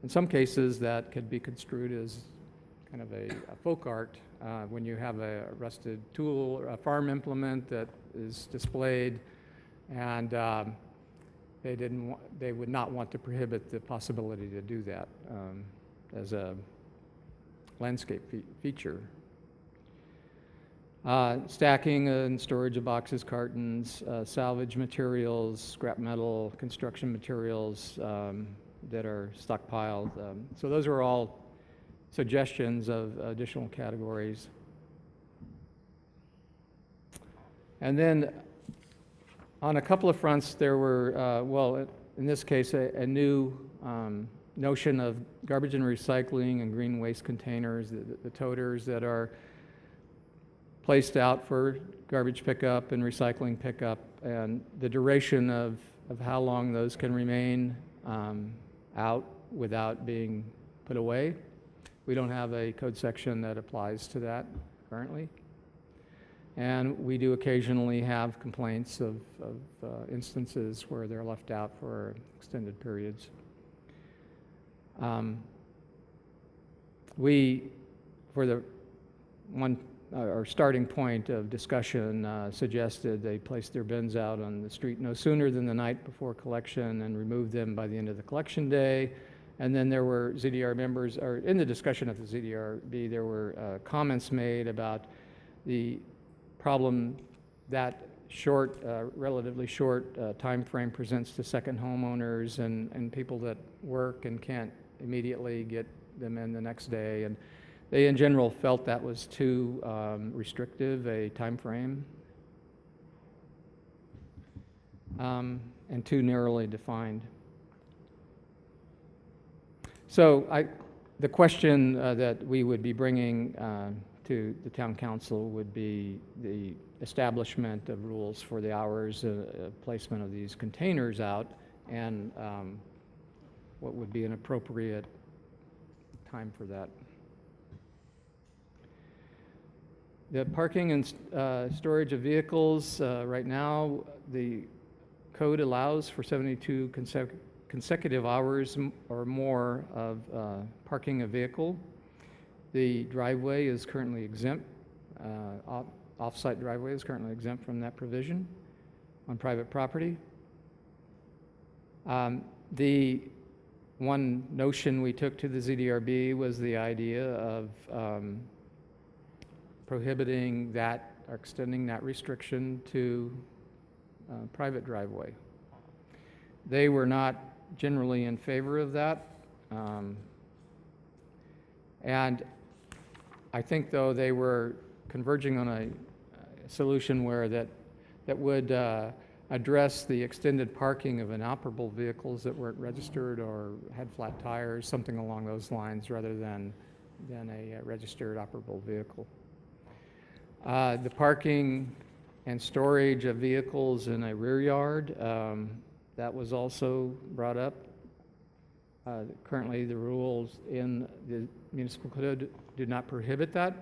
in some cases that could be construed as kind of a folk art when you have a rusted tool or a farm implement that is displayed, and they would not want to prohibit the possibility to do that as a landscape feature. Stacking and storage of boxes, cartons, salvage materials, scrap metal, construction materials that are stockpiled. So those are all suggestions of additional categories. And then on a couple of fronts there were, well, in this case, a new notion of garbage and recycling and green waste containers, the toters that are placed out for garbage pickup and recycling pickup, and the duration of how long those can remain out without being put away. We don't have a code section that applies to that currently. And we do occasionally have complaints of instances where they're left out for extended periods. We, for the one, our starting point of discussion, suggested they place their bins out on the street no sooner than the night before collection and remove them by the end of the collection day. And then there were ZDR members, or in the discussion at the ZDRB, there were comments made about the problem that short, relatively short time frame presents to second homeowners and people that work and can't immediately get them in the next day. And they in general felt that was too restrictive a time frame and too narrowly defined. So the question that we would be bringing to the town council would be the establishment of rules for the hours placement of these containers out, and what would be an appropriate time for that. The parking and storage of vehicles, right now the code allows for 72 consecutive hours or more of parking a vehicle. The driveway is currently exempt, off-site driveway is currently exempt from that provision on private property. The one notion we took to the ZDRB was the idea of prohibiting that or extending that restriction to private driveway. They were not generally in favor of that. And I think, though, they were converging on a solution where that would address the extended parking of inoperable vehicles that weren't registered or had flat tires, something along those lines, rather than a registered operable vehicle. The parking and storage of vehicles in a rear yard, that was also brought up. Currently, the rules in the municipal code do not prohibit that.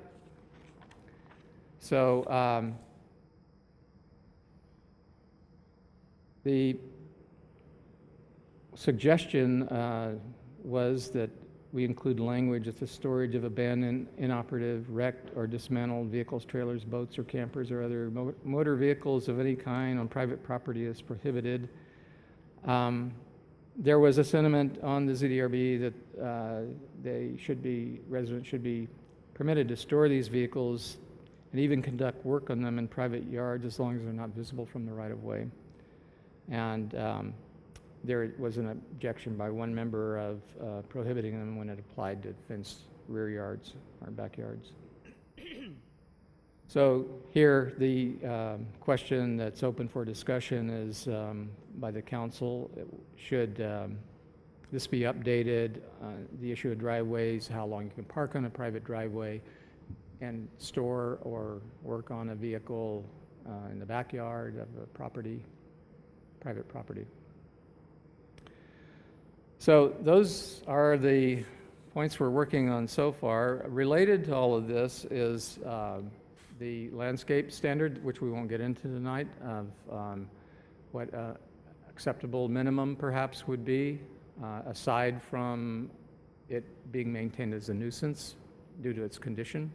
So the suggestion was that we include language that the storage of abandoned, inoperative, wrecked, or dismantled vehicles, trailers, boats, or campers, or other motor vehicles of any kind on private property is prohibited. There was a sentiment on the ZDRB that residents should be permitted to store these vehicles and even conduct work on them in private yards as long as they're not visible from the right-of-way. And there was an objection by one member of prohibiting them when it applied to fenced rear yards or backyards. So here, the question that's open for discussion is by the council. Should this be updated? The issue of driveways, how long you can park on a private driveway, and store or work on a vehicle in the backyard of a property, private property. So those are the points we're working on so far. Related to all of this is the landscape standard, which we won't get into tonight, of what acceptable minimum perhaps would be, aside from it being maintained as a nuisance due to its condition.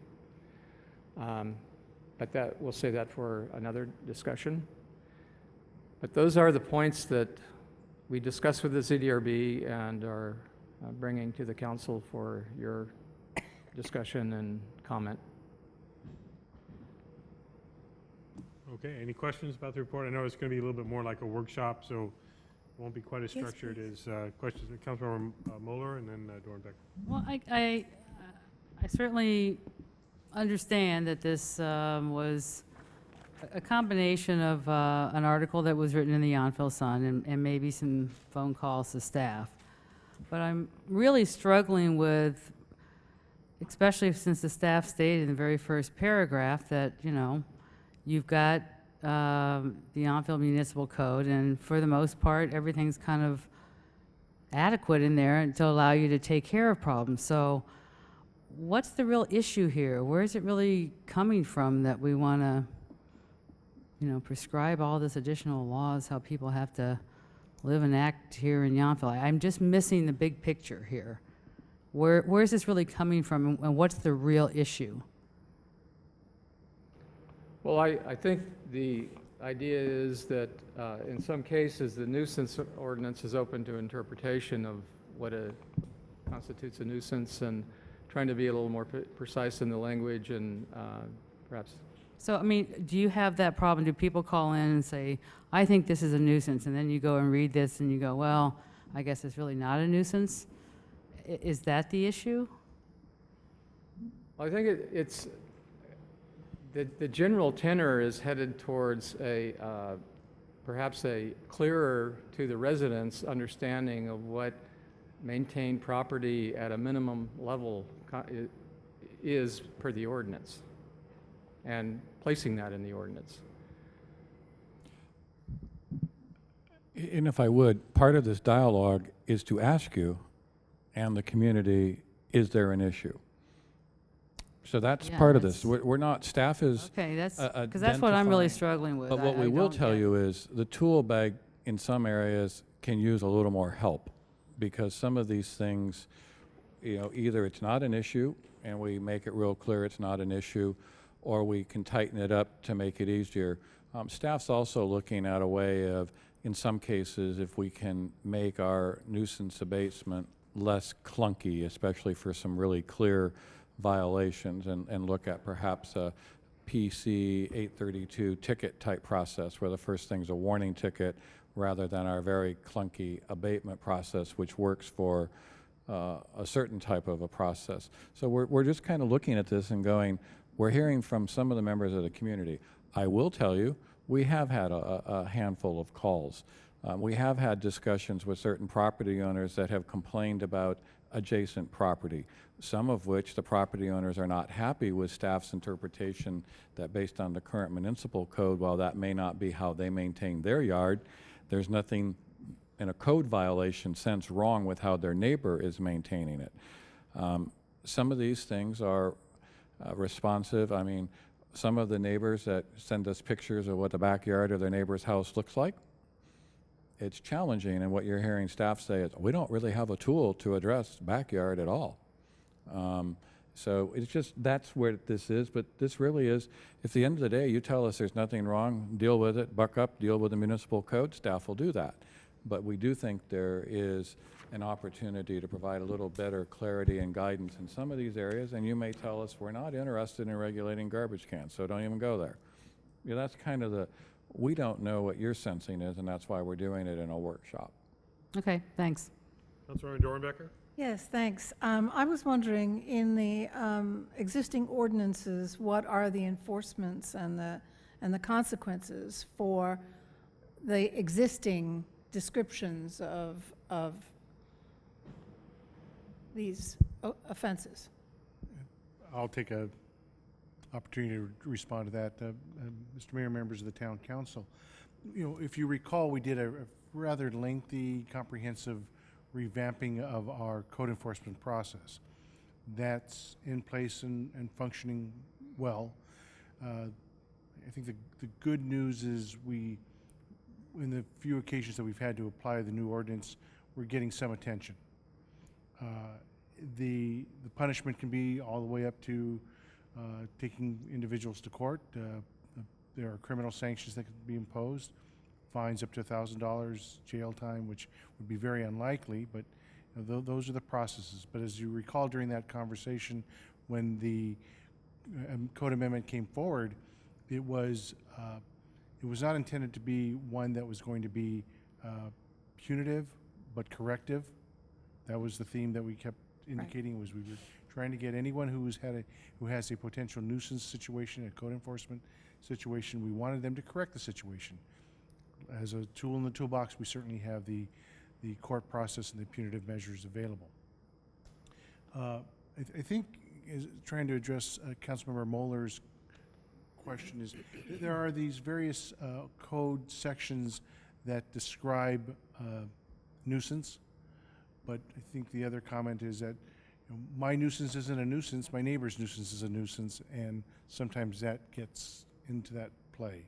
But that, we'll save that for another discussion. But those are the points that we discussed with the ZDRB and are bringing to the council for your discussion and comment. Okay, any questions about the report? I know it's going to be a little bit more like a workshop, so it won't be quite as structured as questions. Councilmember Mueller and then Dornbeck. Well, I certainly understand that this was a combination of an article that was written in the Yountville Sun and maybe some phone calls to staff. But I'm really struggling with, especially since the staff stated in the very first paragraph that, you know, you've got the Yountville Municipal Code, and for the most part, everything's kind of adequate in there to allow you to take care of problems. So what's the real issue here? Where is it really coming from that we want to, you know, prescribe all this additional laws, how people have to live and act here in Yountville? I'm just missing the big picture here. Where is this really coming from, and what's the real issue? Well, I think the idea is that in some cases, the nuisance ordinance is open to interpretation of what constitutes a nuisance, and trying to be a little more precise in the language and perhaps. So, I mean, do you have that problem? Do people call in and say, I think this is a nuisance, and then you go and read this and you go, well, I guess it's really not a nuisance? Is that the issue? I think it's the general tenor is headed towards a perhaps a clearer to the residents understanding of what maintained property at a minimum level is per the ordinance, and placing that in the ordinance. And if I would, part of this dialogue is to ask you and the community, is there an issue? So that's Yeah, part of this. that's- We're not, staff is Okay, that's, because that's what I'm really identifying- struggling with. But what I we will don't tell get- you is the tool bag in some areas can use a little more help, because some of these things, you know, either it's not an issue and we make it real clear it's not an issue, or we can tighten it up to make it easier. Staff's also looking at a way of, in some cases, if we can make our nuisance abatement less clunky, especially for some really clear violations, and look at perhaps a PC 832 ticket type process, where the first thing's a warning ticket rather than our very clunky abatement process, which works for a certain type of a process. So we're just kind of looking at this and going, we're hearing from some of the members of the community. I will tell you, we have had a handful of calls. We have had discussions with certain property owners that have complained about adjacent property, some of which the property owners are not happy with staff's interpretation that based on the current municipal code, while that may not be how they maintain their yard, there's nothing in a code violation sense wrong with how their neighbor is maintaining it. Some of these things are responsive. I mean, some of the neighbors that send us pictures of what the backyard of their neighbor's house looks like, it's challenging, and what you're hearing staff say is, we don't really have a tool to address backyard at all. So it's just, that's where this is, but this really is, if at the end of the day you tell us there's nothing wrong, deal with it, buck up, deal with the municipal code, staff will do that. But we do think there is an opportunity to provide a little better clarity and guidance in some of these areas, and you may tell us we're not interested in regulating garbage cans, so don't even go there. Yeah, that's kind of the, we don't know what your sensing is, and that's why we're doing it in a workshop. Okay, thanks. Councilmember Dornbecker? Yes, thanks. I was wondering, in the existing ordinances, what are the enforcements and the consequences for the existing descriptions of these offenses? I'll take a opportunity to respond to that. Mr. Mayor, members of the Town Council, you know, if you recall, we did a rather lengthy, comprehensive revamping of our code enforcement process. That's in place and functioning well. I think the good news is in the few occasions that we've had to apply the new ordinance, we're getting some attention. The punishment can be all the way up to taking individuals to court. There are criminal sanctions that can be imposed, fines up to $1,000, jail time, which would be very unlikely, but you know, those are the processes. But as you recall during that conversation, when the code amendment came forward, it was not intended to be one that was going to be punitive, but corrective. That was the theme that we kept indicating, was we were trying to get anyone who has a potential nuisance situation, a code enforcement situation, we wanted them to correct the situation. As a tool in the toolbox, we certainly have the the court process and the punitive measures available. I think, trying to address Councilmember Moeller's question, is there are these various code sections that describe nuisance, but I think the other comment is that my nuisance isn't a nuisance, my neighbor's nuisance is a nuisance, and sometimes that gets into that play.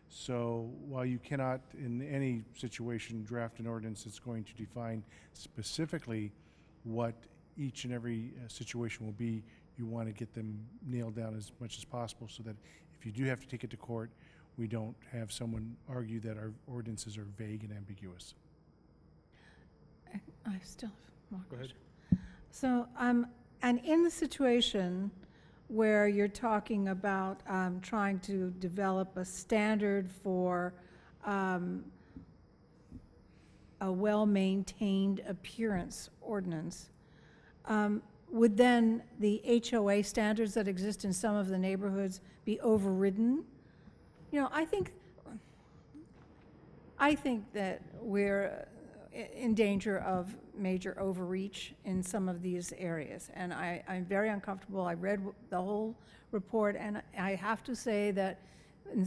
So while you cannot, in any situation, draft an ordinance that's going to define specifically what each and every situation will be, you want to get them nailed down as much as possible so that if you do have to take it to court, we don't have someone argue that our ordinances are vague and ambiguous. I still have more Go ahead. questions. So, and in the situation where you're talking about trying to develop a standard for a well-maintained appearance ordinance, would then the HOA standards that exist in some of the neighborhoods be overridden? You know, I think that we're in danger of major overreach in some of these areas, and I'm very uncomfortable. I read the whole report, and I have to say that in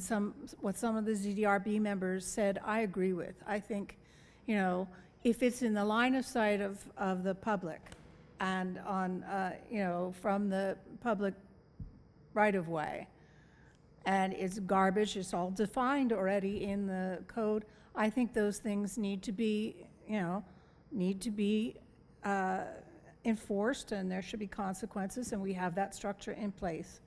what some of the ZDRB members said, I agree with. I think, you know, if it's in the line of sight of the public and on, you know, from the public right-of-way, and it's garbage, it's all defined already in the code, I think those things need to be, you know, enforced, and there should be consequences, and we have that structure in place.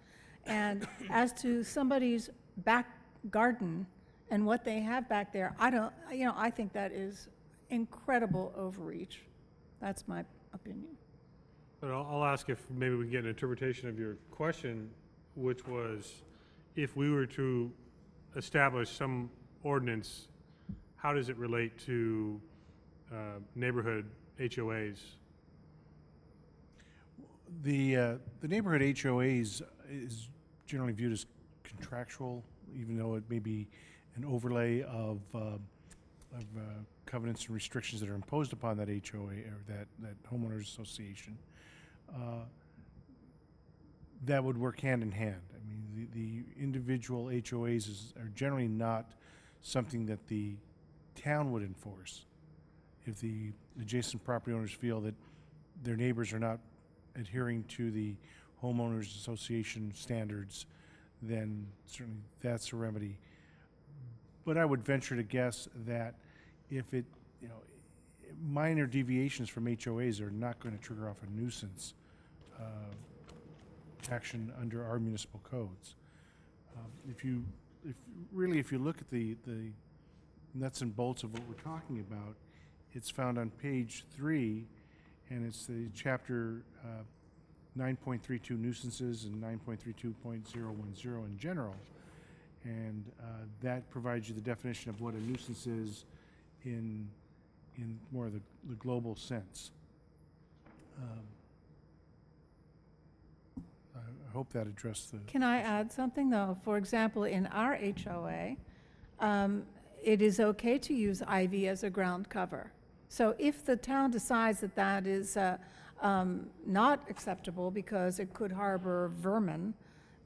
And as to somebody's back garden and what they have back there, I think that is incredible overreach. That's my opinion. But I'll ask if maybe we can get an interpretation of your question, which was, if we were to establish some ordinance, how does it relate to neighborhood HOAs? The neighborhood HOAs is generally viewed as contractual, even though it may be an overlay of covenants and restrictions that are imposed upon that HOA or that homeowners association. That would work hand in hand. I mean, the individual HOAs are generally not something that the town would enforce. If the adjacent property owners feel that their neighbors are not adhering to the homeowners association standards, then certainly that's a remedy. But I would venture to guess that if it, you know, minor deviations from HOAs are not going to trigger off a nuisance action under our municipal codes. If you look at the nuts and bolts of what we're talking about, it's found on page 3, and it's the chapter 9.32 nuisances and 9.32.010 in general. And that provides you the definition of what a nuisance is in more of the global sense. I hope that addressed the... Can I add something, though? For example, in our HOA, it is okay to use ivy as a ground cover. So if the town decides that that is not acceptable because it could harbor vermin,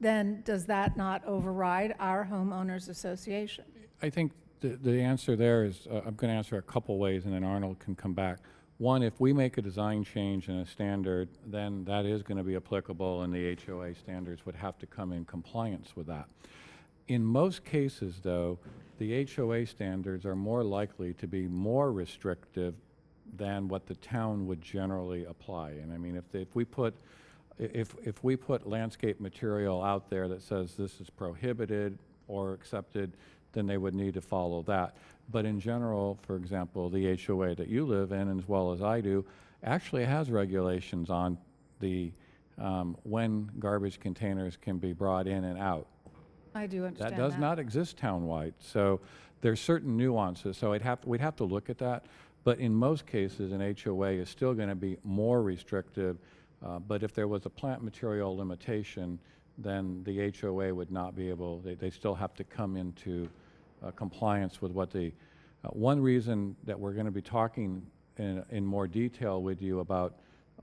then does that not override our homeowners association? I think the answer there is, I'm going to answer a couple ways, and then Arnold can come back. One, if we make a design change in a standard, then that is going to be applicable, and the HOA standards would have to come in compliance with that. In most cases, though, the HOA standards are more likely to be more restrictive than what the town would generally apply. And I mean, if we put landscape material out there that says this is prohibited or accepted, then they would need to follow that. But in general, for example, the HOA that you live in, as well as I do, actually has regulations on the when garbage containers can be brought in and out. I do understand That does not exist townwide. So there's certain nuances. So we'd have to look at that. But in most cases, an HOA is still going to be more restrictive. But if there was a plant material limitation, then the HOA would not be able, they still have to come into compliance with what the One reason that we're going to be talking in more detail with you about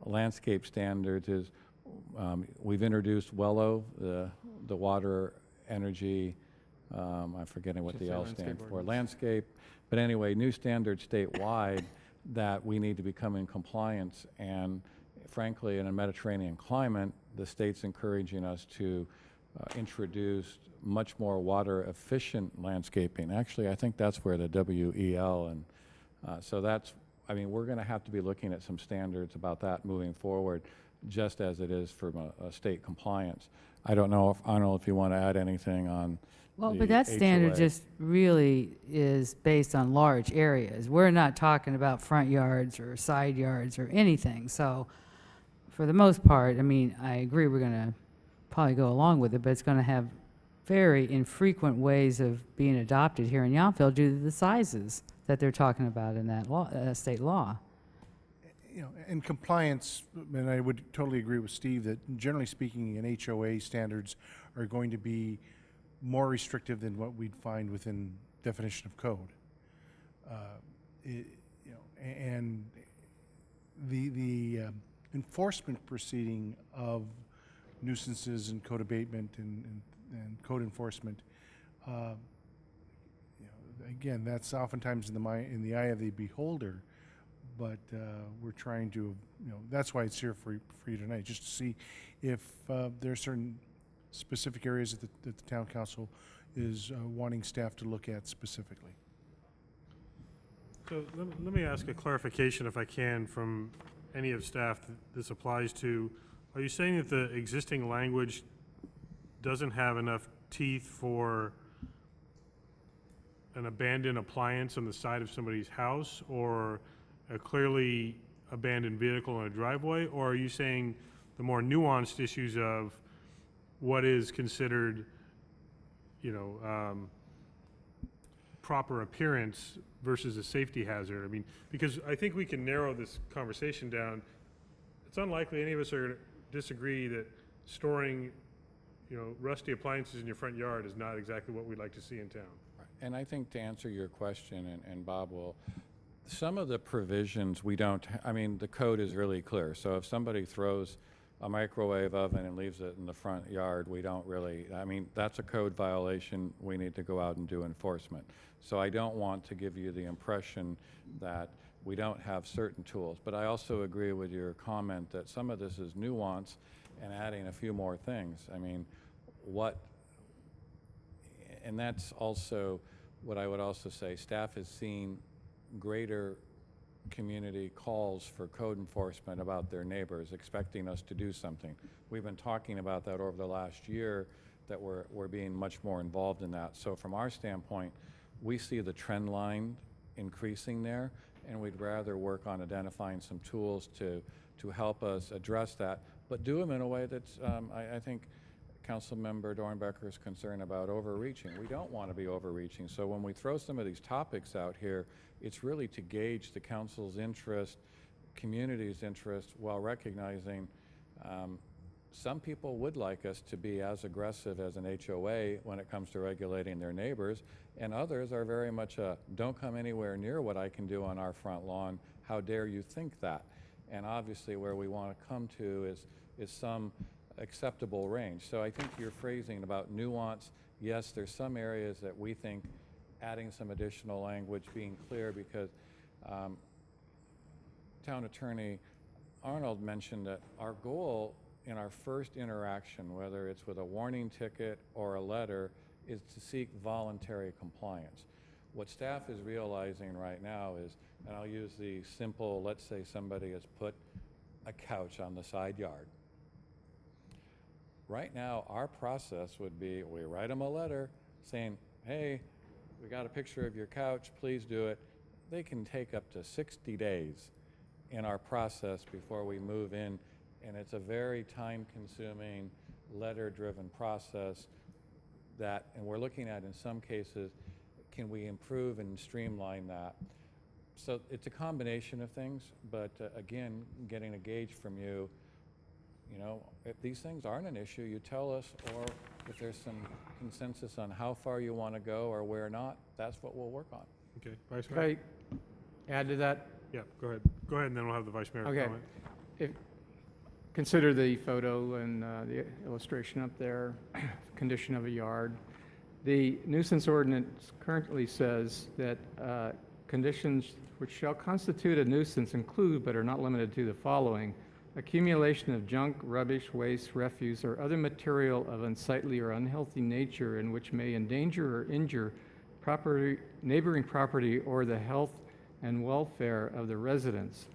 landscape standards is we've introduced WELLO, the water energy, I'm forgetting what the L stands for, landscape. But anyway, new standards statewide that we need to become in compliance. And frankly, in a Mediterranean climate, the state's encouraging us to introduce much more water efficient landscaping. Actually, I think that's where the WEL and so that's, I mean, we're going to have to be looking at some standards about that moving forward, just as it is from a state compliance. I don't know if, Arnold, if you want to add anything on. Well, the but that standard HOA. just really is based on large areas. We're not talking about front yards or side yards or anything. So for the most part, I mean, I agree we're going to probably go along with it, but it's going to have very infrequent ways of being adopted here in Yountville due to the sizes that they're talking about in that law, state law. You know, in compliance, and I would totally agree with Steve that generally speaking, an HOA standards are going to be more restrictive than what we'd find within definition of code. You know, and the enforcement proceeding of nuisances and code abatement and code enforcement, you know, again, that's oftentimes in the eye of the beholder. But we're trying to, you know, that's why it's here for you tonight, just to see if there are certain specific areas that the town council is wanting staff to look at specifically. So let me ask a clarification, if I can, from any of staff that this applies to. Are you saying that the existing language doesn't have enough teeth for an abandoned appliance on the side of somebody's house, or a clearly abandoned vehicle in a driveway? Or are you saying the more nuanced issues of what is considered, you know, proper appearance versus a safety hazard? I mean, because I think we can narrow this conversation down. It's unlikely any of us are going to disagree that storing, you know, rusty appliances in your front yard is not exactly what we'd like to see in town. And I think to answer your question, and Bob will, some of the provisions we don't, I mean, the code is really clear. So if somebody throws a microwave oven and leaves it in the front yard, we don't really, I mean, that's a code violation. We need to go out and do enforcement. So I don't want to give you the impression that we don't have certain tools. But I also agree with your comment that some of this is nuance and adding a few more things. I mean, and that's also what I would also say, staff has seen greater community calls for code enforcement about their neighbors, expecting us to do something. We've been talking about that over the last year, that we're being much more involved in that. So from our standpoint, we see the trend line increasing there, and we'd rather work on identifying some tools to help us address that, but do them in a way that's, I think Councilmember Dornbecker is concerned about overreaching. We don't want to be overreaching. So when we throw some of these topics out here, it's really to gauge the council's interest, community's interest, while recognizing some people would like us to be as aggressive as an HOA when it comes to regulating their neighbors, and others are very much don't come anywhere near what I can do on our front lawn. How dare you think that? And obviously where we want to come to is some acceptable range. So I think your phrasing about nuance, yes, there's some areas that we think adding some additional language, being clear, because Town Attorney Arnold mentioned that our goal in our first interaction, whether it's with a warning ticket or a letter, is to seek voluntary compliance. What staff is realizing right now is, and I'll use the simple, let's say somebody has put a couch on the side yard. Right now, our process would be, we write them a letter saying, hey, we got a picture of your couch, please do it. They can take up to 60 days in our process before we move in, and it's a very time-consuming, letter-driven process that, and we're looking at in some cases, can we improve and streamline that? So it's a combination of things, but again, getting a gauge from you, you know, if these things aren't an issue, you tell us, or if there's some consensus on how far you want to go or where not, that's what we'll work on. Okay, Vice Could Mayor? I add to that? Yeah, go ahead. Go ahead, and then we'll have the Vice Mayor Okay. comment. If, consider the photo and the illustration up there, condition of a yard. The nuisance ordinance currently says that conditions which shall constitute a nuisance include, but are not limited to, the following: accumulation of junk, rubbish, waste, refuse, or other material of unsightly or unhealthy nature in which may endanger or injure property, neighboring property, or the health and welfare of the residents.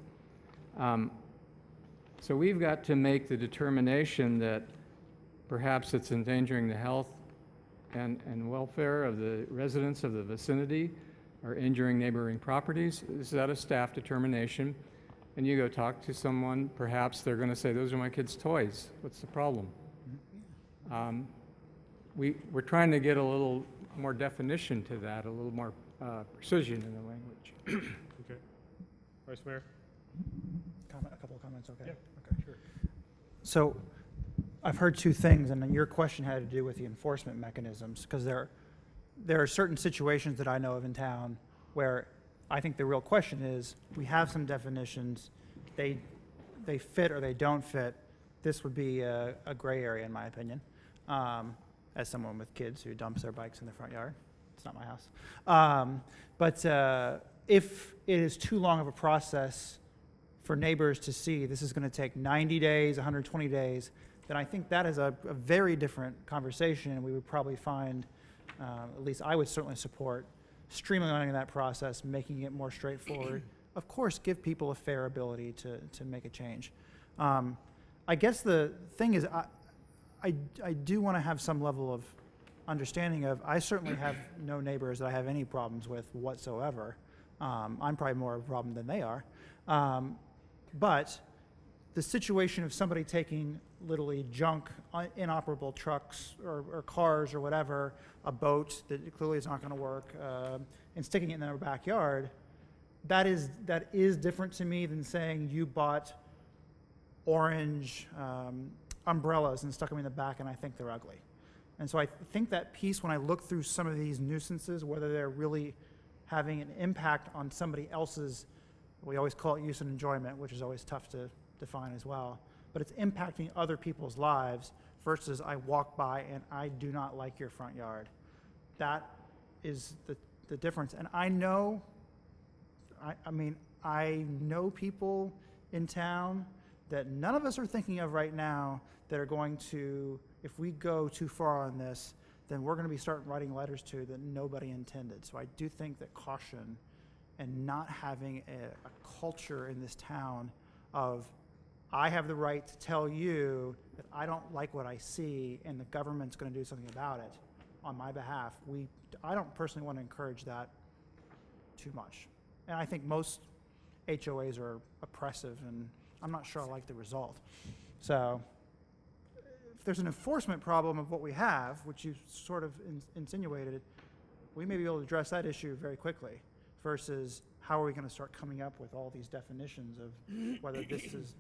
So we've got to make the determination that perhaps it's endangering the health and welfare of the residents of the vicinity, or injuring neighboring properties. This is out of staff determination. And you go talk to someone, perhaps they're going to say, those are my kids' toys. What's the problem? We're trying to get a little more definition to that, a little more precision in the language. Okay. Vice Mayor? A couple of comments, okay? Yeah. Okay, sure. So I've heard two things, and your question had to do with the enforcement mechanisms, because there are certain situations that I know of in town where I think the real question is, we have some definitions, they fit or they don't fit. This would be a gray area, in my opinion, as someone with kids who dumps their bikes in the front yard. It's not my house. But if it is too long of a process for neighbors to see, this is going to take 90 days, 120 days, then I think that is a very different conversation, and we would probably find, at least I would certainly support, streamlining that process, making it more straightforward. Of course, give people a fair ability to make a change. I guess the thing is, I do want to have some level of understanding of, I certainly have no neighbors that I have any problems with whatsoever. I'm probably more of a problem than they are. But the situation of somebody taking literally junk, inoperable trucks or cars or whatever, a boat that clearly is not going to work, and sticking it in their backyard, that is different to me than saying you bought orange umbrellas and stuck them in the back and I think they're ugly. And so I think that piece, when I look through some of these nuisances, whether they're really having an impact on somebody else's, we always call it use and enjoyment, which is always tough to define as well, but it's impacting other people's lives versus I walk by and I do not like your front yard. That is the difference. And I know, I know people in town that none of us are thinking of right now that are going to, if we go too far on this, then we're going to be starting writing letters to that nobody intended. So I do think that caution and not having a culture in this town of, I have the right to tell you that I don't like what I see and the government's going to do something about it on my behalf. I don't personally want to encourage that too much. And I think most HOAs are oppressive, and I'm not sure I like the result. So if there's an enforcement problem of what we have, which you sort of insinuated, we may be able to address that issue very quickly versus how are we going to start coming up with all these definitions of whether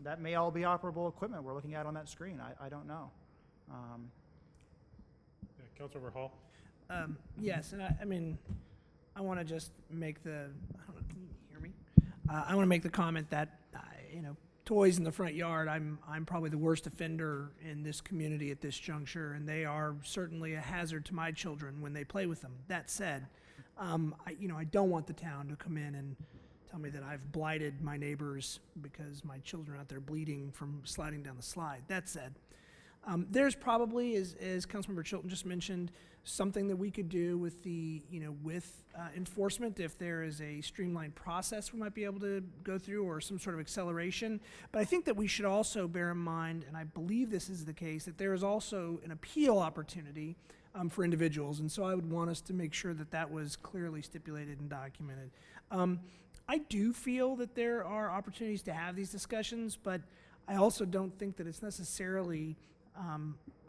that may all be operable equipment we're looking at on that screen. I don't know. Yeah, Councilmember Hall? Yes, and I want to just make I don't know, can you hear me? I want to make the comment that, toys in the front yard, I'm probably the worst offender in this community at this juncture, and they are certainly a hazard to my children when they play with them. That said, I don't want the town to come in and tell me that I've blighted my neighbors because my children are out there bleeding from sliding down the slide. That said, there's probably, as Councilmember Chilton just mentioned, something that we could do with with enforcement if there is a streamlined process we might be able to go through or some sort of acceleration. But I think that we should also bear in mind, and I believe this is the case, that there is also an appeal opportunity for individuals. And so I would want us to make sure that that was clearly stipulated and documented. I do feel that there are opportunities to have these discussions, but I also don't think that it's necessarily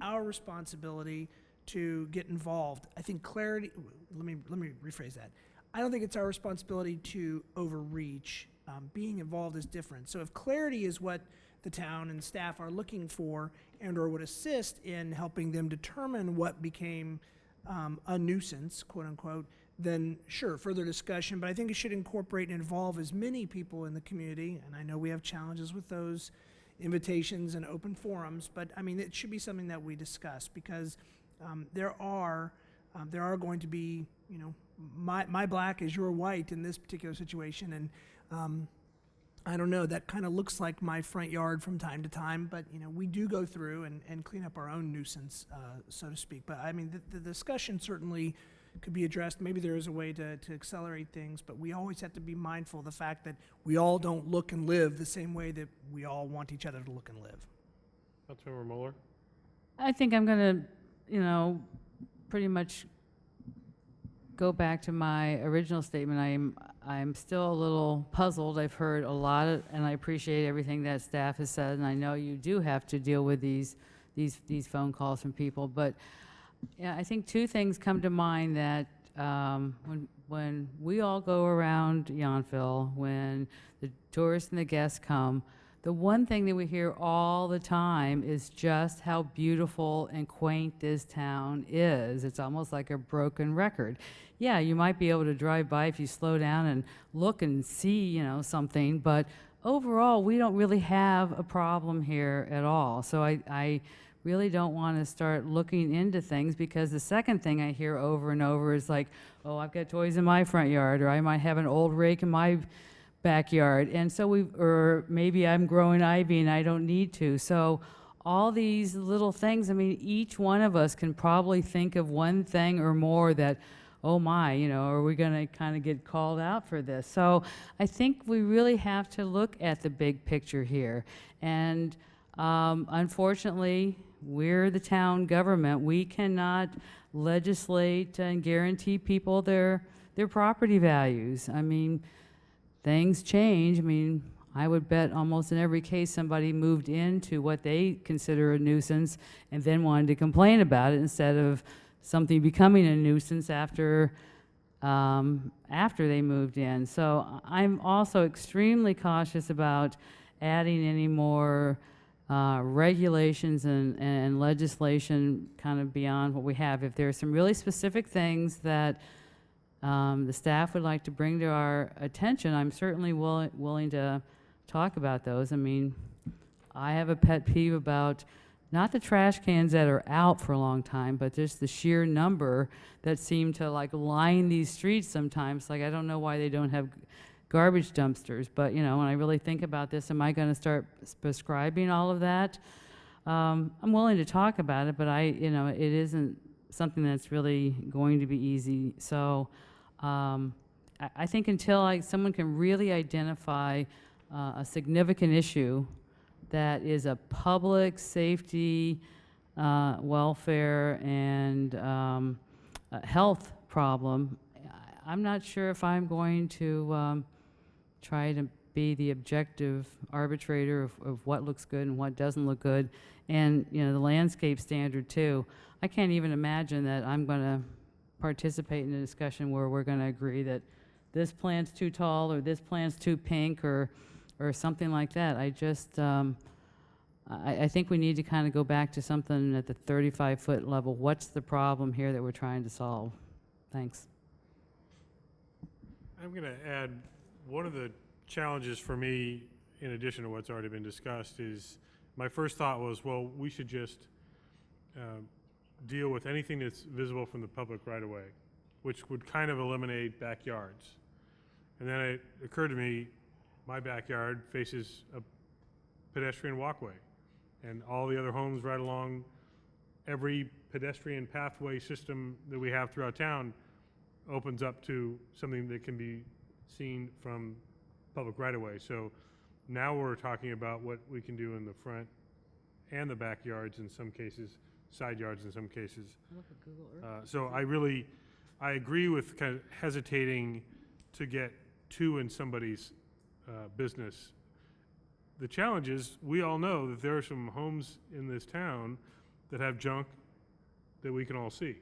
our responsibility to get involved. I think clarity, let me rephrase that. I don't think it's our responsibility to overreach. Being involved is different. So if clarity is what the town and staff are looking for and or would assist in helping them determine what became a nuisance, quote unquote, then sure, further discussion. But I think it should incorporate and involve as many people in the community. And I know we have challenges with those invitations and open forums, but I mean, it should be something that we discuss because there are going to be, you know, my black is your white in this particular situation, and I don't know, that kind of looks like my front yard from time to time, but you know, we do go through and clean up our own nuisance, so to speak. But I mean, the discussion certainly could be addressed. Maybe there is a way to accelerate things, but we always have to be mindful of the fact that we all don't look and live the same way that we all want each other to look and live. Councilmember Mueller? I think I'm going to, you know, pretty much go back to my original statement. I'm still a little puzzled. I've heard a lot of, and I appreciate everything that staff has said, and I know you do have to deal with these phone calls from people, but yeah, I think two things come to mind that when we all go around Yountville, when the tourists and the guests come, the one thing that we hear all the time is just how beautiful and quaint this town is. It's almost like a broken record. Yeah, you might be able to drive by if you slow down and look and see, you know, something, but overall, we don't really have a problem here at all. So I really don't want to start looking into things, because the second thing I hear over and over is like, oh, I've got toys in my front yard, or I might have an old rake in my backyard, and so or maybe I'm growing ivy and I don't need to. So all these little things, I mean, each one of us can probably think of one thing or more that, oh my, you know, are we going to kind of get called out for this? So I think we really have to look at the big picture here. And unfortunately, we're the town government. We cannot legislate and guarantee people their property values. I mean, things change. I mean, I would bet almost in every case somebody moved into what they consider a nuisance and then wanted to complain about it instead of something becoming a nuisance after they moved in. So I'm also extremely cautious about adding any more regulations and legislation kind of beyond what we have. If there are some really specific things that the staff would like to bring to our attention, I'm certainly willing to talk about those. I mean, I have a pet peeve about not the trash cans that are out for a long time, but just the sheer number that seem to like line these streets sometimes. Like, I don't know why they don't have garbage dumpsters, but you know, when I really think about this, am I going to start prescribing all of that? I'm willing to talk about it, but you know, it isn't something that's really going to be easy. So I think until someone can really identify a significant issue that is a public safety, welfare, and health problem, I'm not sure if I'm going to try to be the objective arbitrator of what looks good and what doesn't look good. And, you know, the landscape standard too. I can't even imagine that I'm going to participate in a discussion where we're going to agree that this plant's too tall or this plant's too pink or something like that. I just, I think we need to kind of go back to something at the 35-foot level. What's the problem here that we're trying to solve? Thanks. I'm going to add, one of the challenges for me, in addition to what's already been discussed, is my first thought was, well, we should just deal with anything that's visible from the public right away, which would kind of eliminate backyards. And then it occurred to me, my backyard faces a pedestrian walkway, and all the other homes right along every pedestrian pathway system that we have throughout town opens up to something that can be seen from public right-of-way. So now we're talking about what we can do in the front and the backyards in some cases, side yards in some cases. So I agree with kind of hesitating to get too in somebody's business. The challenge is, we all know that there are some homes in this town that have junk that we can all see,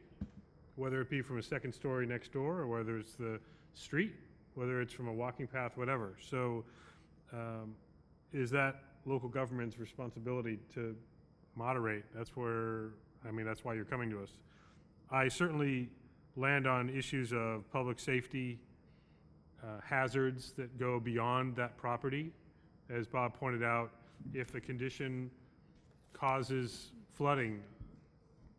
whether it be from a second story next door, or whether it's the street, whether it's from a walking path, whatever. So is that local government's responsibility to moderate? That's where, I mean, that's why you're coming to us. I certainly land on issues of public safety, hazards that go beyond that property. As Bob pointed out, if the condition causes flooding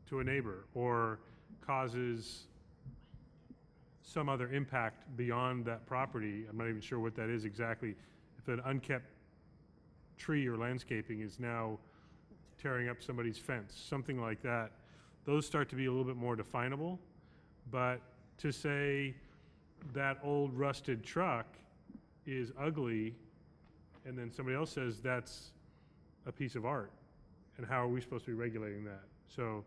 to a neighbor or causes some other impact beyond that property, I'm not even sure what that is exactly. If an unkept tree or landscaping is now tearing up somebody's fence, something like that, those start to be a little bit more definable. But to say that old rusted truck is ugly, and then somebody else says that's a piece of art, and how are we supposed to be regulating that? So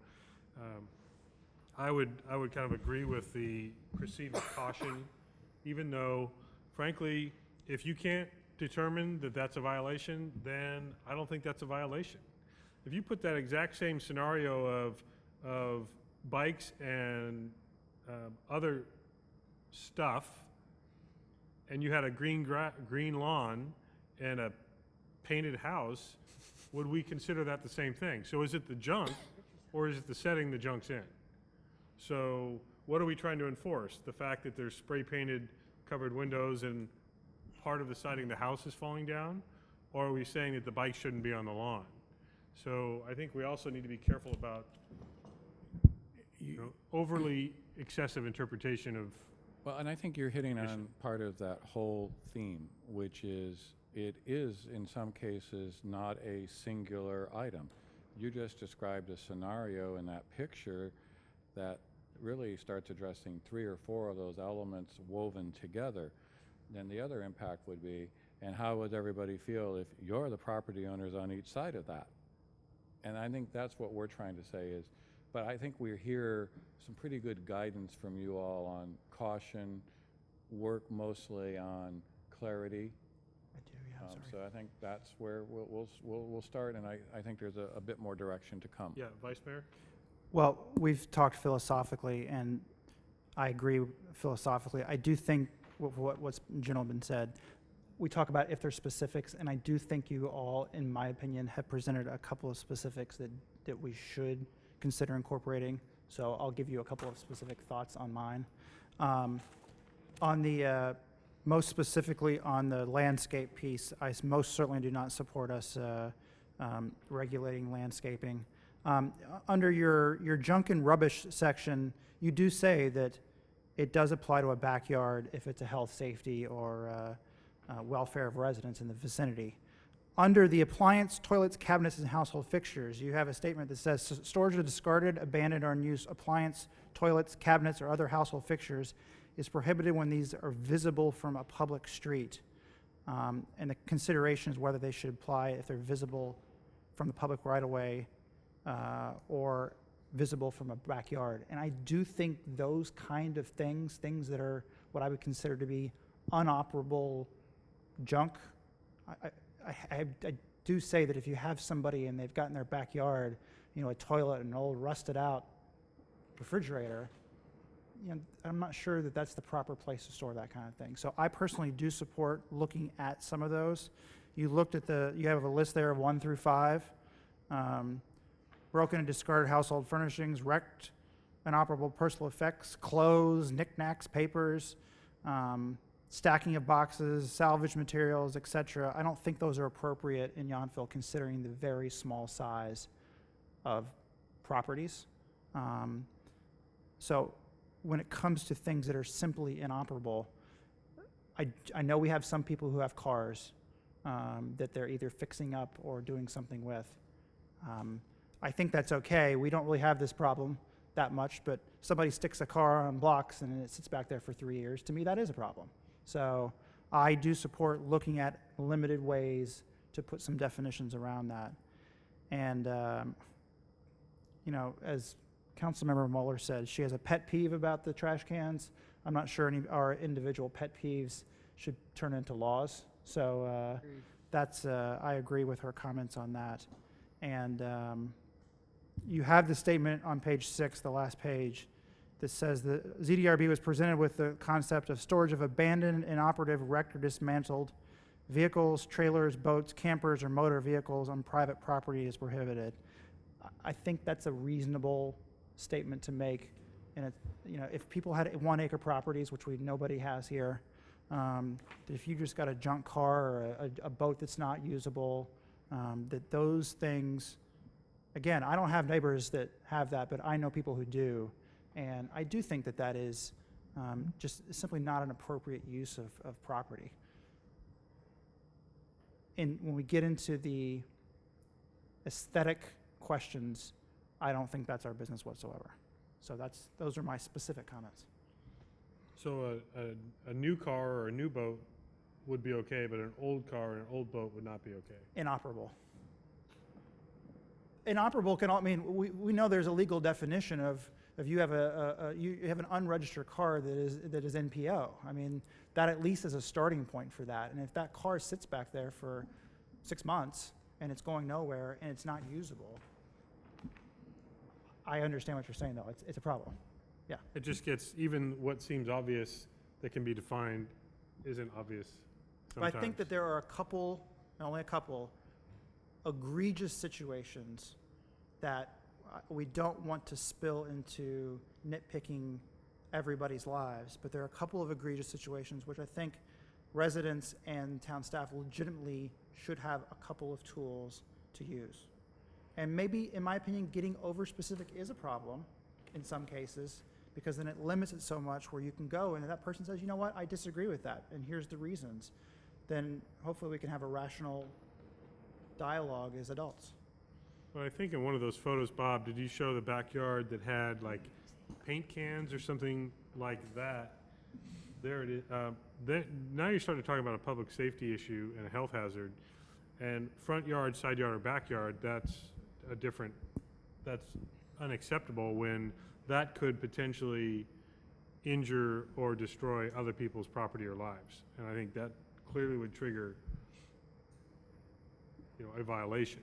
I would kind of agree with the proceed with caution, even though, frankly, if you can't determine that that's a violation, then I don't think that's a violation. If you put that exact same scenario of bikes and other stuff, and you had a green lawn and a painted house, would we consider that the same thing? So is it the junk, or is it the setting the junk's in? So what are we trying to enforce? The fact that there's spray painted covered windows and part of the siding of the house is falling down? Or are we saying that the bike shouldn't be on the lawn? So I think we also need to be careful about overly excessive interpretation of. Well, and I think you're hitting on part of that whole theme, which is it is in some cases not a singular item. You just described a scenario in that picture that really starts addressing 3 or 4 of those elements woven together. Then the other impact would be, and how would everybody feel if you're the property owners on each side of that? And I think that's what we're trying to say is, but I think we hear some pretty good guidance from you all on caution, work mostly on clarity. I do, yeah, sorry. So I think that's where we'll start, and I think there's a bit more direction to come. Yeah, Vice Mayor? Well, we've talked philosophically, and I agree philosophically. I do think what's generally been said, we talk about if there's specifics, and I do think you all, in my opinion, have presented a couple of specifics that we should consider incorporating. So I'll give you a couple of specific thoughts on mine. On the, most specifically on the landscape piece, I most certainly do not support us regulating landscaping. Under your junk and rubbish section, you do say that it does apply to a backyard if it's a health, safety, or welfare of residents in the vicinity. Under the appliance, toilets, cabinets, and household fixtures, you have a statement that says storage of discarded, abandoned, or unused appliance, toilets, cabinets, or other household fixtures is prohibited when these are visible from a public street. And the consideration is whether they should apply if they're visible from the public right-of-way or visible from a backyard. And I do think those kind of things that are what I would consider to be unoperable junk, I do say that if you have somebody and they've got in their backyard, a toilet, an old rusted out refrigerator, I'm not sure that that's the proper place to store that kind of thing. So I personally do support looking at some of those. You looked at you have a list there of 1 through 5. Broken and discarded household furnishings, wrecked, inoperable personal effects, clothes, knickknacks, papers, stacking of boxes, salvage materials, etc. I don't think those are appropriate in Yountville considering the very small size of properties. So when it comes to things that are simply inoperable, I know we have some people who have cars that they're either fixing up or doing something with. I think that's okay. We don't really have this problem that much, but somebody sticks a car on blocks and it sits back there for 3 years. To me, that is a problem. So I do support looking at limited ways to put some definitions around that. And, as Councilmember Mueller said, she has a pet peeve about the trash cans. I'm not sure any of our individual pet peeves should turn into laws. So I agree with her comments on that. And you have the statement on page 6, the last page, that says the ZDRB was presented with the concept of storage of abandoned, inoperative, wrecked, or dismantled vehicles, trailers, boats, campers, or motor vehicles on private property is prohibited. I think that's a reasonable statement to make And it, you know, if people had 1 acre properties, which nobody has here, that if you just got a junk car or a boat that's not usable, that those things, again, I don't have neighbors that have that, but I know people who do. And I do think that that is just simply not an appropriate use of property. And when we get into the aesthetic questions, I don't think that's our business whatsoever. So those are my specific comments. So a new car or a new boat would be okay, but an old car and an old boat would not be okay. Inoperable. Inoperable can all, I mean, we know there's a legal definition of if you have you have an unregistered car that is NPO. I mean, that at least is a starting point for that. And if that car sits back there for 6 months and it's going nowhere and it's not usable, I understand what you're saying, though. It's a problem. Yeah. It just gets, even what seems obvious that can be defined isn't obvious sometimes. But I think that there are a couple, and only a couple, egregious situations that we don't want to spill into nitpicking everybody's lives, but there are a couple of egregious situations which I think residents and town staff legitimately should have a couple of tools to use. And maybe, in my opinion, getting over specific is a problem in some cases, because then it limits it so much where you can go and if that person says, you know what, I disagree with that, and here's the reasons, then hopefully we can have a rational dialogue as adults. Well, I think in one of those photos, Bob, did you show the backyard that had like paint cans or something like that? There it is. Now you're starting to talk about a public safety issue and a health hazard. And front yard, side yard, or backyard, that's unacceptable when that could potentially injure or destroy other people's property or lives. And I think that clearly would trigger, a violation.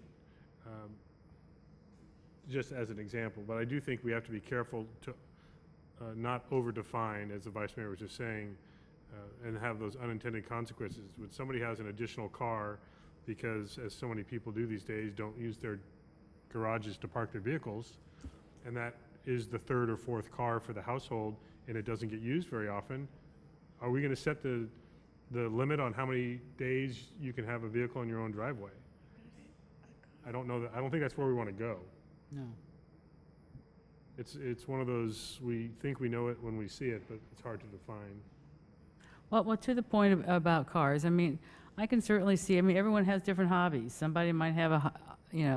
Just as an example, but I do think we have to be careful to not over-define, as the Vice Mayor was just saying, and have those unintended consequences. When somebody has an additional car, because as so many people do these days, don't use their garages to park their vehicles, and that is the 3rd or 4th car for the household, and it doesn't get used very often, are we going to set the limit on how many days you can have a vehicle in your own driveway? I don't know that. I don't think that's where we want to go. No. It's one of those, we think we know it when we see it, but it's hard to define. Well, to the point about cars, I mean, I can certainly see, everyone has different hobbies. Somebody might have a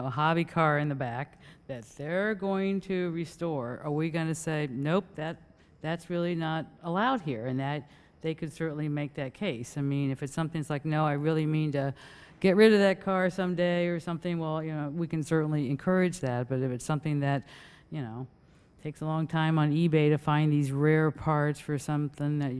hobby car in the back that they're going to restore. Are we going to say, nope, that's really not allowed here? And that they could certainly make that case. I mean, if it's something that's like, no, I really mean to get rid of that car someday or something, well, we can certainly encourage that. But if it's something that, takes a long time on eBay to find these rare parts for something that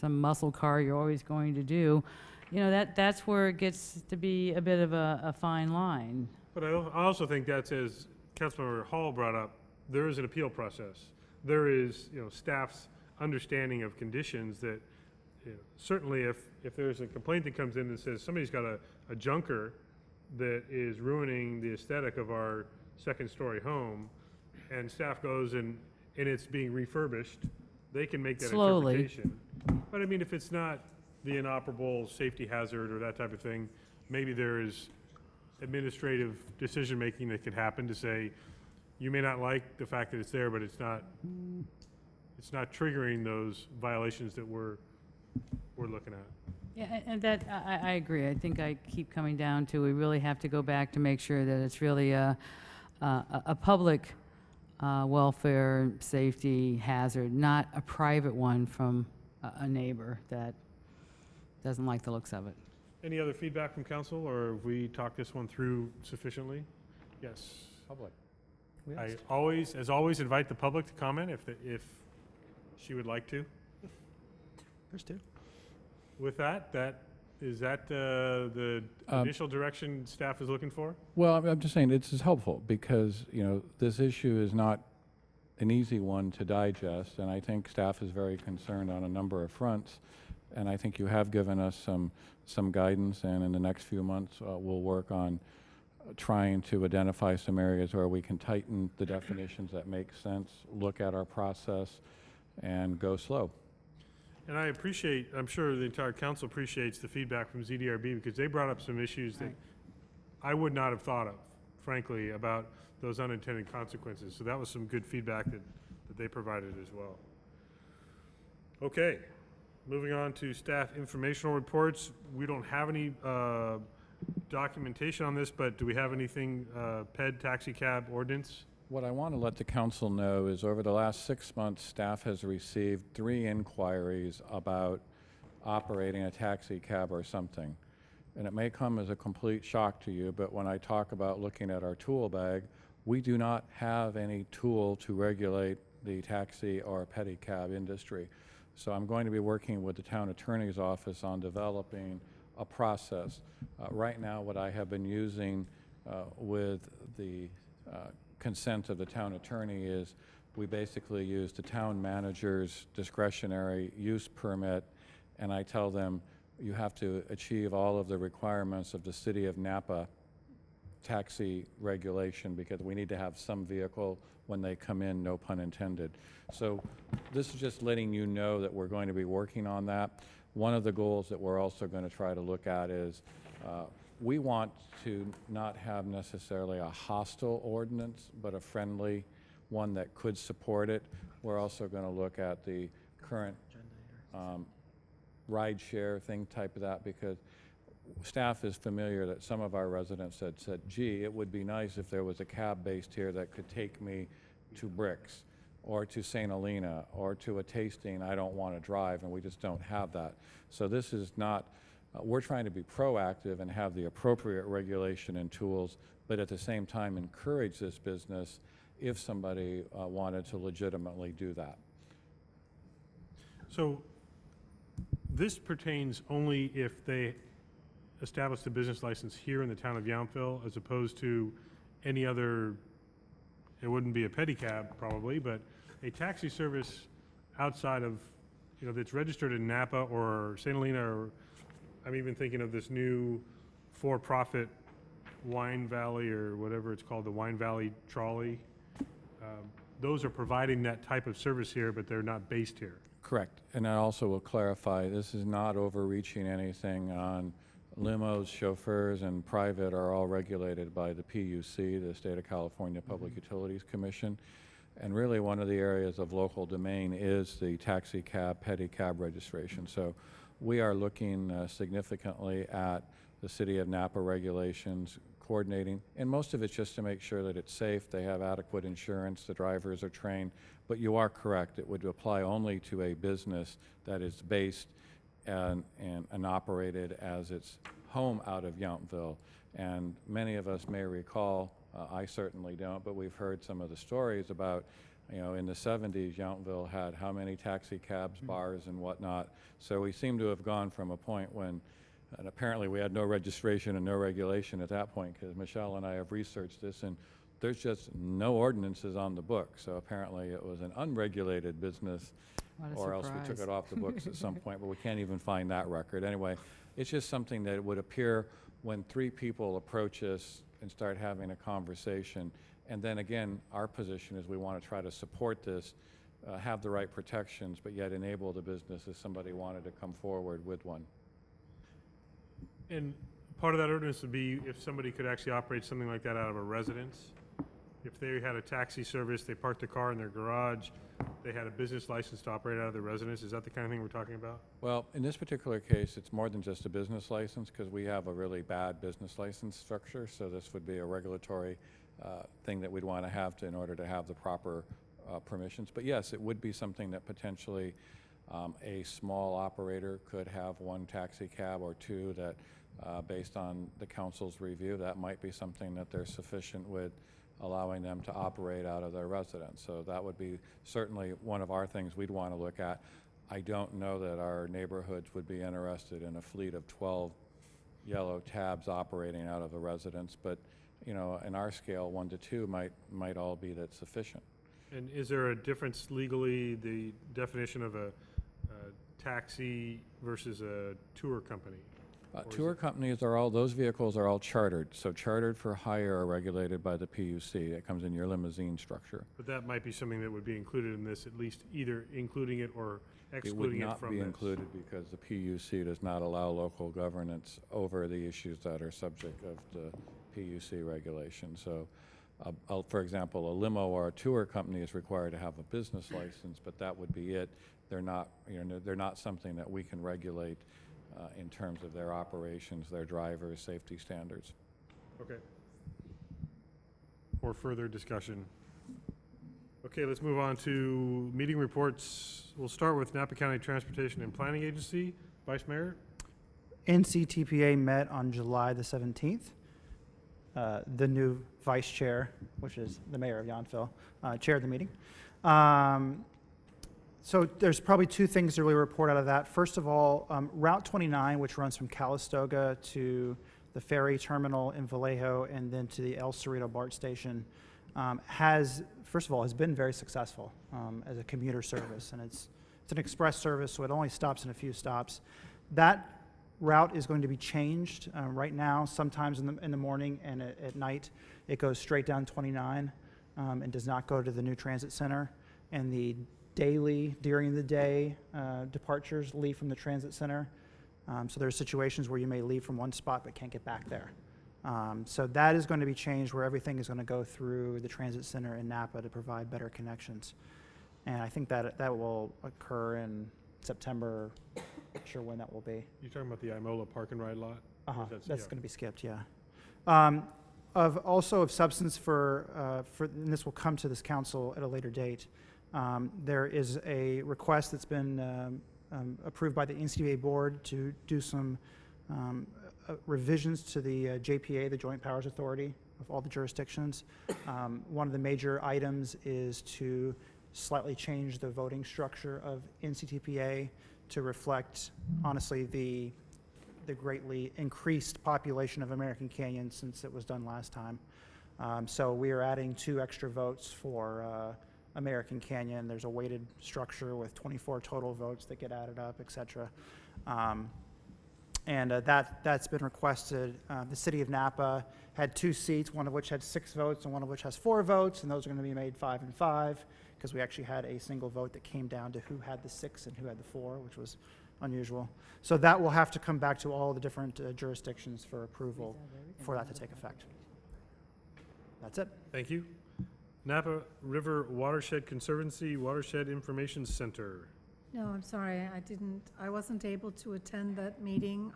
some muscle car you're always going to do, that's where it gets to be a bit of a fine line. But I also think that's, as Councilmember Hall brought up, there is an appeal process. There is, staff's understanding of conditions that, certainly if there's a complaint that comes in that says somebody's got a junker that is ruining the aesthetic of our 2nd-story home, and staff goes and it's being refurbished, they can make that Slowly. interpretation. But I mean, if it's not the inoperable safety hazard or that type of thing, maybe there is administrative decision-making that could happen to say, you may not like the fact that it's there, but it's not triggering those violations that we're looking at. Yeah, and that, I agree. I think I keep coming down to, we really have to go back to make sure that it's really a public welfare, safety hazard, not a private one from a neighbor that doesn't like the looks of it. Any other feedback from council, or have we talked this one through sufficiently? Yes. Public. I always, as always, invite the public to comment if she would like to. There's 2. With that, is that the initial direction staff is looking for? Well, I'm just saying this is helpful because, this issue is not an easy one to digest, and I think staff is very concerned on a number of fronts. And I think you have given us some guidance, and in the next few months, we'll work on trying to identify some areas where we can tighten the definitions that make sense, look at our process, and go slow. And I appreciate, I'm sure the entire council appreciates the feedback from ZDRB, because they brought up some issues that I would not have thought of, frankly, about those unintended consequences. So that was some good feedback that they provided as well. Okay, moving on to staff informational reports. We don't have any documentation on this, but do we have anything, PED taxi cab ordinance? What I want to let the council know is over the last 6 months, staff has received 3 inquiries about operating a taxi cab or something. And it may come as a complete shock to you, but when I talk about looking at our tool bag, we do not have any tool to regulate the taxi or pedicab industry. So I'm going to be working with the town attorney's office on developing a process. Right now, what I have been using with the consent of the town attorney is we basically use the town manager's discretionary use permit, and I tell them you have to achieve all of the requirements of the City of Napa taxi regulation, because we need to have some vehicle when they come in, no pun intended. So this is just letting you know that we're going to be working on that. One of the goals that we're also going to try to look at is we want to not have necessarily a hostile ordinance, but a friendly one that could support it. We're also going to look at the current ride share thing type of that, because staff is familiar that some of our residents had said, gee, it would be nice if there was a cab based here that could take me to Bricks or to St. Helena or to a tasting I don't want to drive, and we just don't have that. So this is not, we're trying to be proactive and have the appropriate regulation and tools, but at the same time encourage this business if somebody wanted to legitimately do that. So this pertains only if they establish the business license here in the town of Yountville, as opposed to any other, it wouldn't be a pedicab probably, but a taxi service outside of, you know, that's registered in Napa or St. Helena, or I'm even thinking of this new for-profit Wine Valley, or whatever it's called, the Wine Valley Trolley. Those are providing that type of service here, but they're not based here. Correct. And I also will clarify, this is not overreaching anything on limos, chauffeurs, and private are all regulated by the PUC, the State of California Public Utilities Commission. And really one of the areas of local domain is the taxi cab, pedicab registration. So we are looking significantly at the City of Napa regulations, coordinating, and most of it's just to make sure that it's safe, they have adequate insurance, the drivers are trained. But you are correct, it would apply only to a business that is based and operated as its home out of Yountville. And many of us may recall, I certainly don't, but we've heard some of the stories about, you know, in the 70s, Yountville had how many taxi cabs, bars, and whatnot. So we seem to have gone from a point when, and apparently we had no registration and no regulation at that point, because Michelle and I have researched this, and there's just no ordinances on the book. So apparently it was an unregulated business, or else we took it off the books at some point, but we can't even find that record. Anyway, it's just something that would appear when 3 people approach us and start having a conversation. And then again, our position is we want to try to support this, have the right protections, but yet enable the business if somebody wanted to come forward with one. And part of that ordinance would be if somebody could actually operate something like that out of a residence. If they had a taxi service, they parked the car in their garage, they had a business license to operate out of their residence, is that the kind of thing we're talking about? Well, in this particular case, it's more than just a business license, because we have a really bad business license structure, so this would be a regulatory thing that we'd want to have in order to have the proper permissions. But yes, it would be something that potentially a small operator could have 1 taxi cab or 2 that, based on the council's review, that might be something that they're sufficient with allowing them to operate out of their residence. So that would be certainly one of our things we'd want to look at. I don't know that our neighborhoods would be interested in a fleet of 12 yellow tabs operating out of a residence, but you know, in our scale, 1 to 2 might all be that sufficient. And is there a difference legally, the definition of a taxi versus a tour company? Tour companies are all, those vehicles are all chartered. So chartered for hire are regulated by the PUC. It comes in your limousine structure. But that might be something that would be included in this, at least either including it or excluding it from It would not be this. included because the PUC does not allow local governance over the issues that are subject of the PUC regulation. So, for example, a limo or a tour company is required to have a business license, but that would be it. They're not, they're not something that we can regulate in terms of their operations, their drivers, safety standards. Okay. Or further discussion. Okay, let's move on to meeting reports. We'll start with Napa County Transportation and Planning Agency. Vice Mayor? NCTPA met on July the 17th. The new vice chair, which is the mayor of Yountville, chaired the meeting. So there's probably two things to really report out of that. First of all, Route 29, which runs from Calistoga to the ferry terminal in Vallejo and then to the El Cerrito BART station, has been very successful as a commuter service. And it's an express service, so it only stops in a few stops. That route is going to be changed right now, sometimes in the morning and at night. It goes straight down 29 and does not go to the new transit center. And the daily, during the day, departures leave from the transit center. So there are situations where you may leave from one spot but can't get back there. So that is going to be changed, where everything is going to go through the transit center in Napa to provide better connections. And I think that will occur in September. Not sure when that will be. You're talking about the Imola Park and Ride lot? That's going to be skipped, yeah. Of substance for and this will come to this council at a later date. There is a request that's been approved by the NCBA board to do some revisions to the JPA, the Joint Powers Authority of all the jurisdictions. One of the major items is to slightly change the voting structure of NCTPA to reflect, honestly, the greatly increased population of American Canyon since it was done last time. So we are adding 2 extra votes for American Canyon. There's a weighted structure with 24 total votes that get added up, et cetera. That's been requested. The city of Napa had 2 seats, one of which had 6 votes and one of which has 4 votes, and those are going to be made 5 and 5, because we actually had a single vote that came down to who had the 6 and who had the 4, which was unusual. So that will have to come back to all the different jurisdictions for approval for that to take effect. That's it. Thank you. Napa River Watershed Conservancy Watershed Information Center. No, I'm sorry, I wasn't able to attend that meeting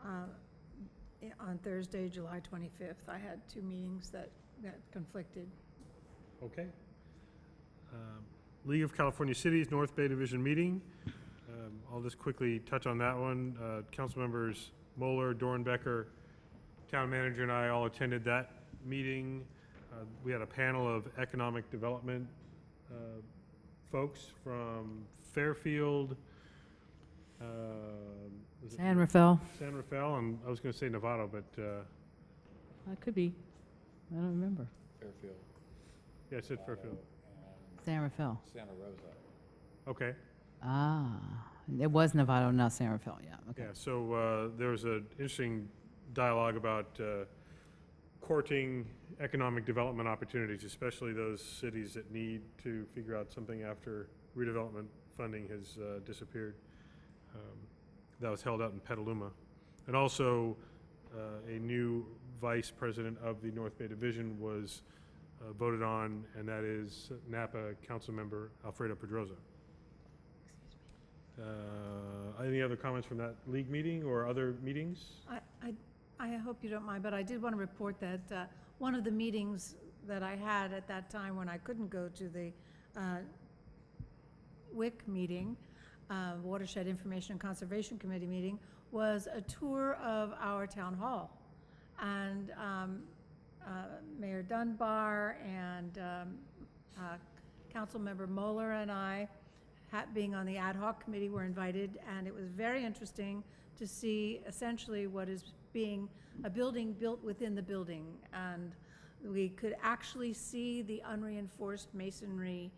on Thursday, July 25th. I had 2 meetings that conflicted. Okay. League of California Cities North Bay Division meeting. I'll just quickly touch on that one. Council members Moeller, Dornbecker, town manager, and I all attended that meeting. We had a panel of economic development folks from Fairfield, San Rafael. San Rafael, and I was going to say Novato, but It could be. I don't remember. Fairfield. yeah, I said Fairfield. San Rafael. Santa Rosa. Okay. It was Novato, not San Rafael, yeah, okay. Yeah, so there was an interesting dialogue about courting economic development opportunities, especially those cities that need to figure out something after redevelopment funding has disappeared. That was held out in Petaluma. And also, a new vice president of the North Bay Division was voted on, and that is Napa Councilmember Alfredo Pedroza. Any other comments from that league meeting or other meetings? I hope you don't mind, but I did want to report that one of the meetings that I had at that time when I couldn't go to the WIC meeting, Watershed Information and Conservation Committee meeting, was a tour of our town hall. And Mayor Dunbar and Councilmember Moeller and I, being on the ad hoc committee, were invited, and it was very interesting to see essentially what is being a building built within the building. And we could actually see the unreinforced masonry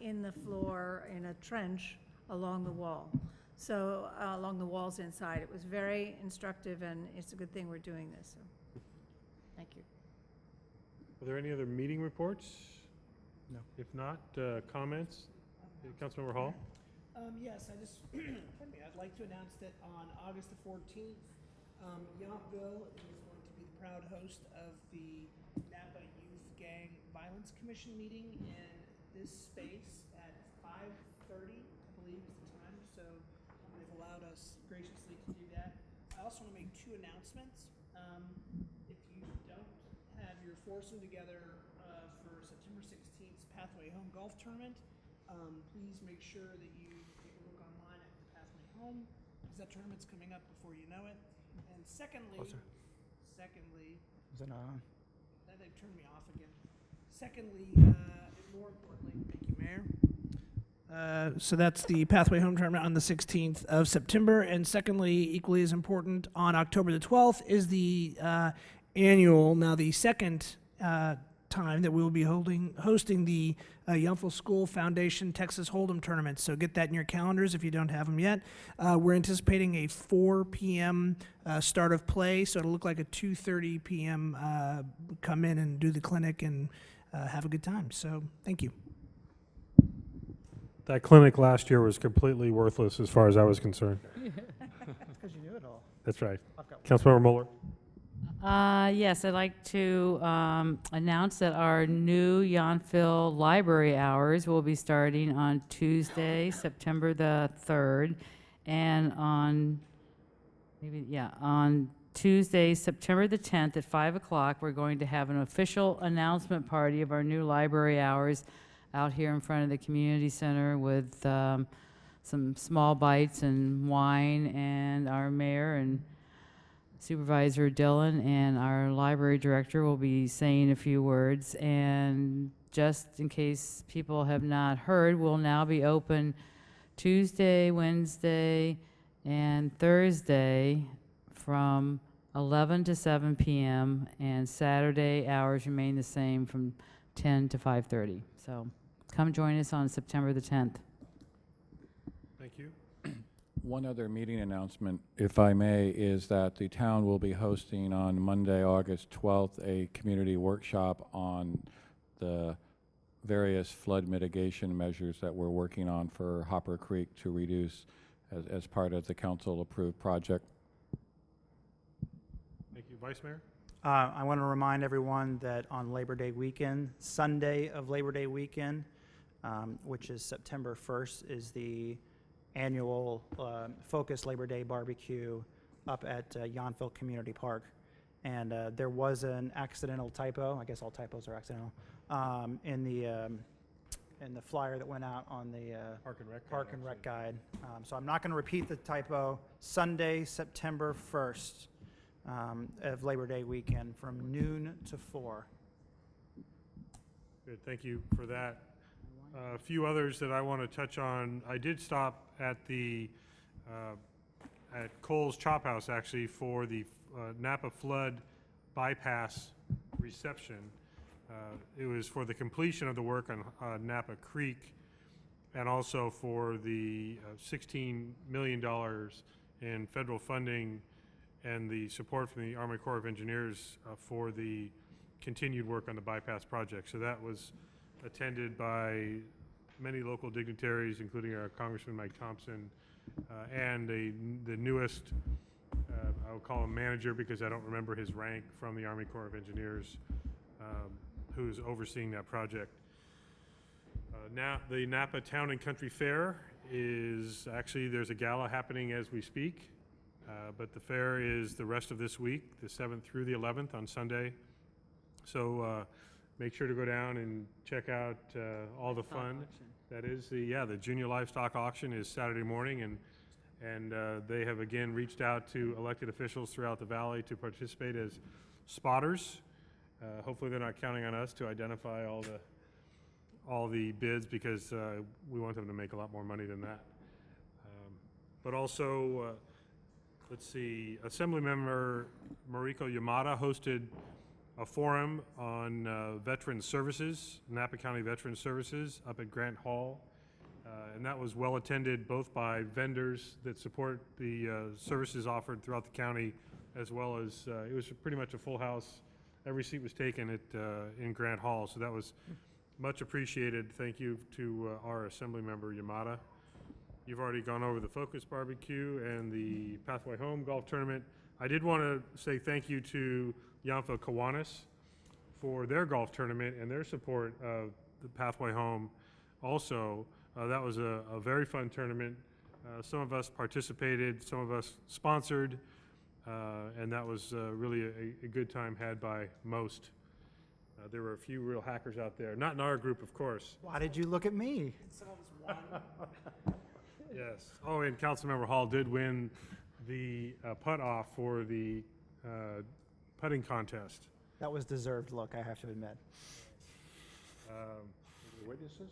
in the floor in a trench along the wall. so along the walls inside. It was very instructive, and it's a good thing we're doing this, so, thank you. Are there any other meeting reports? No. If not, comments? Councilmember Hall? Yes, pardon me, I'd like to announce that on August the 14th, Yountville is going to be the proud host of the Napa Youth Gang Violence Commission meeting in this space at 5:30, I believe is the time, so they've allowed us graciously to do that. I also want to make two announcements. If you don't have your foursome together for September 16th's Pathway Home Golf Tournament, please make sure that you take a look online at the Pathway Home, because that tournament's coming up before you know it. And secondly, Is it on? they turned me off again. Secondly, and more importantly, thank you, Mayor. So that's the Pathway Home Tournament on the 16th of September. And secondly, equally as important, on October the 12th is the annual, now the second time that we will be hosting the Yountville School Foundation Texas Hold'em Tournament. So get that in your calendars if you don't have them yet. We're anticipating a 4 p.m. Start of play, so it'll look like a 2:30 p.m. Come in and do the clinic and have a good time. So thank you. That clinic last year was completely worthless as far as I was concerned. Because you knew it all. That's right. I've got Councilmember Mueller? Yes, I'd like to announce that our new Yountville Library Hours will be starting on Tuesday, September the 3rd, and on Tuesday, September the 10th at 5 o'clock, we're going to have an official announcement party of our new library hours out here in front of the community center with some small bites and wine, and our mayor and Supervisor Dillon and our library director will be saying a few words. And just in case people have not heard, we'll now be open Tuesday, Wednesday, and Thursday from 11 to 7 p.m. and Saturday hours remain the same from 10 to 5:30. So come join us on September the 10th. Thank you. One other meeting announcement, if I may, is that the town will be hosting on Monday, August 12th, a community workshop on the various flood mitigation measures that we're working on for Hopper Creek to reduce as part of the council-approved project. Thank you. Vice Mayor? I want to remind everyone that on Labor Day weekend, Sunday of Labor Day weekend, which is September 1st, is the annual Focus Labor Day barbecue up at Yountville Community Park. And there was an accidental typo, I guess all typos are accidental, in the flyer that went out on the Park and Rec guide. So I'm not going to repeat the typo. Sunday, September 1st of Labor Day weekend from noon to 4. Good, thank you for that. A few others that I want to touch on. I did stop at the at Cole's Chop House actually for the Napa flood bypass reception. It was for the completion of the work on Napa Creek, and also for the $16 million in federal funding and the support from the Army Corps of Engineers for the continued work on the bypass project. So that was attended by many local dignitaries, including our Congressman Mike Thompson, and the newest, I would call him manager because I don't remember his rank, from the Army Corps of Engineers, who's overseeing that project. Now, the Napa Town and Country Fair is actually, there's a gala happening as we speak, but the fair is the rest of this week, the 7th through the 11th on Sunday. So make sure to go down and check out all the fun. That is the junior livestock auction is Saturday morning, and they have again reached out to elected officials throughout the valley to participate as spotters. Hopefully they're not counting on us to identify all the bids, because we want them to make a lot more money than that. But also, let's see, Assemblymember Mariko Yamada hosted a forum on veteran services, Napa County Veteran Services, up at Grant Hall And that was well attended both by vendors that support the services offered throughout the county, as well as it was pretty much a full house. Every seat was taken in Grant Hall, so that was much appreciated. Thank you to our Assembly Member Yamada. You've already gone over the Focus Barbecue and the Pathway Home Golf Tournament. I did want to say thank you to Yountville Kiwanis for their golf tournament and their support of the Pathway Home. Also, that was a very fun tournament. Some of us participated, some of us sponsored, and that was really a good time had by most. There were a few real hackers out there. Not in our group, of course. Why did you look at me? Yes. Oh, and Councilmember Hall did win the putt-off for the putting contest. That was deserved look, I have to admit. Witnesses?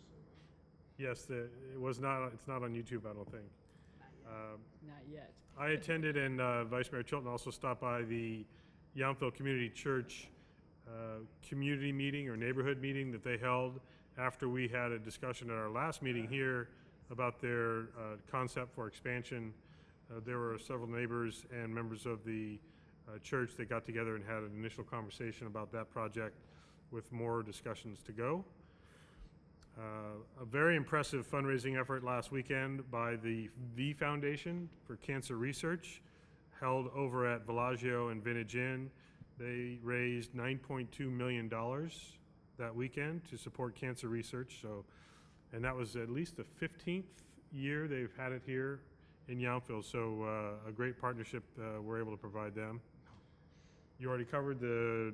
Yes, it was not. It's not on YouTube, I don't think. Not yet. I attended, and Vice Mayor Chilton also stopped by the Yountville Community Church community meeting or neighborhood meeting that they held after we had a discussion at our last meeting here about their concept for expansion. There were several neighbors and members of the church that got together and had an initial conversation about that project with more discussions to go. A very impressive fundraising effort last weekend by the V Foundation for Cancer Research, held over at Bellagio and Vintage Inn. They raised $9.2 million that weekend to support cancer research. So, and that was at least the 15th year they've had it here in Yountville. So a great partnership we're able to provide them. You already covered the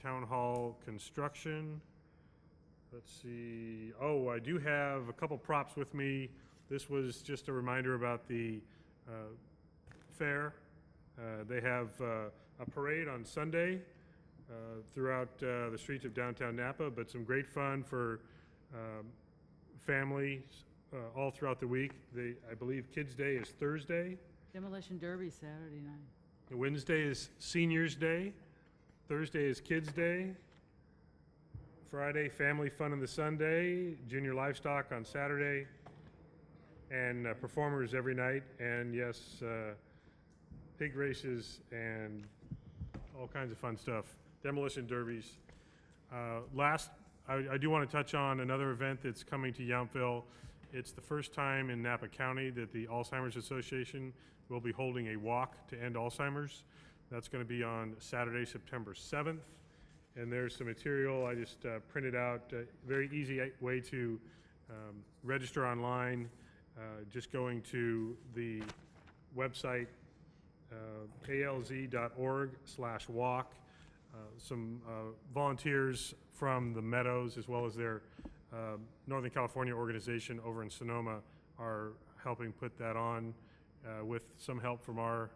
town hall construction. Let's see. Oh, I do have a couple props with me. This was just a reminder about the fair. They have a parade on Sunday throughout the streets of downtown Napa, but some great fun for families all throughout the week. I believe Kids Day is Thursday. Demolition Derby Saturday night. Wednesday is Seniors Day. Thursday is Kids Day. Friday, Family Fun on the Sunday. Junior Livestock on Saturday. And performers every night. And yes, pig races and all kinds of fun stuff. Demolition derbies. Last, I do want to touch on another event that's coming to Yountville. It's the first time in Napa County that the Alzheimer's Association will be holding a walk to end Alzheimer's. That's going to be on Saturday, September 7th. And there's some material I just printed out. Very easy way to register online. Just going to the website alz.org/walk. Some volunteers from the Meadows, as well as their Northern California organization over in Sonoma, are helping put that on with some help from our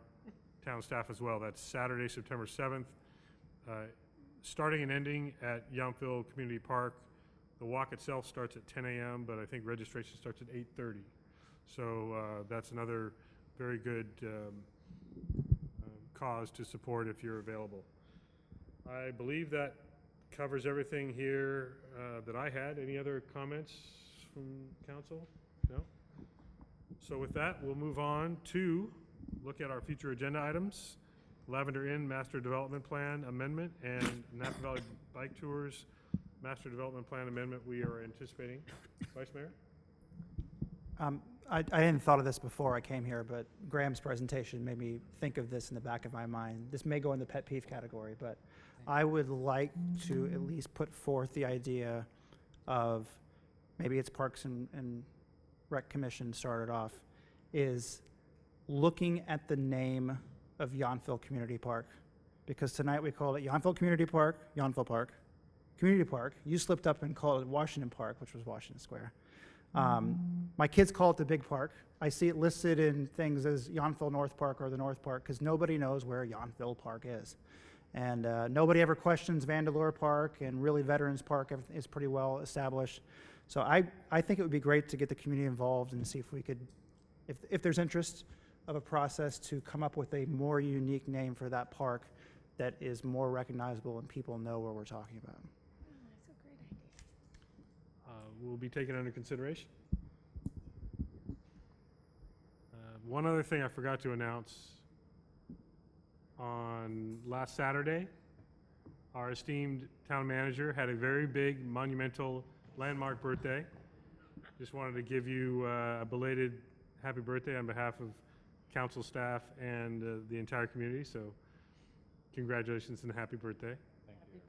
town staff as well. That's Saturday, September 7th. Starting and ending at Yountville Community Park. The walk itself starts at 10 a.m., but I think registration starts at 8:30. So that's another very good cause to support if you're available. I believe that covers everything here that I had. Any other comments from council? No? So with that, we'll move on to look at our future agenda items. Lavender Inn Master Development Plan Amendment and Napa Valley Bike Tours Master Development Plan Amendment we are anticipating. Vice Mayor? I hadn't thought of this before I came here, but Graham's presentation made me think of this in the back of my mind. This may go in the pet peeve category, but I would like to at least put forth the idea of, maybe it's Parks and Rec Commission started off, is looking at the name of Yountville Community Park. Because tonight we called it Yountville Community Park, Yountville Park, Community Park. You slipped up and called it Washington Park, which was Washington Square. My kids call it the big park. I see it listed in things as Yountville North Park or the North Park because nobody knows where Yountville Park is. And nobody ever questions Vandeleur Park, and really Veterans Park is pretty well established. So I think it would be great to get the community involved and see if we could, if there's interest of a process to come up with a more unique name for that park that is more recognizable and people know where we're talking about. Will be taken under consideration. One other thing I forgot to announce. On last Saturday, our esteemed town manager had a very big, monumental, landmark birthday. Just wanted to give you a belated happy birthday on behalf of council staff and the entire community. So congratulations and happy birthday. Thank you.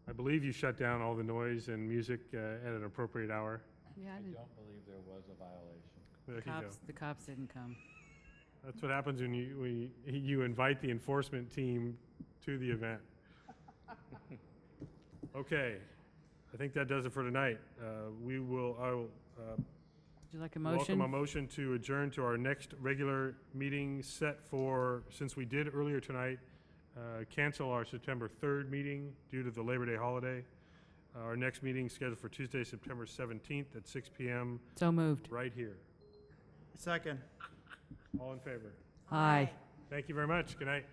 I believe you shut down all the noise and music at an appropriate hour. Yeah, I I did. don't believe there was a violation. There you go. The cops didn't come. That's what happens when you invite the enforcement team to the event. Okay, I think that does it for tonight. I will Would you like a welcome a motion? motion to adjourn to our next regular meeting set for, since we did earlier tonight, cancel our September 3rd meeting due to the Labor Day holiday. Our next meeting is scheduled for Tuesday, September 17th at 6 p.m. So moved. right here. Second. All in favor? Aye. Thank you very much. Good night.